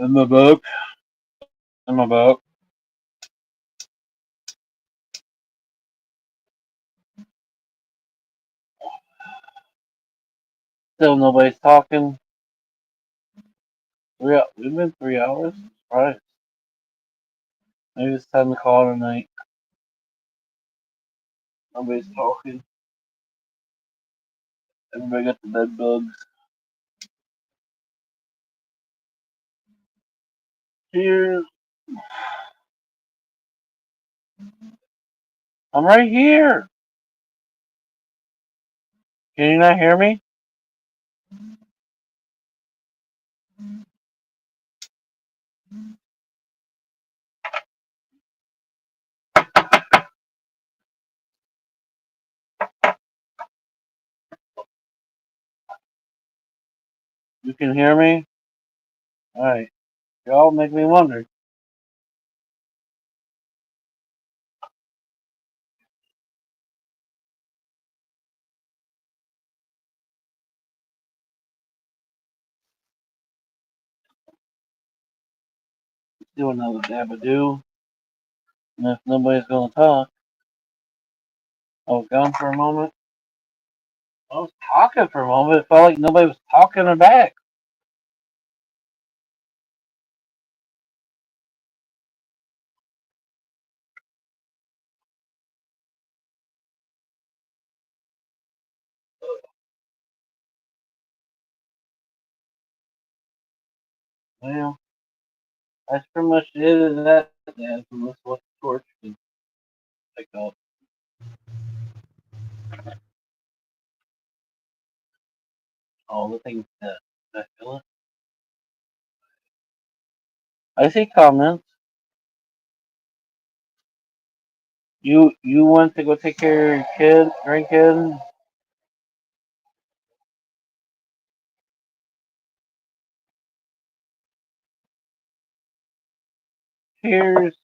A: In my book. In my book. Still nobody's talking. We've been 3 hours. Right. Maybe it's time to call it a night. Nobody's talking. Everybody got the bed bugs. Cheers. I'm right here. Can you not hear me? You can hear me? Alright. Y'all make me wonder. Do another dabadoo. And if nobody's gonna talk, I was gone for a moment. I was talking for a moment. It felt like nobody was talking her back. Well, that's pretty much it of that dance. Unless what the torch can pick up. All the things that I feel it. I see comments. You went to go take care of your kid, grandkid. Cheers.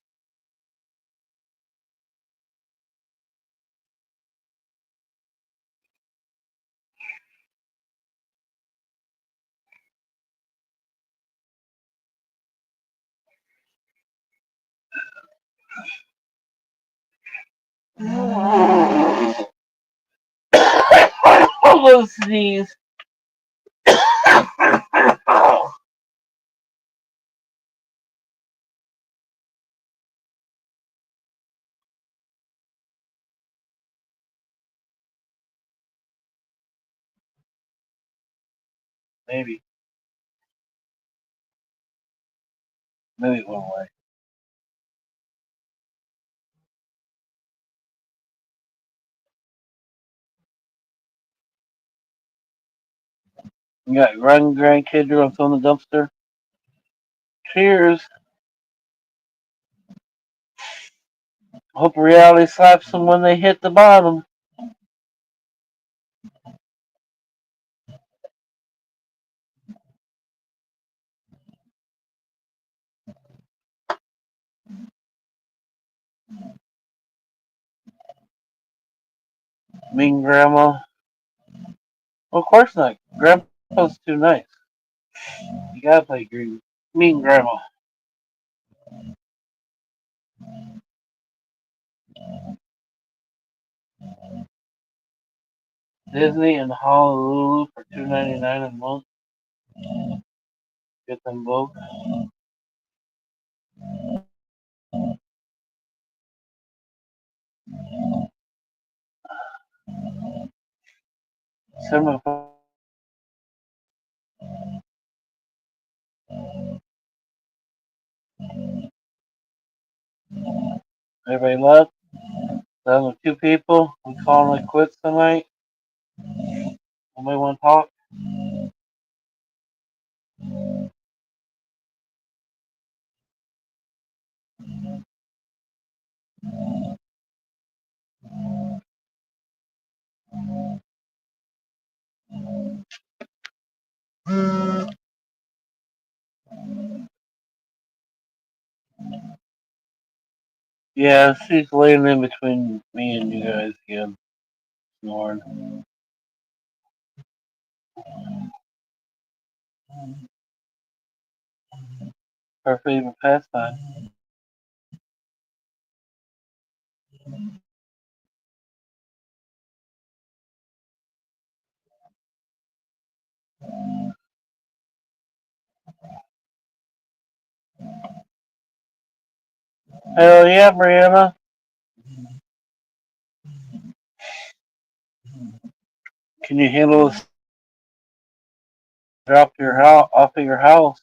A: Almost sneeze. Maybe. Maybe it went away. You got grandkid you're gonna throw in the dumpster. Cheers. Hope reality slaps them when they hit the bottom. Mean grandma. Well, of course not. Grandpa's too nice. You gotta play green. Mean grandma. Disney and Honolulu for $2.99 a month. Get them both. Cinema. Everybody left. Done with two people. We calling it quits tonight. Nobody want to talk. Yeah, she's laying in between me and you guys again. Snoring. Her favorite pastime. Hell yeah, Brianna. Can you handle this drop your house off of your house?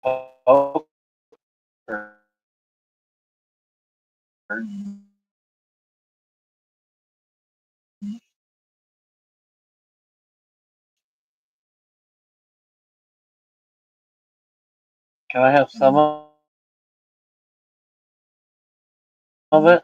A: Poker. Can I have some of it?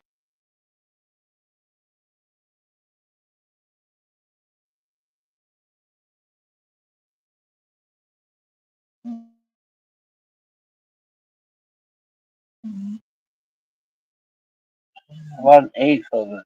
A: About an eighth of it.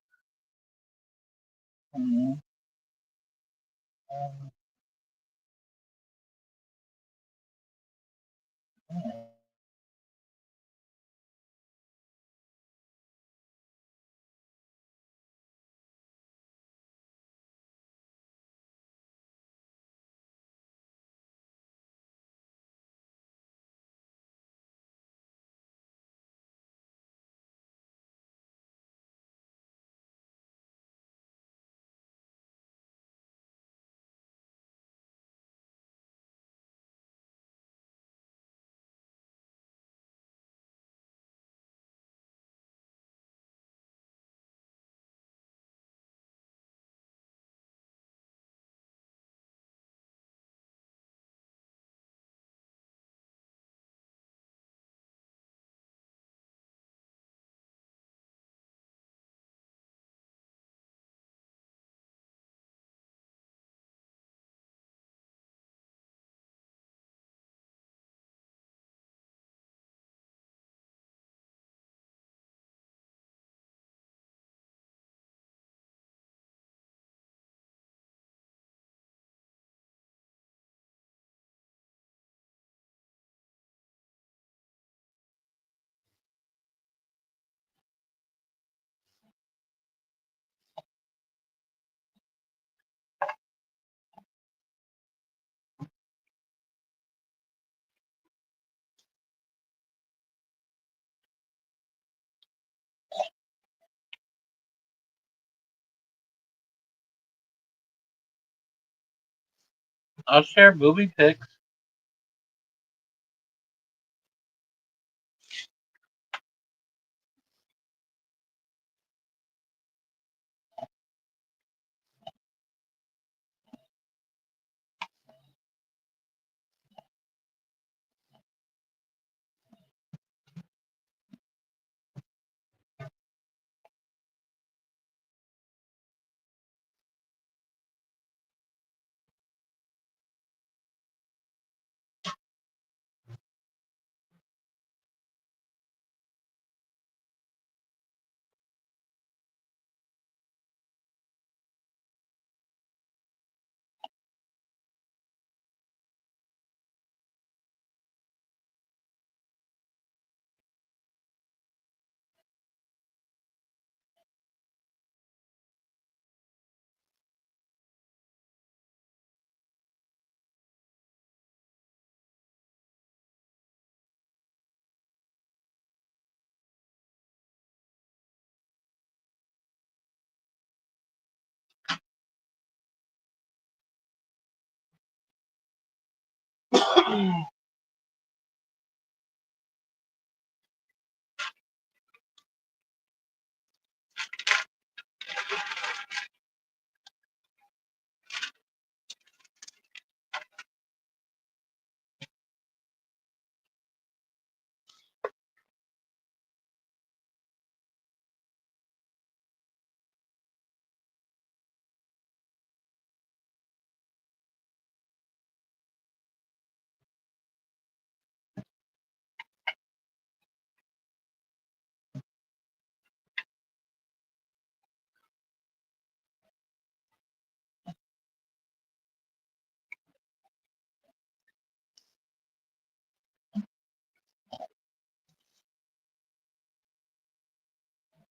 A: I'll share booby pics.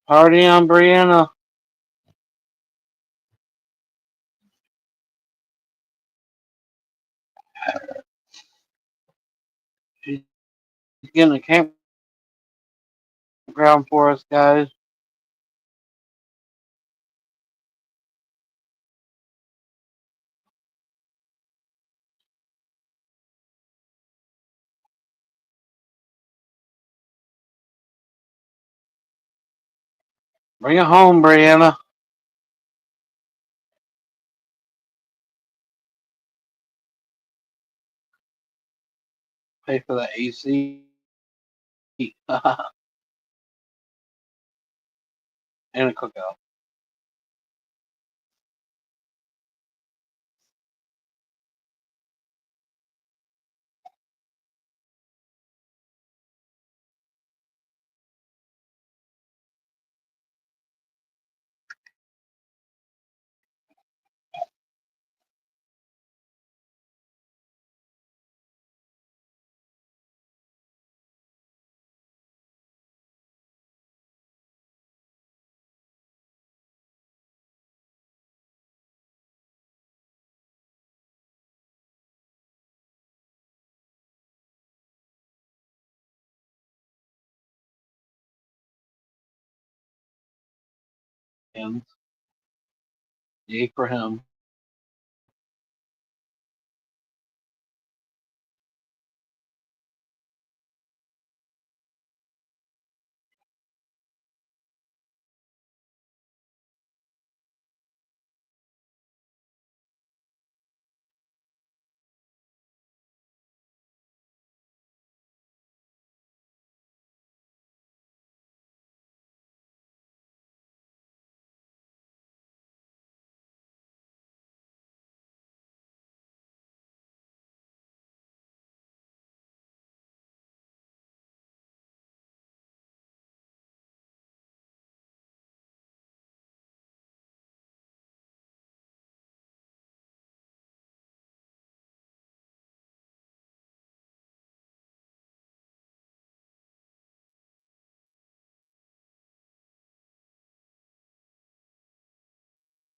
A: Party on, Brianna. She's getting a campground for us, guys. Bring it home, Brianna. Pay for the AC. And a cookout. And yay for him.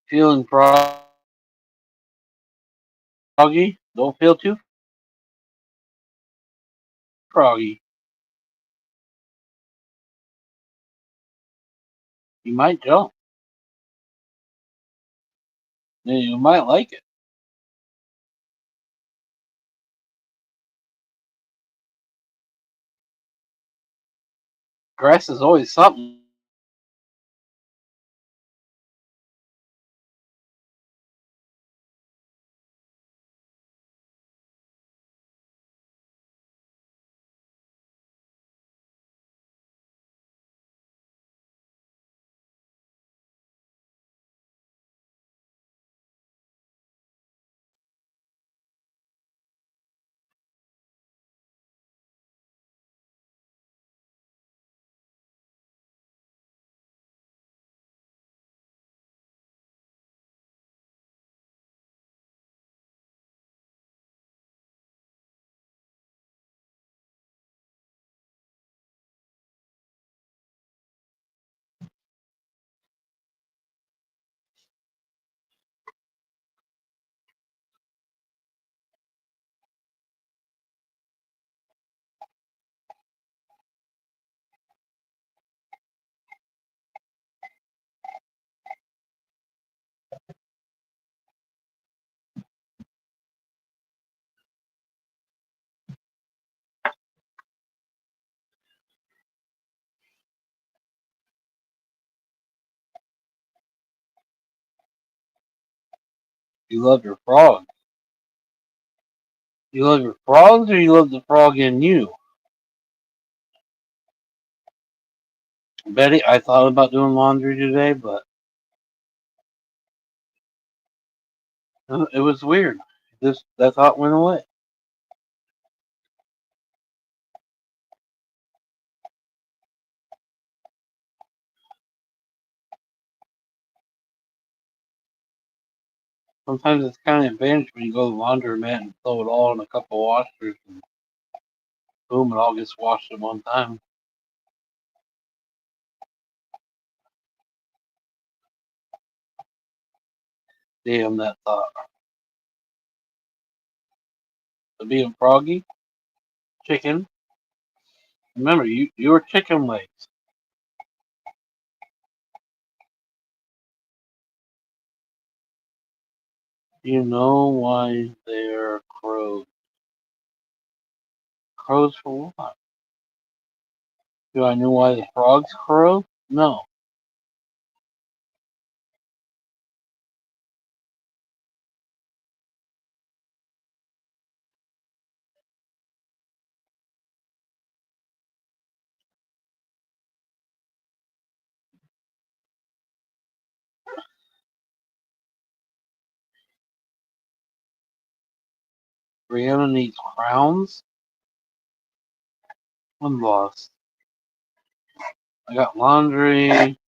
A: Feeling froggy? Don't feel too froggy. You might jump. You might like it. Grass is always something. You love your frog. You love your frogs, or you love the frog in you? Betty, I thought about doing laundry today, but it was weird. That thought went away. Sometimes it's kind of advantage when you go to the laundromat and throw it all in a couple washers, and boom, it all gets washed at one time. Damn that thought. So being froggy, chicken. Remember, you were chicken legs. You know why they're crows? Crows for what? Do I know why the frogs crow? No. Brianna needs crowns. I'm lost. I got laundry,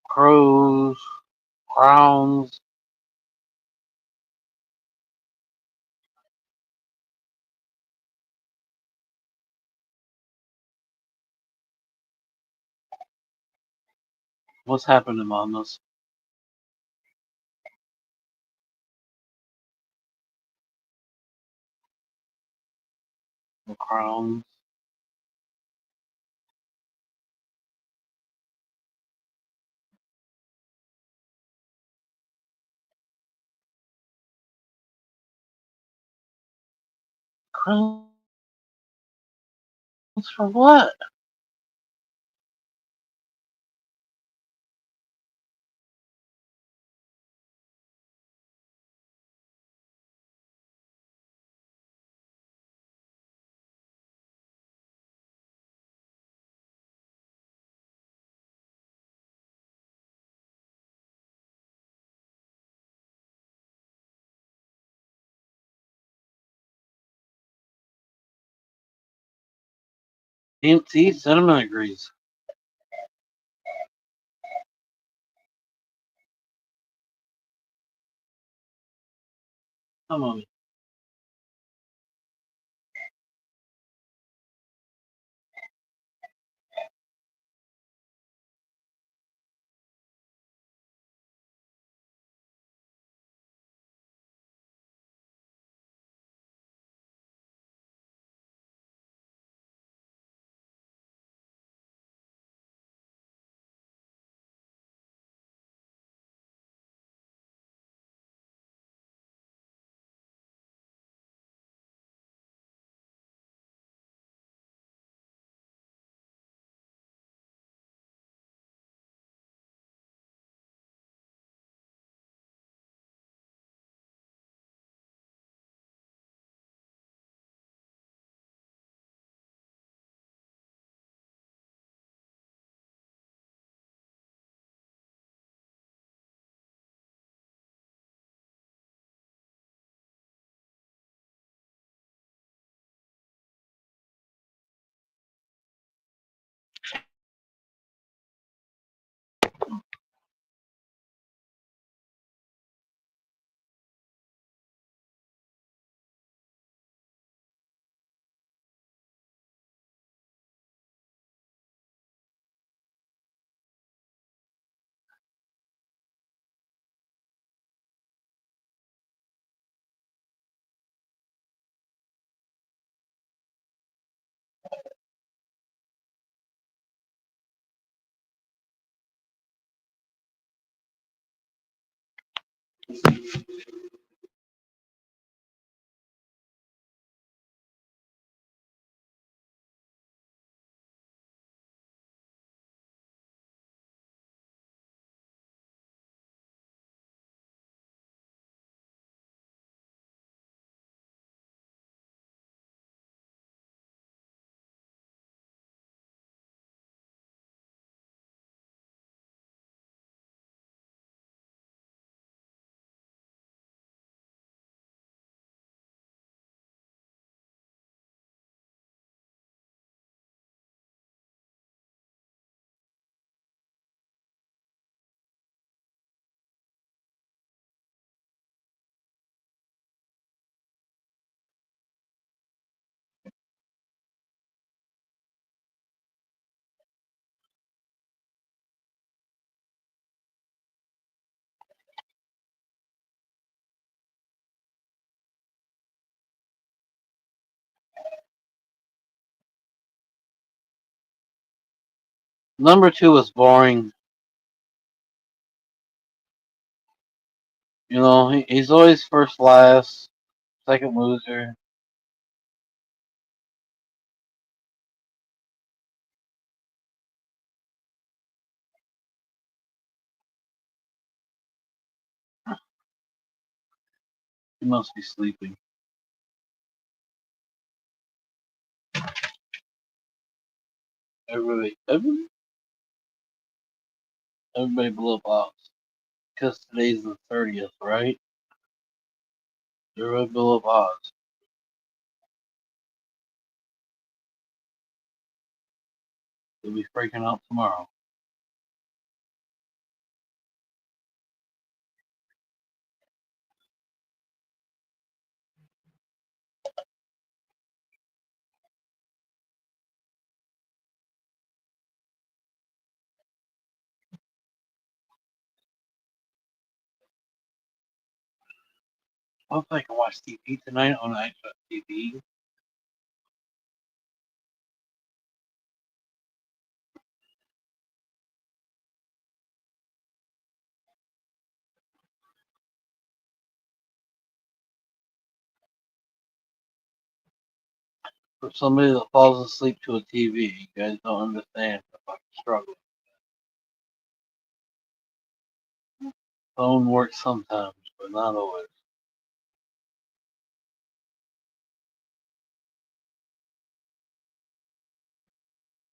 A: crows, crowns. What's happening, mamas? The crowns. Crowns for what? See, cinnamon agrees. Come on. Number two was boring. He's always first, last, second loser. He must be sleeping. Everybody blew up Oz. Because today's the 30th, right? Everybody blew up Oz. They'll be freaking out tomorrow. I hope I can watch TV tonight on actual TV. For somebody that falls asleep to a TV, you guys don't understand the fucking struggle. Phone works sometimes, but not always.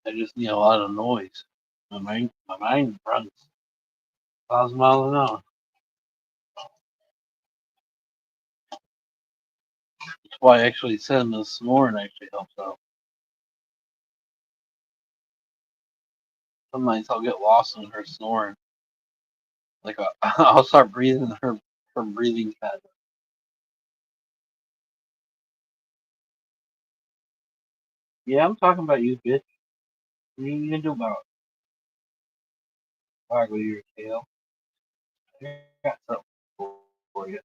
A: I just need a lot of noise. My mind runs 1,000 miles an hour. That's why actually sitting the snoring actually helps out. Some nights I'll get lost in her snoring. Like I'll start breathing her breathing pattern. Yeah, I'm talking about you, bitch. What are you gonna do about it? Waggle your tail. I got something for you.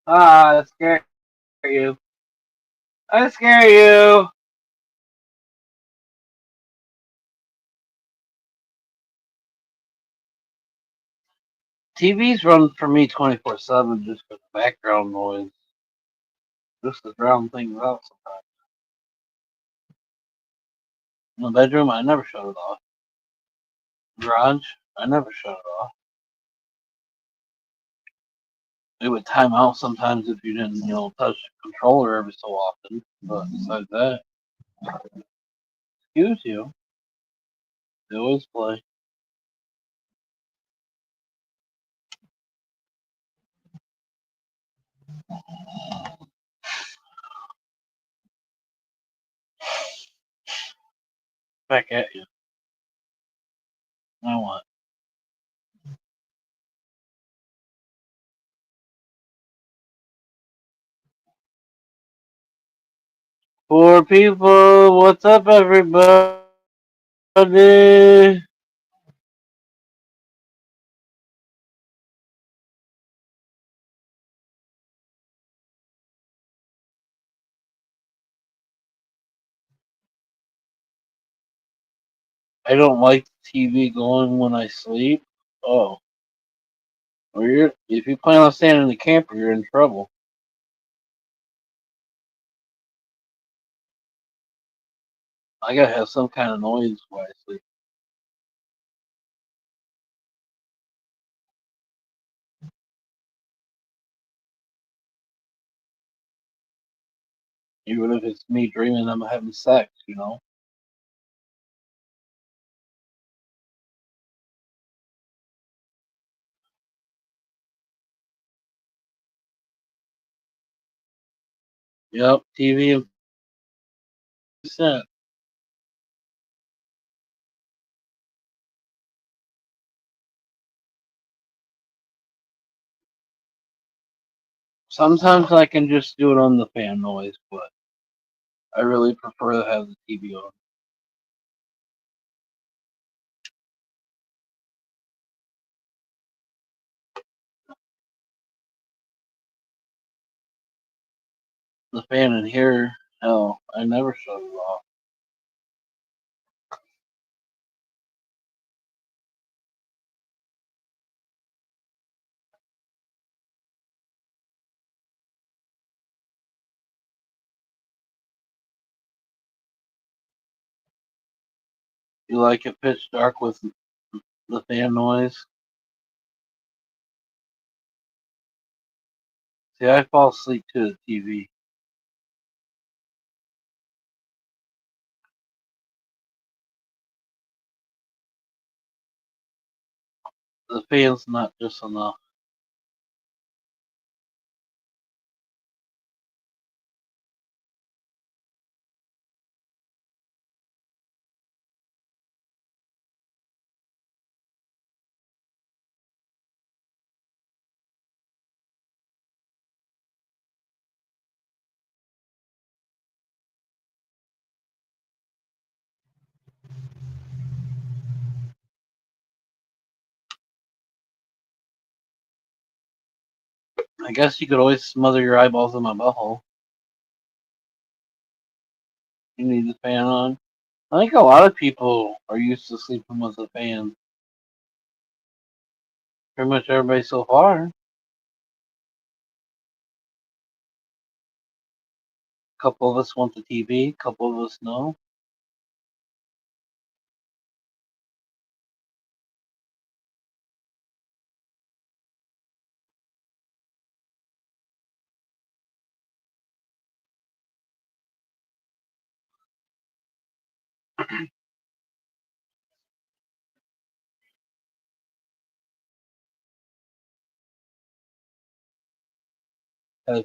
A: I scare you. I scare you. TVs run for me 24/7 just for the background noise, just to drown things out sometimes. In the bedroom, I never shut it off. Garage, I never shut it off. It would time out sometimes if you didn't, touch the controller every so often. But besides that, excuse you, they always play. Back at you. I want. Poor people, what's up, everybody? I don't like the TV going when I sleep. Oh, if you plan on staying in the camper, you're in trouble. I gotta have some kind of noise while I sleep. Even if it's me dreaming I'm having sex. Yep, TV and percent. Sometimes I can just do it on the fan noise, but I really prefer to have the TV on. The fan in here, hell, I never shut it off. You like it pitch dark with the fan noise? See, I fall asleep to the TV. The fan's not just enough. I guess you could always smother your eyeballs in my butthole. You need the fan on. I think a lot of people are used to sleeping with the fan. Pretty much everybody so far. A couple of us want the TV, a couple of us no. Had a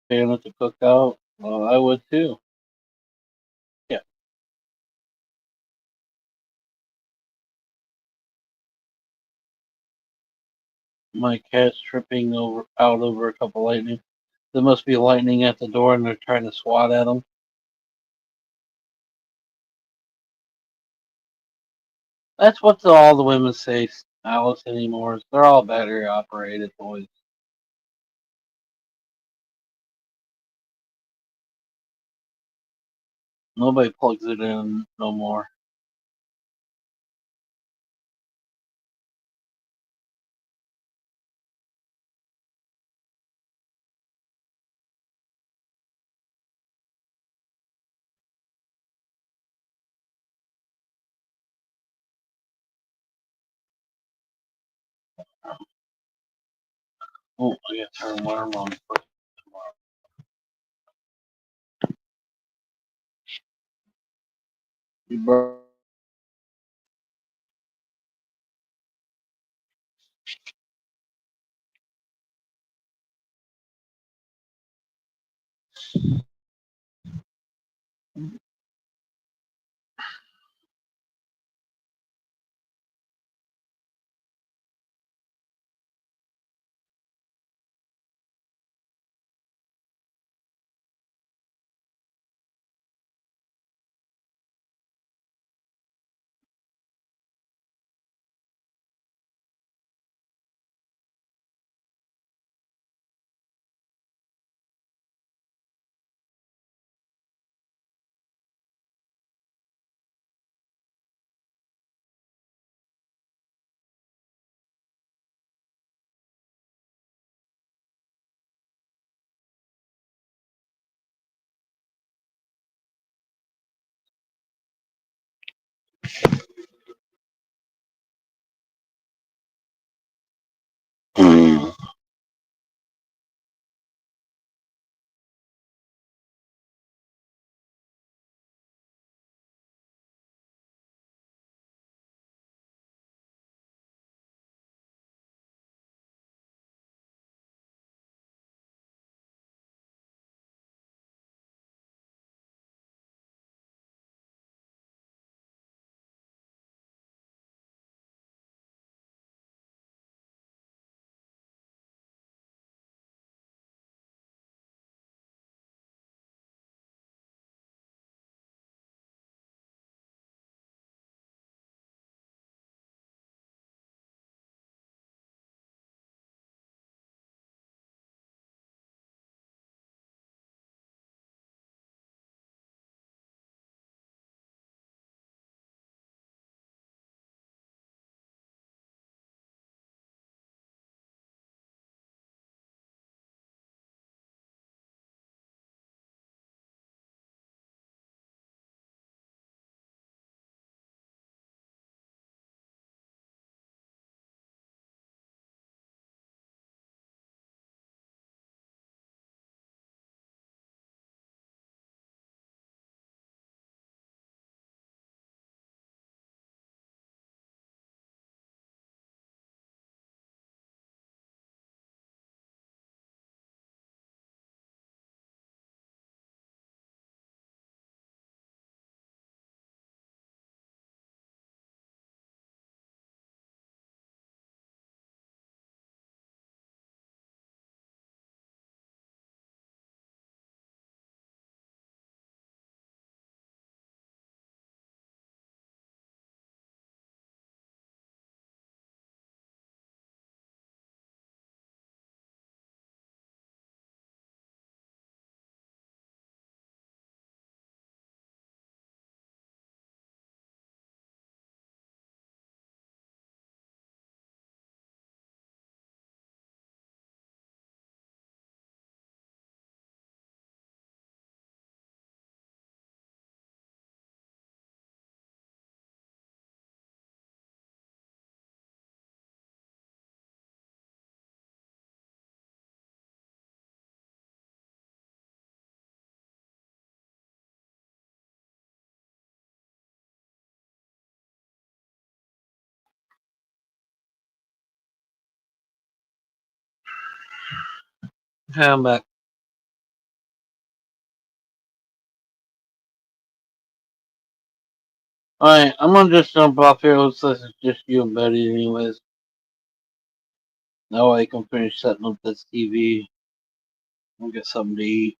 A: fan at the cookout. Well, I would too. Yeah, my cat's tripping over a couple lightning. There must be lightning at the door, and they're trying to swat at them. That's what all the women say, Alice, anymore. They're all battery operated toys. Nobody plugs it in no more. Oh, I got to turn one on tomorrow. You bro- Hey, I'm back. Alright, I'm gonna just jump off here. Looks like it's just you and Betty, anyways. That way I can finish setting up this TV and get something to eat.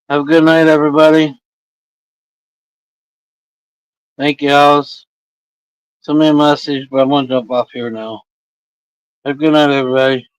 A: Have a good night, everybody. Thank you, Alice. Send me a message, but I'm gonna jump off here now. Have a good night, everybody.